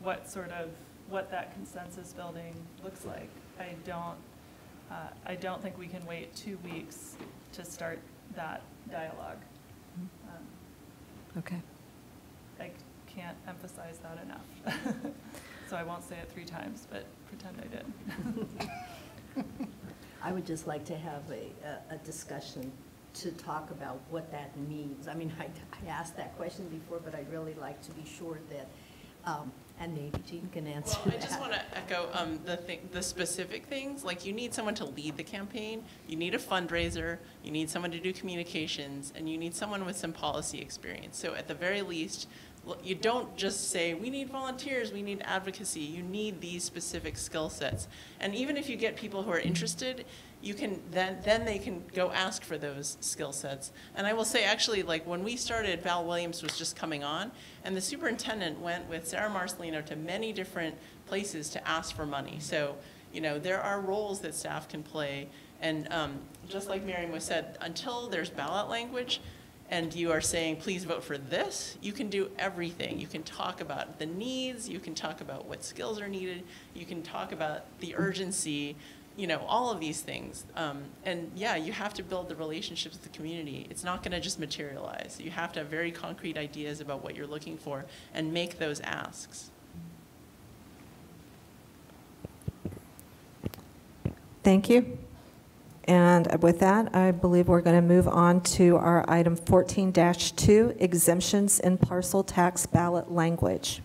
[SPEAKER 2] what that consensus building looks like. I don't think we can wait 2 weeks to start that dialogue.
[SPEAKER 1] Okay.
[SPEAKER 2] I can't emphasize that enough. So I won't say it 3 times, but pretend I did.
[SPEAKER 6] I would just like to have a discussion to talk about what that means. I mean, I asked that question before, but I'd really like to be sure that, and maybe Jean can answer
[SPEAKER 16] that. I just want to echo the specific things. Like, you need someone to lead the campaign, you need a fundraiser, you need someone to do communications, and you need someone with some policy experience. So at the very least, you don't just say, we need volunteers, we need advocacy. You need these specific skill sets. And even if you get people who are interested, you can then they can go ask for those skill sets. And I will say, actually, like when we started, Val Williams was just coming on, and the superintendent went with Sarah Marcelino to many different places to ask for money. So, there are roles that staff can play. And just like Miriam was said, until there's ballot language, and you are saying, please vote for this, you can do everything. You can talk about the needs, you can talk about what skills are needed, you can talk about the urgency, all of these things. And yeah, you have to build the relationships with the community. It's not gonna just materialize. You have to have very concrete ideas about what you're looking for and make those asks.
[SPEAKER 1] Thank you. And with that, I believe we're going to move on to our item 14-2, exemptions in parcel tax ballot language.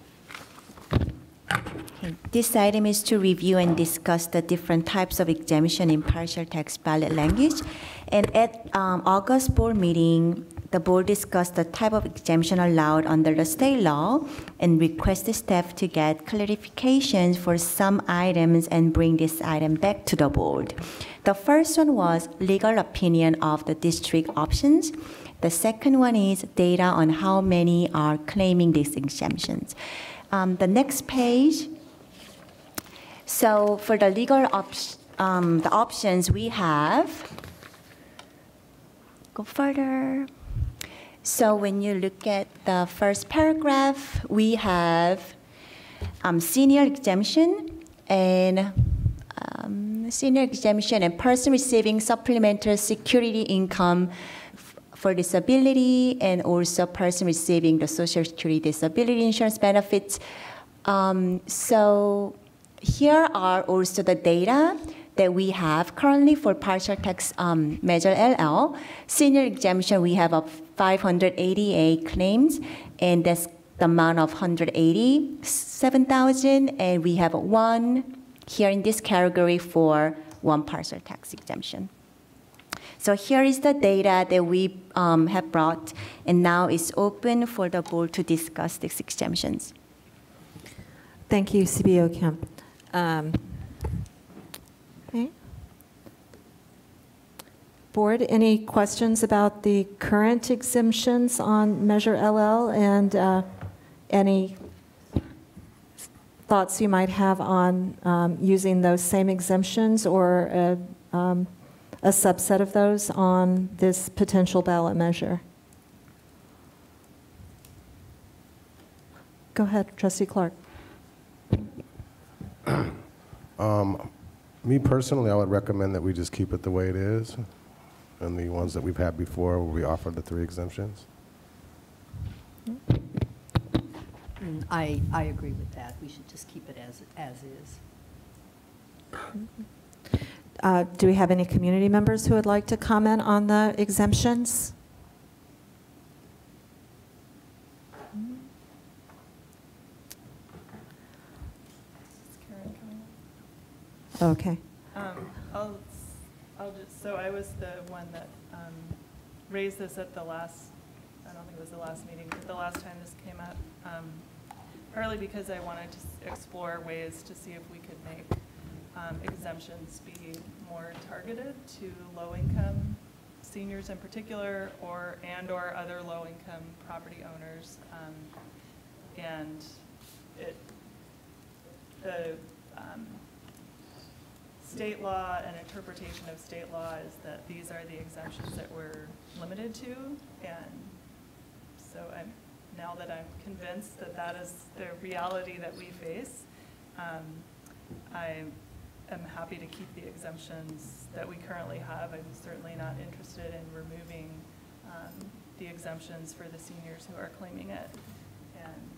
[SPEAKER 12] This item is to review and discuss the different types of exemption in partial text ballot language. And at August board meeting, the board discussed the type of exemption allowed under the state law and requested staff to get clarifications for some items and bring this item back to the board. The first one was legal opinion of the district options. The second one is data on how many are claiming these exemptions. The next page. So for the legal the options we have, go further. So when you look at the first paragraph, we have senior exemption and person receiving supplemental security income for disability, and also person receiving the Social Security disability insurance benefits. So here are also the data that we have currently for partial tax Measure LL. Senior exemption, we have 588 claims, and that's the amount of 187,000, and we have one here in this category for one partial tax exemption. So here is the data that we have brought, and now it's open for the board to discuss these exemptions.
[SPEAKER 1] Thank you, CBO Kemp. Okay. Board, any questions about the current exemptions on Measure LL, and any thoughts you might have on using those same exemptions or a subset of those on this potential ballot measure? Go ahead, Trustee Clark.
[SPEAKER 8] Me personally, I would recommend that we just keep it the way it is, and the ones that we've had before where we offer the 3 exemptions.
[SPEAKER 6] I agree with that. We should just keep it as is.
[SPEAKER 1] Do we have any community members who would like to comment on the exemptions? Okay.
[SPEAKER 2] So I was the one that raised this at the last, I don't think it was the last meeting, but the last time this came up, partly because I wanted to explore ways to see if we could make exemptions be more targeted to low-income seniors in particular, or other low-income property owners, and the state law and interpretation of state law is that these are the exemptions that we're limited to, and so now that I'm convinced that that is the reality that we face, I am happy to keep the exemptions that we currently have. I'm certainly not interested in removing the exemptions for the seniors who are claiming it, and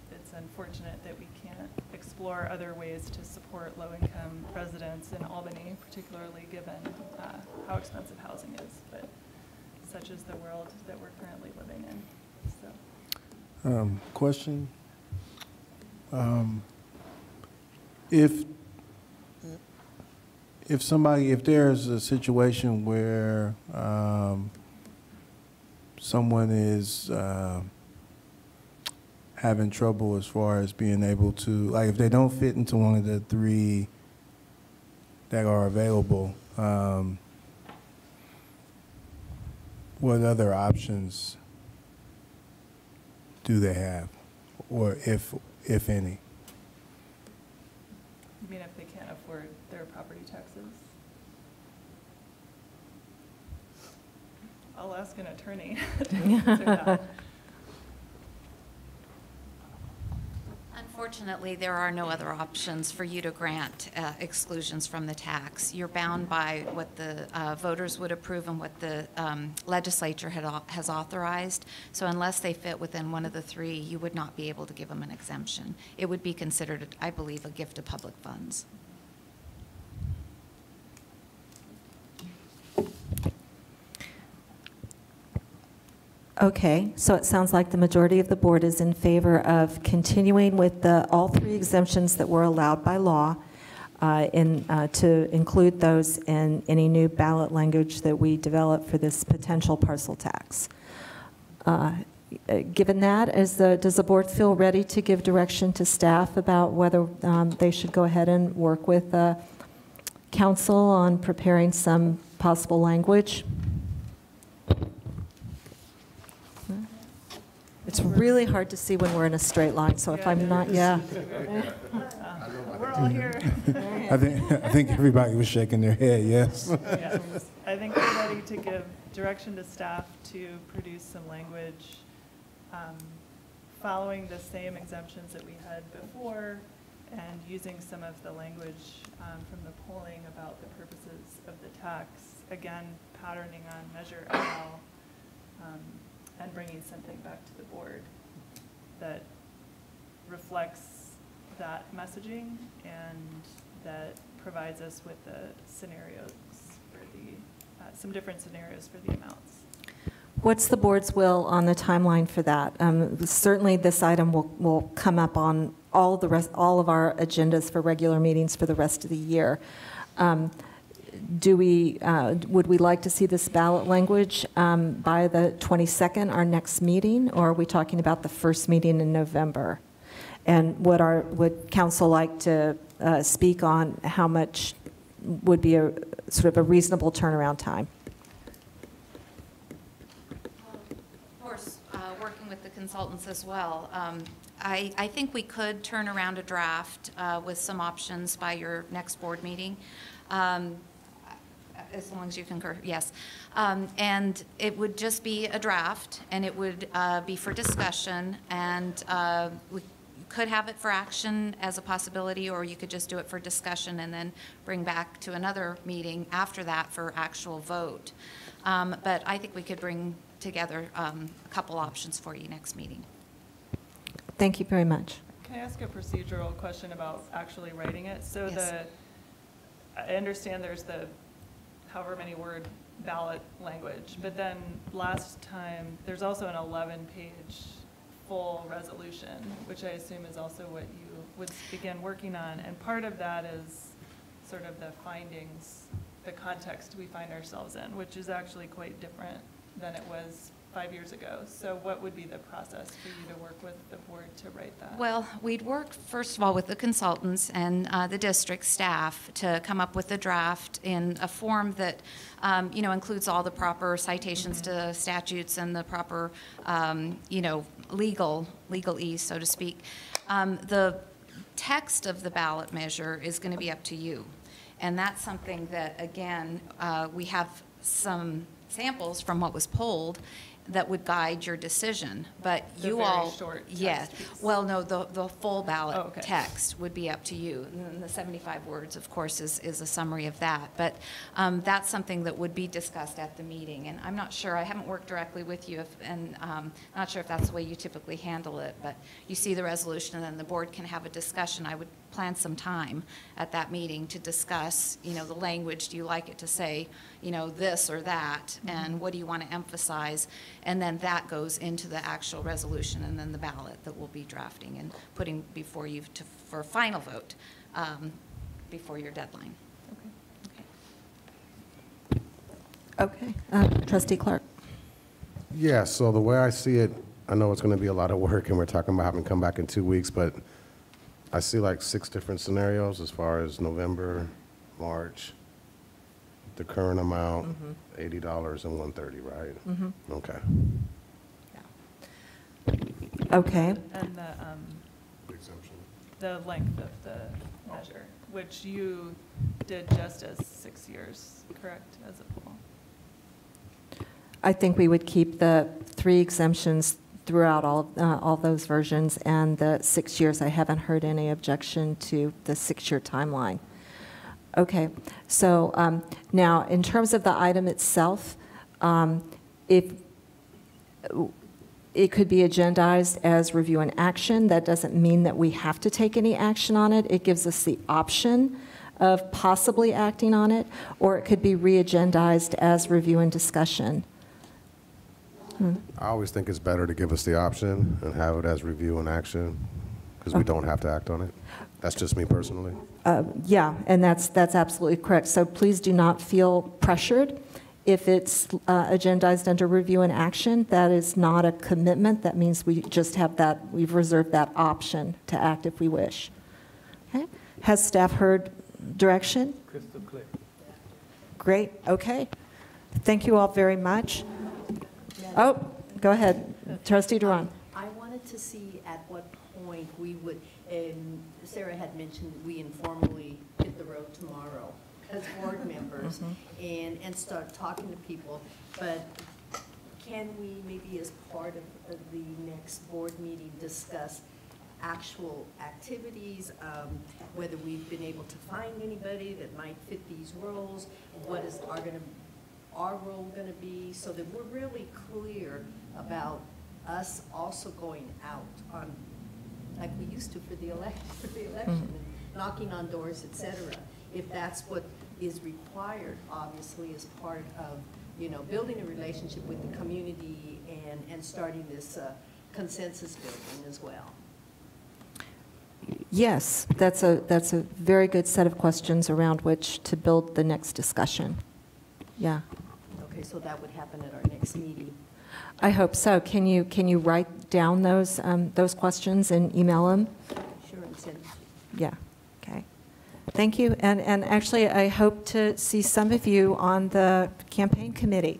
[SPEAKER 2] it's unfortunate that we can't explore other ways to support low-income residents in Albany, particularly given how expensive housing is, but such is the world that we're currently living in. So.
[SPEAKER 7] Question. If there's a situation where someone is having trouble as far as being able to, like if they don't fit into one of the 3 that are available, what other options do they have, or if any?
[SPEAKER 2] You mean if they can't afford their property taxes? I'll ask an attorney to answer that.
[SPEAKER 18] Unfortunately, there are no other options for you to grant exclusions from the tax. You're bound by what the voters would approve and what the legislature has authorized. So unless they fit within one of the 3, you would not be able to give them an exemption. It would be considered, I believe, a gift of public funds.
[SPEAKER 1] Okay, so it sounds like the majority of the board is in favor of continuing with all three exemptions that were allowed by law, to include those in any new ballot language that we develop for this potential parcel tax. Given that, does the board feel ready to give direction to staff about whether they should go ahead and work with council on preparing some possible language? It's really hard to see when we're in a straight line, so if I'm not, yeah.
[SPEAKER 2] We're all here.
[SPEAKER 19] I think everybody was shaking their head, yes.
[SPEAKER 2] Yes. I think we're ready to give direction to staff to produce some language following the same exemptions that we had before and using some of the language from the polling about the purposes of the tax, again, patterning on Measure L, and bringing something back to the board that reflects that messaging and that provides us with the scenarios for some different scenarios for the amounts.
[SPEAKER 1] What's the board's will on the timeline for that? Certainly this item will come up on all of our agendas for regular meetings for the rest of the year. Would we like to see this ballot language by the 22nd, our next meeting, or are we talking about the first meeting in November? And would council like to speak on how much would be a sort of a reasonable turnaround time?
[SPEAKER 18] Of course, working with the consultants as well. I think we could turn around a draft with some options by your next board meeting. As long as you concur, yes. And it would just be a draft, and it would be for discussion, and we could have it for action as a possibility, or you could just do it for discussion and then bring back to another meeting after that for actual vote. But I think we could bring together a couple options for you next meeting.
[SPEAKER 1] Thank you very much.
[SPEAKER 2] Can I ask a procedural question about actually writing it? So
[SPEAKER 18] Yes.
[SPEAKER 2] I understand there's the however many word ballot language, but then last time, there's also an 11-page full resolution, which I assume is also what you would begin working on. And part of that is sort of the findings, the context we find ourselves in, which is actually quite different than it was 5 years ago. So what would be the process for you to work with the board to write that?
[SPEAKER 18] Well, we'd work, first of all, with the consultants and the district staff to come up with a draft in a form that, you know, includes all the proper citations to statutes and the proper, you know, legalese, so to speak. The text of the ballot measure is going to be up to you. And that's something that, again, we have some samples from what was polled that would guide your decision, but
[SPEAKER 2] The
[SPEAKER 18] you
[SPEAKER 2] very
[SPEAKER 18] all,
[SPEAKER 2] short text
[SPEAKER 18] yes.
[SPEAKER 2] piece.
[SPEAKER 18] Well, no, the full ballot
[SPEAKER 2] Oh, okay.
[SPEAKER 18] text would be up to you. And then the 75 words, of course, is a summary of that. But that's something that would be discussed at the meeting. And I'm not sure, I haven't worked directly with you, and not sure if that's the way you typically handle it. But you see the resolution, and then the board can have a discussion. I would plan some time at that meeting to discuss, you know, the language. Do you like it to say, you know, this or that? And what do you want to emphasize? And then that goes into the actual resolution and then the ballot that we'll be drafting and putting before you for final vote before your deadline.
[SPEAKER 1] Okay. Trustee Clark.
[SPEAKER 8] Yeah, so the way I see it, I know it's going to be a lot of work, and we're talking about having to come back in 2 weeks, but I see like 6 different scenarios as far as November, March, the current amount, $80 and $130, right?
[SPEAKER 1] Mhm.
[SPEAKER 8] Okay.
[SPEAKER 1] Okay.
[SPEAKER 2] And the length of the measure, which you did just as 6 years, correct, as a poll?
[SPEAKER 1] I think we would keep the 3 exemptions throughout all those versions, and the 6 years, I haven't heard any objection to the 6-year timeline. Okay, so now in terms of the item itself, if it could be agendized as review and action, that doesn't mean that we have to take any action on it. It gives us the option of possibly acting on it, or it could be re-agendized as review and discussion.
[SPEAKER 8] I always think it's better to give us the option and have it as review and action, because we don't have to act on it. That's just me personally.
[SPEAKER 1] Yeah, and that's absolutely correct. So please do not feel pressured. If it's agendized under review and action, that is not a commitment. That means we just have that, we've reserved that option to act if we wish. Okay? Has staff heard direction?
[SPEAKER 3] Crystal clear.
[SPEAKER 1] Great, okay. Thank you all very much. Oh, go ahead, Trustee Duran.
[SPEAKER 6] I wanted to see at what point we would, and Sarah had mentioned we informally hit the road tomorrow as board members and start talking to people, but can we maybe as part of the next board meeting discuss actual activities, whether we've been able to find anybody that might fit these roles, what is our role going to be, so that we're really clear about us also going out on, like we used to for the election, and knocking on doors, et cetera. If that's what is required, obviously, as part of, you know, building a relationship with the community and starting this consensus building as well.
[SPEAKER 1] Yes, that's a very good set of questions around which to build the next discussion. Yeah.
[SPEAKER 6] Okay, so that would happen at our next meeting.
[SPEAKER 1] I hope so. Can you write down those questions and email them?
[SPEAKER 6] Sure, and send.
[SPEAKER 1] Yeah. Okay. Thank you. And actually, I hope to see some of you on the campaign committee.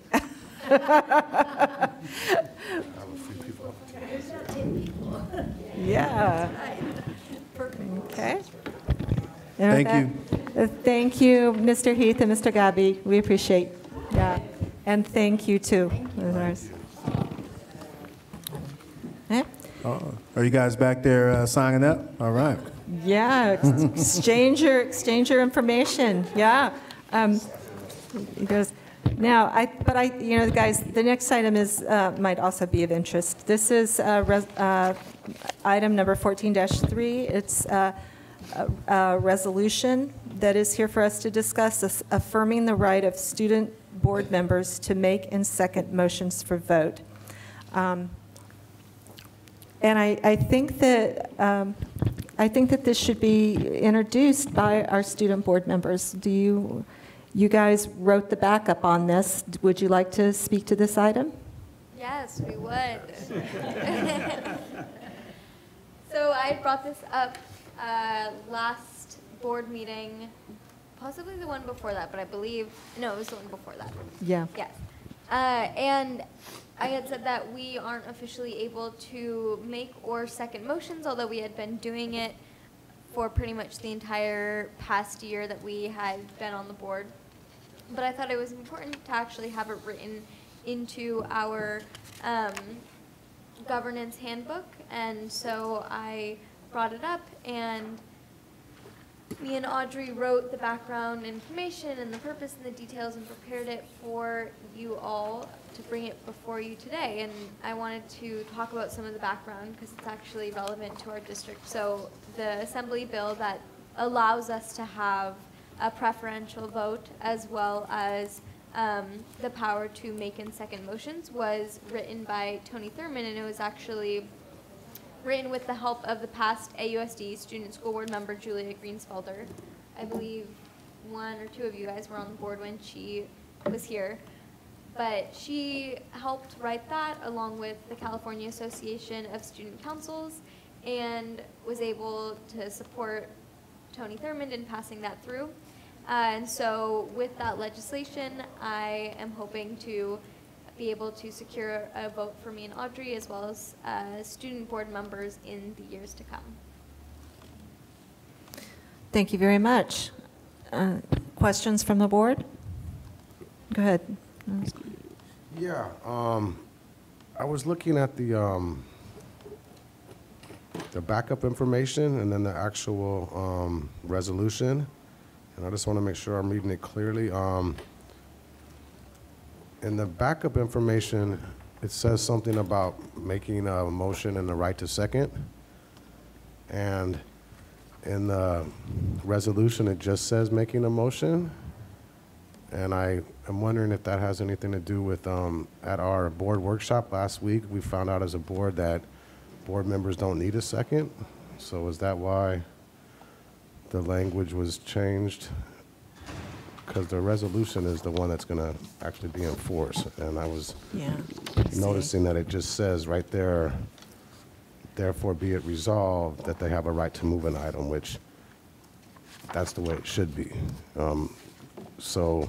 [SPEAKER 1] Yeah. Okay.
[SPEAKER 7] Thank you.
[SPEAKER 1] Thank you, Mr. Heath and Mr. Gabi. We appreciate. Yeah. And thank you too.
[SPEAKER 7] Are you guys back there signing up? All right.
[SPEAKER 1] Yeah, exchange your information. Yeah. Because now, you know, guys, the next item is might also be of interest. This is item number 14-3. It's a resolution that is here for us to discuss, affirming the right of student board members to make and second motions for vote. And I think that this should be introduced by our student board members. You guys wrote the backup on this. Would you like to speak to this item?
[SPEAKER 5] Yes, we would. So I brought this up last board meeting, possibly the one before that, but I believe, no, it was the one before that.
[SPEAKER 1] Yeah.
[SPEAKER 5] Yes. And I had said that we aren't officially able to make or second motions, although we had been doing it for pretty much the entire past year that we had been on the board. But I thought it was important to actually have it written into our governance handbook, and so I brought it up, and me and Audrey wrote the background information and the purpose and the details and prepared it for you all to bring it before you today. And I wanted to talk about some of the background because it's actually relevant to our district. So the assembly bill that allows us to have a preferential vote as well as the power to make and second motions was written by Tony Thurman, and it was actually written with the help of the past AUSD student school board member Julia Greensfelder. I believe one or two of you guys were on the board when she was here. But she helped write that along with the California Association of Student Councils and was able to support Tony Thurmond in passing that through. And so with that legislation, I am hoping to be able to secure a vote for me and Audrey as well as student board members in the years to come.
[SPEAKER 1] Thank you very much. Questions from the board? Go ahead.
[SPEAKER 8] Yeah, I was looking at the backup information and then the actual resolution, and I just want to make sure I'm reading it clearly. In the backup information, it says something about making a motion and the right to second, and in the resolution, it just says making a motion. And I am wondering if that has anything to do with, at our board workshop last week, we found out as a board that board members don't need a second. So is that why the language was changed? Because the resolution is the one that's going to actually be enforced. And I was noticing that it just says right there, therefore be it resolved that they have a right to move an item, which that's the way it should be. So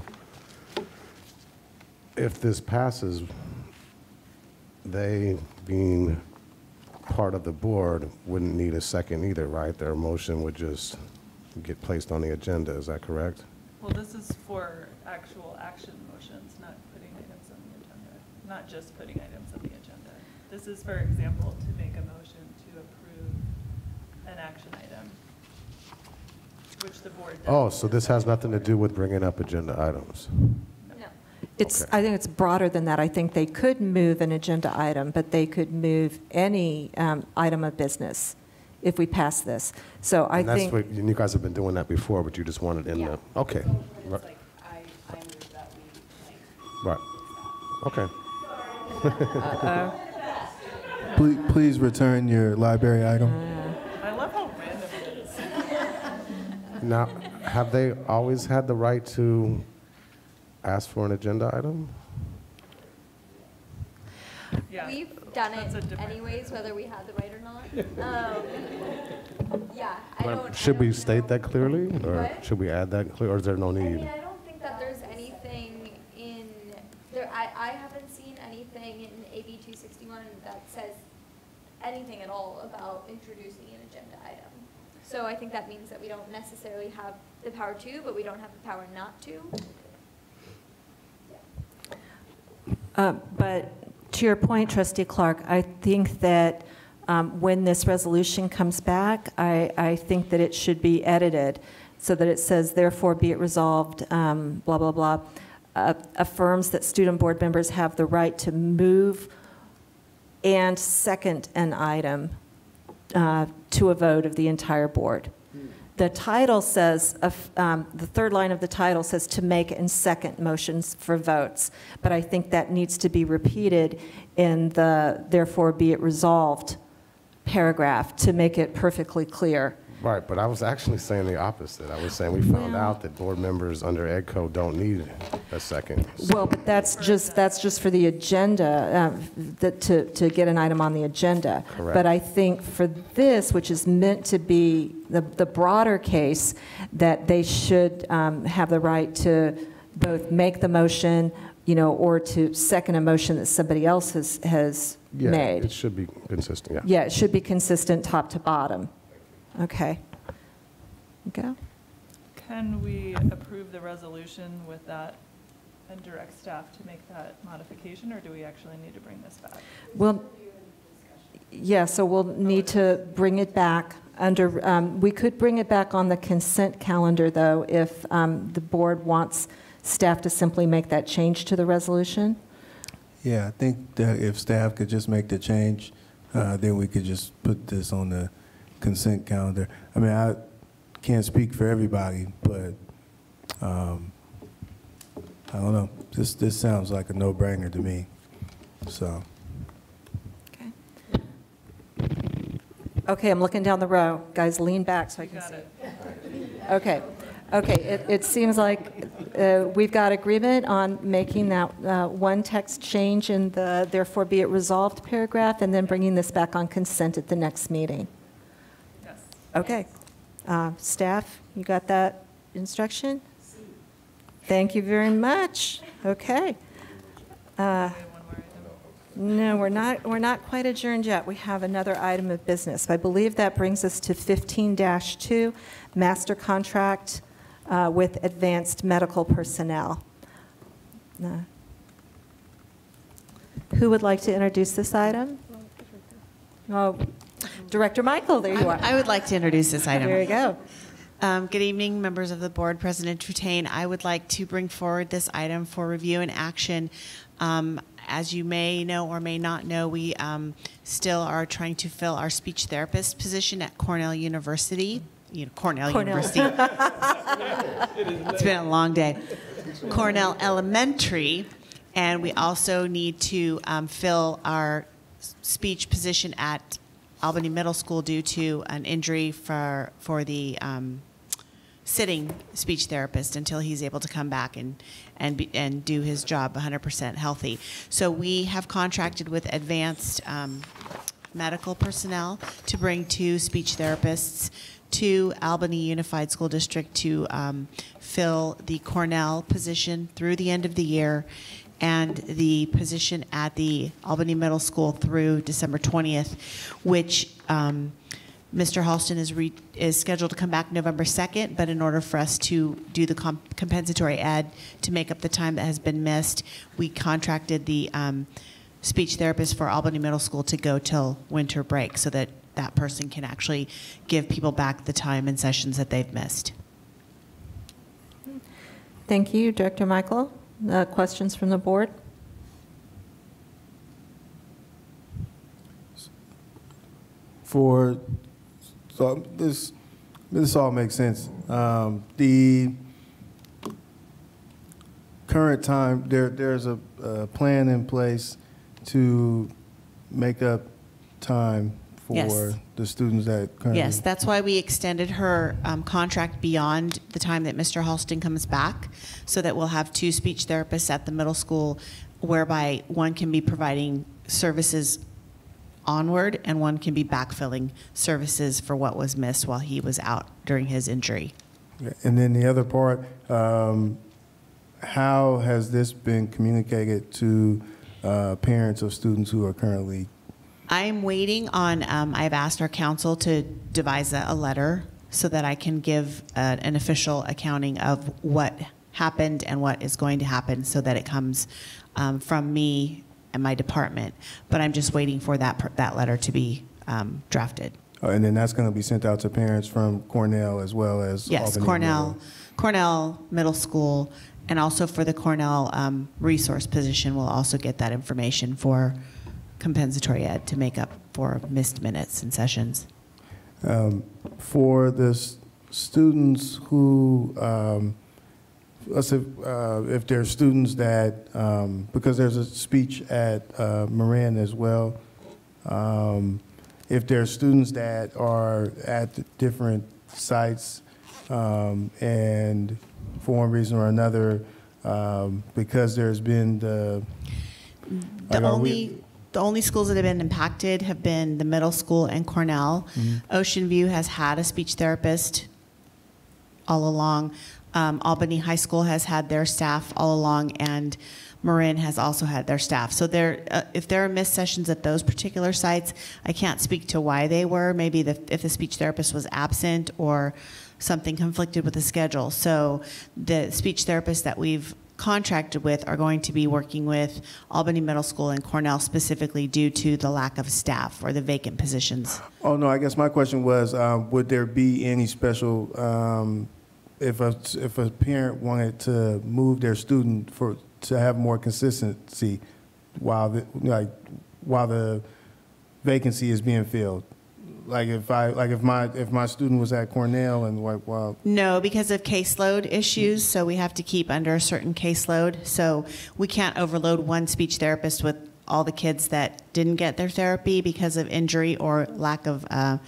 [SPEAKER 8] if this passes, they being part of the board wouldn't need a second either, right? Their motion would just get placed on the agenda, is that correct?
[SPEAKER 2] Well, this is for actual action motions, not putting items on the agenda, not just putting items on the agenda. This is, for example, to make a motion to approve an action item, which the board does.
[SPEAKER 8] Oh, so this has nothing to do with bringing up agenda items?
[SPEAKER 1] It's,
[SPEAKER 8] Okay.
[SPEAKER 1] I think it's broader than that. I think they could move an agenda item, but they could move any item of business if we pass this. So I
[SPEAKER 8] And that's
[SPEAKER 1] think.
[SPEAKER 8] what, and you guys have been doing that before, but you just wanted in the, okay. Right. Right. Okay.
[SPEAKER 19] Please return your library item.
[SPEAKER 2] I love how random it is.
[SPEAKER 8] Now, have they always had the right to ask for an agenda item?
[SPEAKER 2] Yeah,
[SPEAKER 5] We've done
[SPEAKER 2] that's a
[SPEAKER 5] it
[SPEAKER 2] different-
[SPEAKER 5] anyways, whether we had the right or not. Yeah,
[SPEAKER 8] Should we state that clearly, or
[SPEAKER 5] What?
[SPEAKER 8] should we add that clear, or is there no
[SPEAKER 5] I
[SPEAKER 8] need?
[SPEAKER 5] mean, I don't think that there's anything in there. I haven't seen anything in AB 261 that says anything at all about introducing an agenda item. So I think that means that we don't necessarily have the power to, but we don't have the power not to.
[SPEAKER 1] But to your point, Trustee Clark, I think that when this resolution comes back, I think that it should be edited so that it says, therefore be it resolved, blah, blah, blah, affirms that student board members have the right to move and second an item to a vote of the entire board. The title says, the third line of the title says to make and second motions for votes, but I think that needs to be repeated in the therefore be it resolved paragraph to make it perfectly clear.
[SPEAKER 8] Right, but I was actually saying the opposite. I was saying we found out that board members under Ed Code don't need a second.
[SPEAKER 1] Well, but that's just for the agenda, to get an item on the agenda.
[SPEAKER 8] Correct.
[SPEAKER 1] But I think for this, which is meant to be the broader case, that they should have the right to both make the motion, or to second a motion that somebody else has
[SPEAKER 8] Yeah,
[SPEAKER 1] made.
[SPEAKER 8] it should be consistent, yeah.
[SPEAKER 1] Yeah, it should be consistent top to bottom. Okay. Go.
[SPEAKER 2] Can we approve the resolution with that and direct staff to make that modification, or do we actually need to bring this back?
[SPEAKER 1] Well, yeah, so we'll need to bring it back under, we could bring it back on the consent calendar, though, if the board wants staff to simply make that change to the resolution.
[SPEAKER 19] Yeah, I think that if staff could just make the change, then we could just put this on the consent calendar. I mean, I can't speak for everybody, but I don't know. This sounds like a no-brainer to me. So.
[SPEAKER 1] Okay, I'm looking down the row. Guys, lean back so I can see. Okay. Okay, it seems like we've got agreement on making that one text change in the therefore be it resolved paragraph, and then bringing this back on consent at the next meeting.
[SPEAKER 2] Yes.
[SPEAKER 1] Okay. Staff, you got that instruction? Thank you very much. Okay. No, we're not quite adjourned yet. We have another item of business. I believe that brings us to 15-2, master contract with advanced medical personnel. Who would like to introduce this item? Oh, Director Michael, there you are.
[SPEAKER 20] I would like to introduce this item.
[SPEAKER 1] There you go.
[SPEAKER 20] Good evening, members of the board, President Trutain. I would like to bring forward this item for review and action. As you may know or may not know, we still are trying to fill our speech therapist position at Cornell University. Cornell University. It's been a long day. Cornell Elementary, and we also need to fill our speech position at Albany Middle School due to an injury for the sitting speech therapist until he's able to come back and do his job 100% healthy. So we have contracted with advanced medical personnel to bring 2 speech therapists to Albany Unified School District to fill the Cornell position through the end of the year and the position at the Albany Middle School through December 20th, which Mr. Halston is scheduled to come back November 2nd, but in order for us to do the compensatory ed to make up the time that has been missed, we contracted the speech therapist for Albany Middle School to go till winter break so that that person can actually give people back the time and sessions that they've missed.
[SPEAKER 1] Thank you, Director Michael. Questions from the board?
[SPEAKER 19] So this all makes sense. The current time, there's a plan in place to make up time for
[SPEAKER 20] Yes.
[SPEAKER 19] the students that currently.
[SPEAKER 20] Yes, that's why we extended her contract beyond the time that Mr. Halston comes back, so that we'll have 2 speech therapists at the middle school, whereby one can be providing services onward and one can be backfilling services for what was missed while he was out during his injury.
[SPEAKER 19] And then the other part, how has this been communicated to parents of students who are currently?
[SPEAKER 20] I'm waiting on, I've asked our council to devise a letter so that I can give an official accounting of what happened and what is going to happen so that it comes from me and my department. But I'm just waiting for that letter to be drafted.
[SPEAKER 19] And then that's going to be sent out to parents from Cornell as well as
[SPEAKER 20] Yes,
[SPEAKER 19] Albany
[SPEAKER 20] Cornell Middle School, and also for the Cornell resource position, we'll also get that information for compensatory ed to make up for missed minutes and sessions.
[SPEAKER 19] For the students who, let's say, if there are students that, because there's a speech at Marin as well, if there are students that are at the different sites and for one reason or another, because there's been the
[SPEAKER 20] only schools that have been impacted have been the middle school and Cornell. Ocean View has had a speech therapist all along. Albany High School has had their staff all along, and Marin has also had their staff. So if there are missed sessions at those particular sites, I can't speak to why they were. Maybe if the speech therapist was absent or something conflicted with the schedule. So the speech therapists that we've contracted with are going to be working with Albany Middle School and Cornell specifically due to the lack of staff or the vacant positions.
[SPEAKER 19] Oh, no, I guess my question was, would there be any special, if a parent wanted to move their student to have more consistency while the vacancy is being filled? Like if my student was at Cornell and
[SPEAKER 20] No, because of caseload issues, so we have to keep under a certain caseload. So we can't overload one speech therapist with all the kids that didn't get their therapy because of injury or lack of a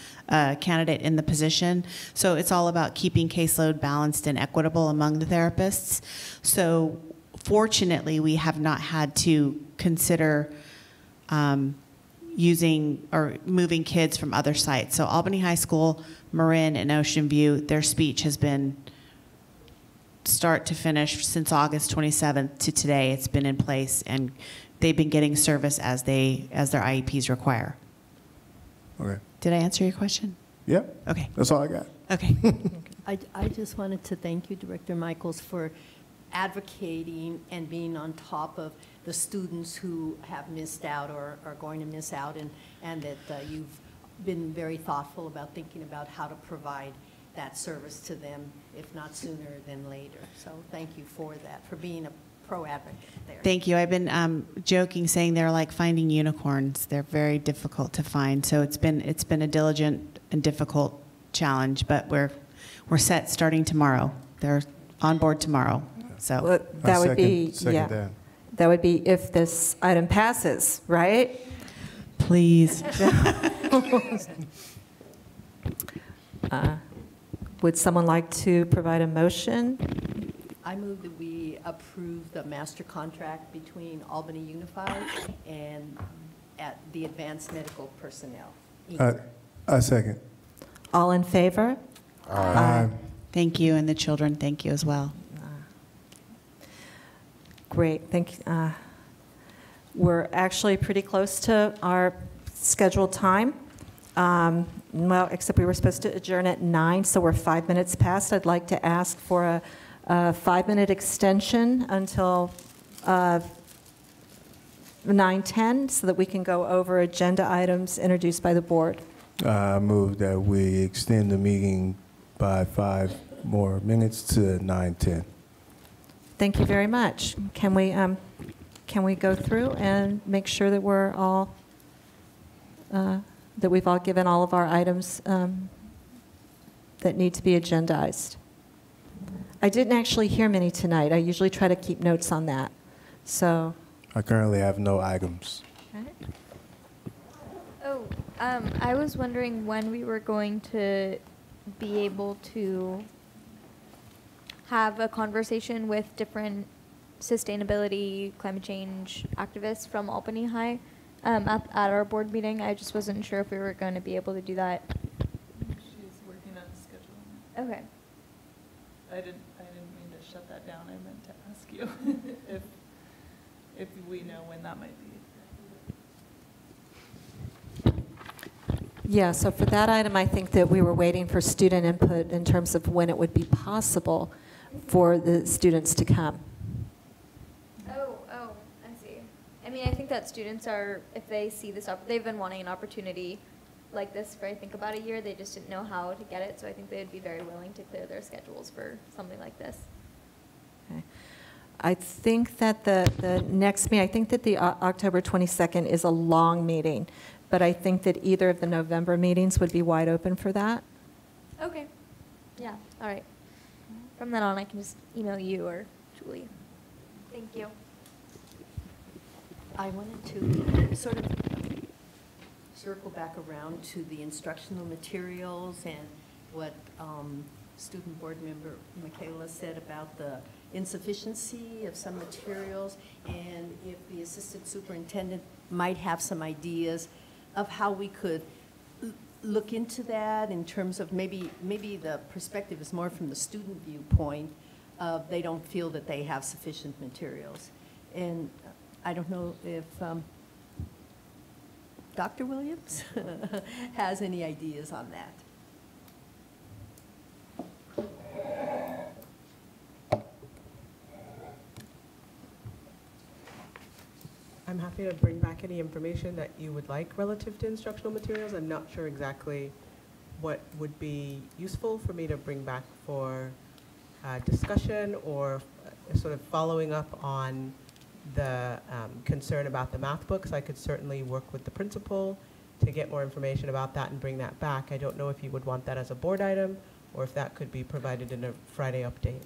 [SPEAKER 20] candidate in the position. So it's all about keeping caseload balanced and equitable among the therapists. So fortunately, we have not had to consider using or moving kids from other sites. So Albany High School, Marin, and Ocean View, their speech has been start to finish since August 27th to today. It's been in place, and they've been getting service as their IEPs require.
[SPEAKER 19] Okay.
[SPEAKER 20] Did I answer your question?
[SPEAKER 19] Yep.
[SPEAKER 20] Okay.
[SPEAKER 19] That's all I got.
[SPEAKER 20] Okay.
[SPEAKER 6] I just wanted to thank you, Director Michaels, for advocating and being on top of the students who have missed out or are going to miss out, and that you've been very thoughtful about thinking about how to provide that service to them, if not sooner than later. So thank you for that, for being a pro-advocate there.
[SPEAKER 20] Thank you. I've been joking, saying they're like finding unicorns. They're very difficult to find. So it's been a diligent and difficult challenge, but we're set starting tomorrow. They're on board tomorrow. So
[SPEAKER 1] Well, that would be,
[SPEAKER 7] second
[SPEAKER 1] yeah.
[SPEAKER 7] that.
[SPEAKER 1] That would be if this item passes, right?
[SPEAKER 20] please.
[SPEAKER 1] Would someone like to provide a motion?
[SPEAKER 6] I move that we approve the master contract between Albany Unified and at the advanced medical personnel.
[SPEAKER 19] I second.
[SPEAKER 1] All in favor?
[SPEAKER 20] Thank you, and the children, thank you as well.
[SPEAKER 1] Great, thank you. We're actually pretty close to our scheduled time. Well, except we were supposed to adjourn at 9, so we're 5 minutes past. I'd like to ask for a 5-minute extension until 9:10 so that we can go over agenda items introduced by the board.
[SPEAKER 19] I move that we extend the meeting by 5 more minutes to 9:10.
[SPEAKER 1] Thank you very much. Can we go through and make sure that we're all, that we've all given all of our items that need to be agendized? I didn't actually hear many tonight. I usually try to keep notes on that. So.
[SPEAKER 19] I currently have no items.
[SPEAKER 5] Oh, I was wondering when we were going to be able to have a conversation with different sustainability, climate change activists from Albany High at our board meeting. I just wasn't sure if we were going to be able to do that.
[SPEAKER 2] She's working on scheduling.
[SPEAKER 5] Okay.
[SPEAKER 2] I didn't mean to shut that down. I meant to ask you if we know when that might be.
[SPEAKER 1] Yeah, so for that item, I think that we were waiting for student input in terms of when it would be possible for the students to come.
[SPEAKER 5] Oh, I see. I mean, I think that students are, if they see this, they've been wanting an opportunity like this for, I think, about a year. They just didn't know how to get it, so I think they'd be very willing to clear their schedules for something like this.
[SPEAKER 1] Okay. I think that the next meeting, I think that the October 22nd is a long meeting, but I think that either of the November meetings would be wide open for that.
[SPEAKER 5] Okay. Yeah, all right. From then on, I can just email you or Julie. Thank you.
[SPEAKER 6] I wanted to sort of circle back around to the instructional materials and what student board member Michaela said about the insufficiency of some materials, and if the assistant superintendent might have some ideas of how we could look into that in terms of maybe the perspective is more from the student viewpoint of they don't feel that they have sufficient materials. And I don't know if Dr. Williams has any ideas on that.
[SPEAKER 9] I'm happy to bring back any information that you would like relative to instructional materials. I'm not sure exactly what would be useful for me to bring back for discussion or sort of following up on the concern about the math books. I could certainly work with the principal to get more information about that and bring that back. I don't know if you would want that as a board item or if that could be provided in a Friday update.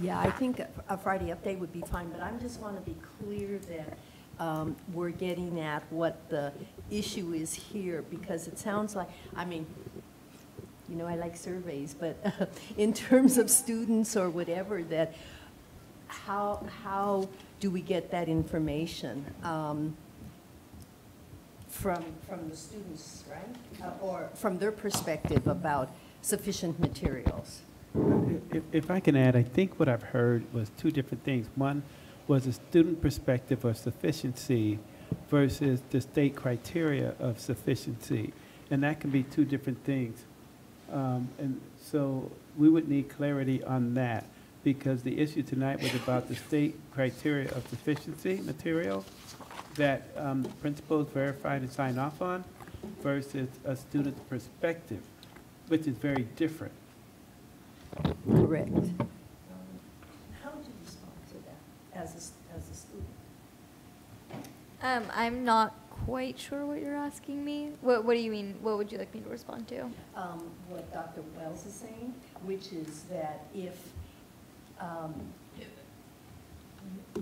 [SPEAKER 6] Yeah, I think a Friday update would be fine, but I just want to be clear that we're getting at what the issue is here, because it sounds like, I mean, you know, I like surveys, but in terms of students or whatever, that how do we get that information from the students, right? Or from their perspective about sufficient materials?
[SPEAKER 3] If I can add, I think what I've heard was two different things. One was a student perspective of sufficiency versus the state criteria of sufficiency. And that can be two different things. And so we would need clarity on that, because the issue tonight was about the state criteria of sufficiency material that principals verified and signed off on versus a student's perspective, which is very different.
[SPEAKER 6] Correct. How would you respond to that as a student?
[SPEAKER 5] I'm not quite sure what you're asking me. What do you mean? What would you like me to respond to?
[SPEAKER 6] What Dr. Wells is saying, which is that if,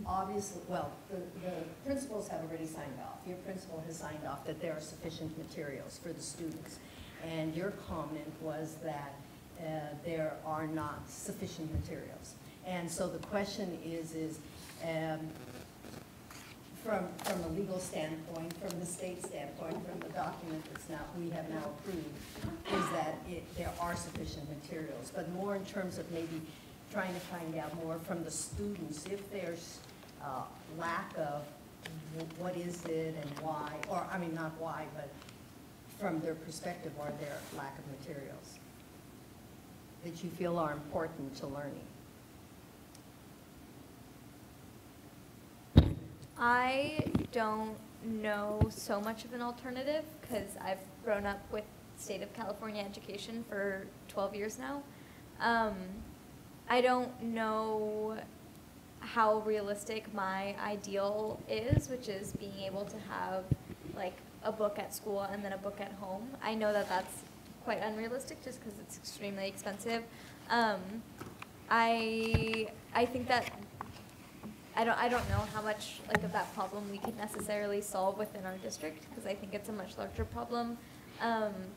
[SPEAKER 6] obviously, well, the principals have already signed off. Your principal has signed off that there are sufficient materials for the students. And your comment was that there are not sufficient materials. And so the question is from a legal standpoint, from the state standpoint, from the document we have now approved, is that there are sufficient materials, but more in terms of maybe trying to find out more from the students if there's lack of what is it and why, or I mean not why, but from their perspective, are there lack of materials that you feel are important to learning?
[SPEAKER 5] I don't know so much of an alternative because I've grown up with state of California education for 12 years now. I don't know how realistic my ideal is, which is being able to have like a book at school and then a book at home. I know that that's quite unrealistic just because it's extremely expensive. I think that I don't know how much like of that problem we could necessarily solve within our district because I think it's a much larger problem.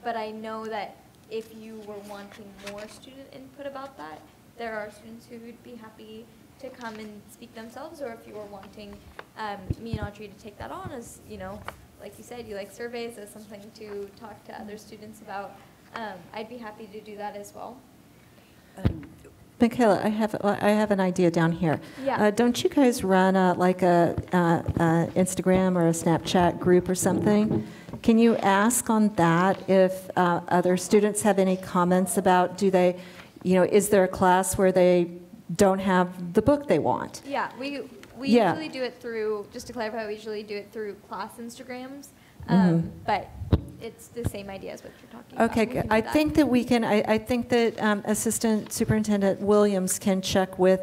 [SPEAKER 5] But I know that if you were wanting more student input about that, there are students who would be happy to come and speak themselves, or if you were wanting me and Audrey to take that on as, you know, like you said, you like surveys as something to talk to other students about, I'd be happy to do that as well.
[SPEAKER 1] Michaela, I have an idea down here.
[SPEAKER 5] Yeah.
[SPEAKER 1] Don't you guys run like a Instagram or a Snapchat group or something? Can you ask on that if other students have any comments about, do they, you know, is there a class where they don't have the book they want?
[SPEAKER 5] Yeah, we usually do it through, just to clarify, we usually do it through class Instagrams, but it's the same idea as what you're talking about.
[SPEAKER 1] Okay, good. I think that we can, I think that Assistant Superintendent Williams can check with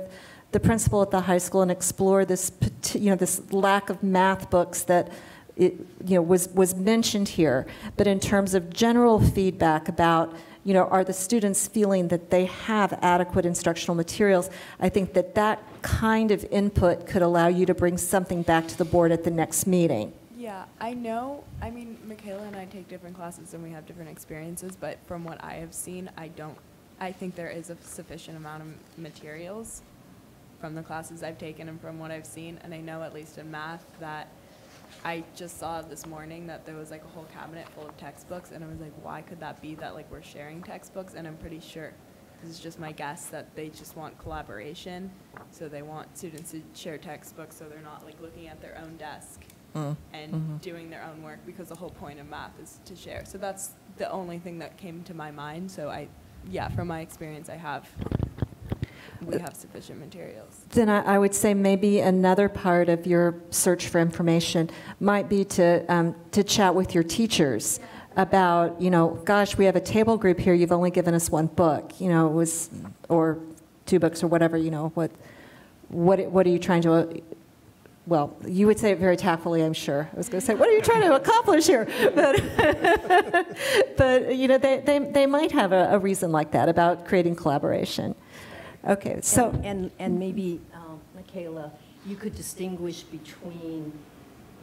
[SPEAKER 1] the principal at the high school and explore this, you know, this lack of math books that was mentioned here. But in terms of general feedback about, you know, are the students feeling that they have adequate instructional materials, I think that that kind of input could allow you to bring something back to the board at the next meeting.
[SPEAKER 4] Yeah, I know, I mean, Michaela and I take different classes and we have different experiences, but from what I have seen, I think there is a sufficient amount of materials from the classes I've taken and from what I've seen, and I know at least in math that I just saw this morning that there was like a whole cabinet full of textbooks, and I was like, why could that be that like we're sharing textbooks? And I'm pretty sure, this is just my guess, that they just want collaboration, so they want students to share textbooks so they're not like looking at their own desk and doing their own work, because the whole point of math is to share. So that's the only thing that came to my mind. So yeah, from my experience, we have sufficient materials.
[SPEAKER 1] Then I would say maybe another part of your search for information might be to chat with your teachers about, you know, gosh, we have a table group here, you've only given us one book, you know, or 2 books or whatever, you know, what are you trying to, well, you would say it very tactfully, I'm sure. I was going to say, what are you trying to accomplish here? But you know, they might have a reason like that about creating collaboration. Okay, so.
[SPEAKER 6] And maybe, Michaela, you could distinguish between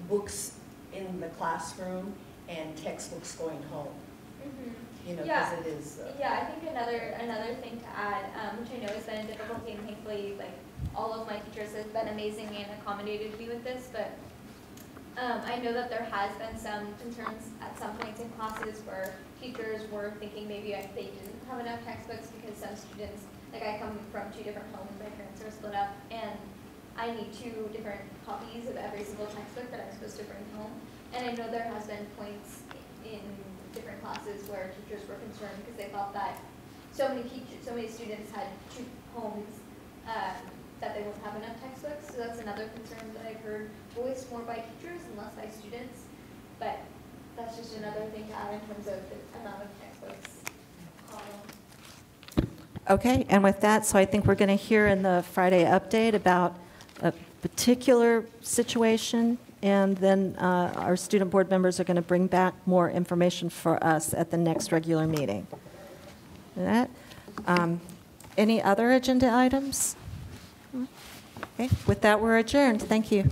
[SPEAKER 6] books in the classroom and textbooks going home. You know, because it is.
[SPEAKER 5] Yeah, I think another thing to add, which I know has been a difficulty, and thankfully, like, all of my teachers have been amazing and accommodated me with this, but I know that there has been some concerns at some points in classes where teachers were thinking maybe they didn't have enough textbooks because some students, like I come from 2 different homes, my parents are split up, and I need 2 different copies of every single textbook that I'm supposed to bring home. And I know there has been points in different classes where teachers were concerned because they thought that so many students had 2 homes that they wouldn't have enough textbooks. So that's another concern that I've heard voiced more by teachers and less by students. But that's just another thing to add in terms of the amount of textbooks.
[SPEAKER 1] Okay, and with that, so I think we're going to hear in the Friday update about a particular situation and then our student board members are going to bring back more information for us at the next regular meeting. That, any other agenda items? Okay, with that, we're adjourned. Thank you.